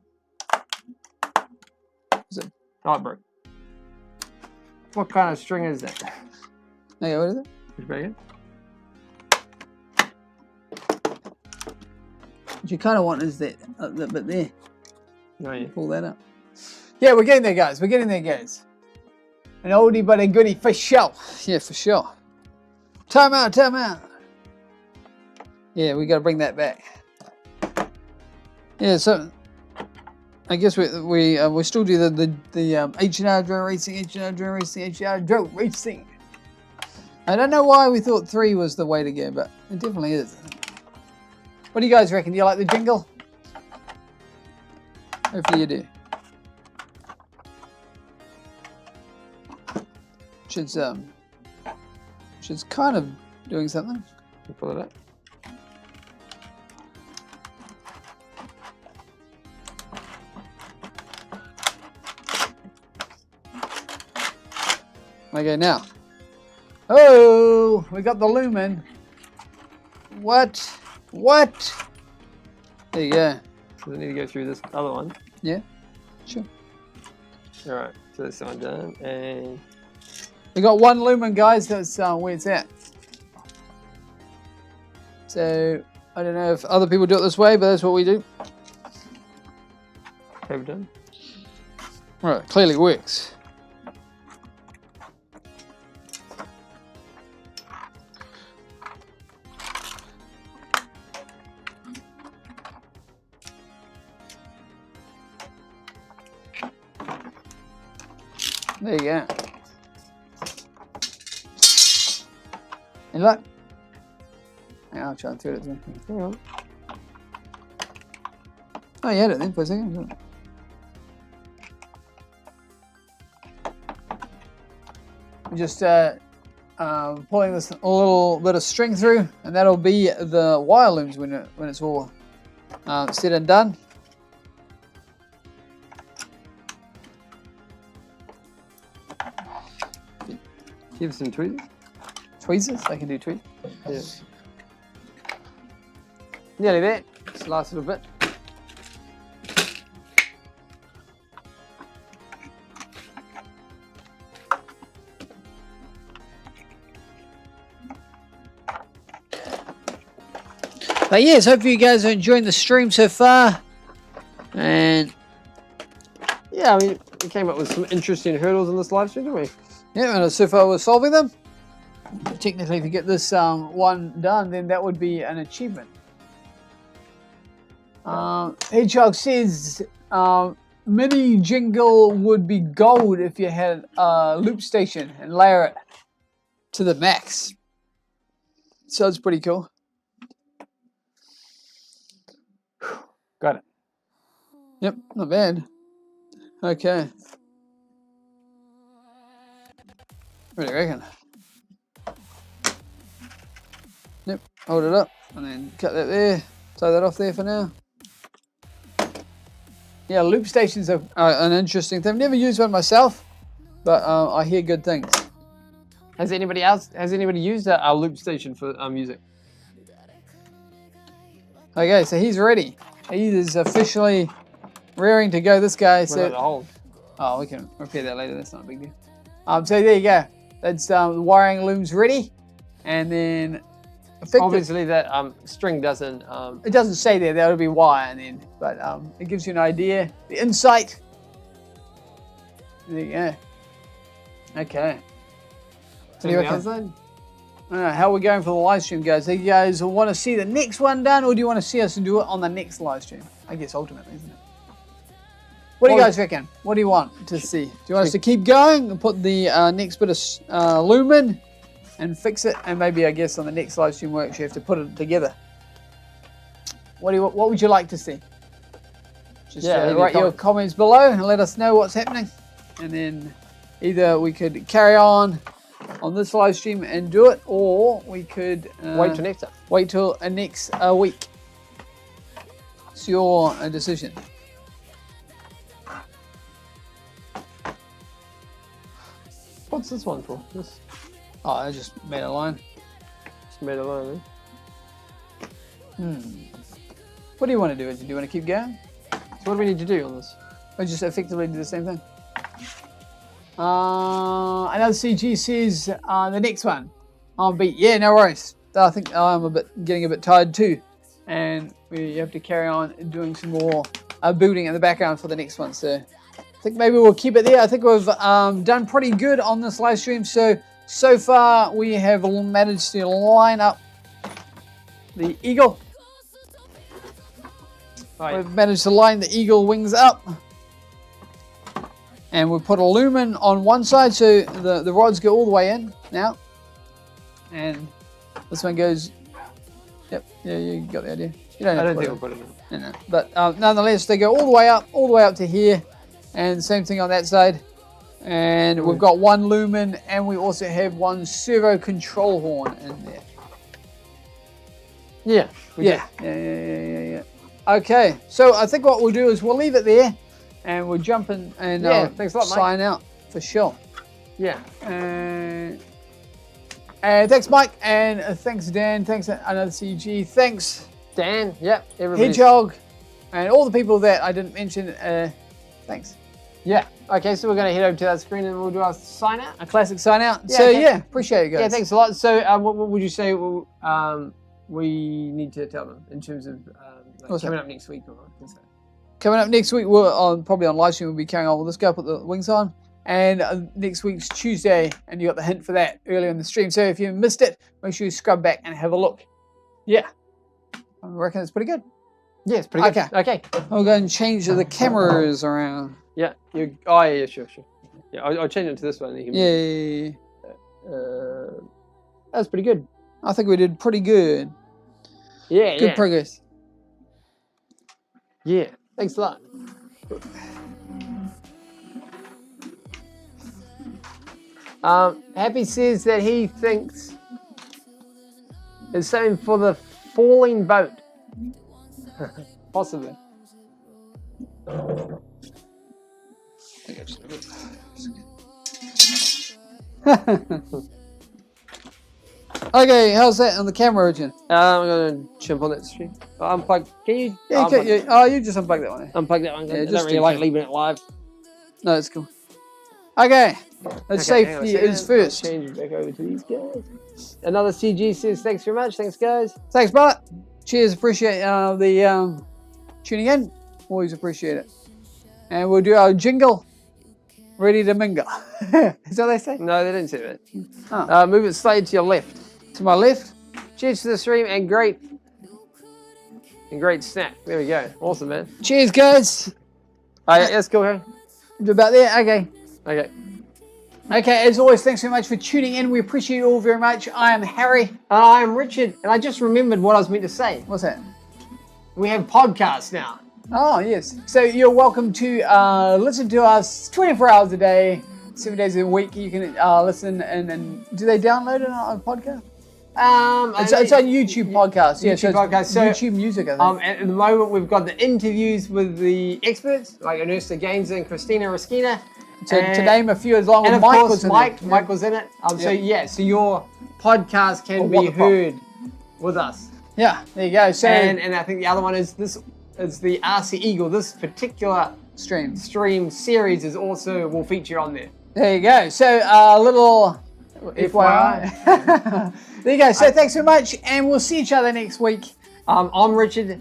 Is it? Oh, it broke. What kind of string is that? Okay, what is it? Push back in. What you kind of want is that bit there. No, yeah. Pull that up. Yeah, we're getting there, guys. An oldie but a goodie for sure. Yeah, for sure. Time out. Yeah, we got to bring that back. Yeah, so I guess we still do the H&R drone racing. I don't know why we thought 3 was the way to go, but it definitely is. What do you guys reckon? Do you like the jingle? Hopefully you do. Should kind of doing something. You pull it up. Okay, now. Oh, we got the lumen. What? There you go. So I need to go through this other one. Yeah, sure. All right, so this one done, and We got one lumen, guys. That's where it's at. So I don't know if other people do it this way, but that's what we do. okay, we're done. Right, clearly works. There you go. Any luck? Yeah, I'll try and throw it through. Hang on. Oh, you had it then for a second. We're just pulling this a little bit of string through, and that'll be the wire looms when it's all said and done. Give some tweezers. Tweezers? I can do tweezers. Yeah. Nearly there. Just last little bit. But yes, hope you guys are enjoying the stream so far. And Yeah, I mean, we came up with some interesting hurdles in this live stream, didn't we? yeah, and so far we're solving them. Technically, if you get this one done, then that would be an achievement. Hedgehog says, mini jingle would be gold if you had a loop station and layer it to the max. Sounds pretty cool. Got it. Yep, not bad. Okay. What do you reckon? Yep, hold it up and then cut that there. Tie that off there for now. Yeah, loop stations are an interesting thing. I've never used one myself, but I hear good things. Has anybody used a loop station for music? Okay, so he's ready. He is officially rearing to go. This guy What about the said, hole? "Oh, we can repair that later. That's not a big deal." So there you go. That's the wiring looms ready, and then Obviously, that string doesn't. it doesn't say there. That would be wire, and then, but it gives you an idea, the insight. There you go. Okay. To do you the reckon? other side? I don't know, how are we going for the live stream, guys? Do you guys want to see the next one done, or do you want to see us do it on the next live stream? I guess ultimately, isn't it? What do you guys reckon? What do you want to see? Do you want us to keep going and put the next bit of lumen and fix it? And maybe, I guess, on the next live stream, we actually have to put it together. What would you like to see? Just write your comments below and let us know what's happening. And then either we could carry on this live stream and do it, or we could Wait till next time. wait till next week. It's your decision. What's this one for? This Oh, I just made a line. just made a line. What do you want to do? Do you want to keep going? So what do we need to do on this? Or just effectively do the same thing? Another CG says the next one. I'll beat. Yeah, no worries. I think I'm getting a bit tired too, and we have to carry on doing some more building in the background for the next one. So I think maybe we'll keep it there. I think we've done pretty good on this live stream. So far we have managed to line up the eagle. Right. We've managed to line the eagle wings up. And we put a lumen on one side, so the rods go all the way in now. And this one goes, yep, yeah, you got the idea. You don't have I to don't think put we'll put it in. no. But nonetheless, they go all the way up to here. And same thing on that side. And we've got one lumen, and we also have one servo control horn in there. Yeah. Yeah. Okay, so I think what we'll do is we'll leave it there. And we'll jump in and thanks a lot, Mike. sign out for sure. Yeah. And thanks, Mike. And thanks, Dan. Thanks, another CG. Thanks, Dan. Yep. Everybody. Hedgehog. And all the people that I didn't mention, thanks. Yeah. Okay, so we're going to head over to that screen and we'll do our sign out. A classic sign out. Yeah, So okay. yeah, appreciate it, guys. Yeah, thanks a lot. So what would you say we need to tell them in terms of What's coming that? up next week? Or Coming up next week, probably on live stream, we'll be carrying on with this guy, put the wings on. And next week's Tuesday, and you got the hint for that earlier in the stream. So if you missed it, make sure you scrub back and have a look. Yeah. I reckon it's pretty good. Yeah, it's pretty good. Okay. I'll go and change the cameras around. Yeah. Yeah, sure. Yeah, I'll change it to this one. Yeah. That's pretty good. I think we did pretty good. Yeah, Good progress. Yeah. Thanks a lot. Happy says that he thinks it's something for the falling boat. Possibly. Okay, how's that on the camera, Origin? I'm going to jump on that stream. Unplug. Can you? Yeah, you just unplug that one. Unplug that one. Yeah, I just don't really in like case. leaving it live. No, it's cool. Okay, let's Okay, safety hang on a second. is first. Change it back over to these guys. Another CG says thanks very much. Thanks, guys. Thanks, Bart. Cheers, appreciate the tuning in. Always appreciate it. And we'll do our jingle. Ready to mingle. Is that what they say? No, they didn't say that. Oh. Move it slightly to your left. To my left. Cheers to the stream and great snack. There we go. Awesome, man. Cheers, guys. Oh, yeah, that's cool, huh? About there. Okay. Okay. Okay, as always, thanks very much for tuning in. We appreciate you all very much. I am Harry. I'm Richard, and I just remembered what I was meant to say. What's that? We have podcasts now. Oh, yes. So you're welcome to listen to us 24 hours a day, 7 days a week. You can listen and do they download it on a podcast? It's on YouTube podcast. Yeah, YouTube podcast. So, YouTube music, I think. at the moment, we've got the interviews with the experts, like Ernesto Gaines and Christina Raskina. To name a few, as long And as of Mike course, was in Mike it. was in it. So Yeah. so your podcast can Or What be the Pop. heard with us. Yeah, there you go. So And I think the other one is the RC Eagle. This particular stream series will feature on there. There you go. So a little FYI. There you go. So thanks so much, and we'll see each other next week. I'm Richard.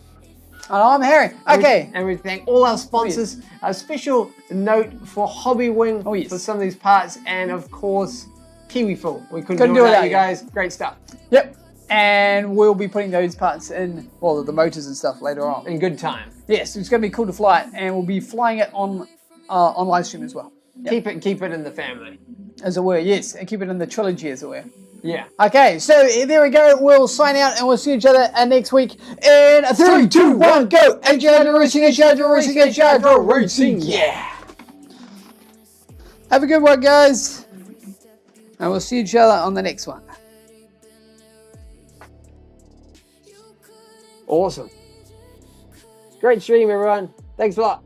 And I'm Harry. Okay. And we thank all our sponsors. A special note for Hobby Wing for some of these parts, and of course KiwiFil. We couldn't do it without you guys. Great stuff. Yep. And we'll be putting those parts in, well, the motors and stuff later on. In good time. Yes, it's going to be cool to fly it, and we'll be flying it on live stream as well. Yep. Keep it in the family. As it were, yes, and keep it in the trilogy, as it were. Yeah. Okay, so there we go. We'll sign out, and we'll see each other next week in 3, 2, 1, go! Agile racing, agile racing, agile racing, yeah! Have a good one, guys. And we'll see each other on the next one. Awesome. Great stream, everyone. Thanks a lot.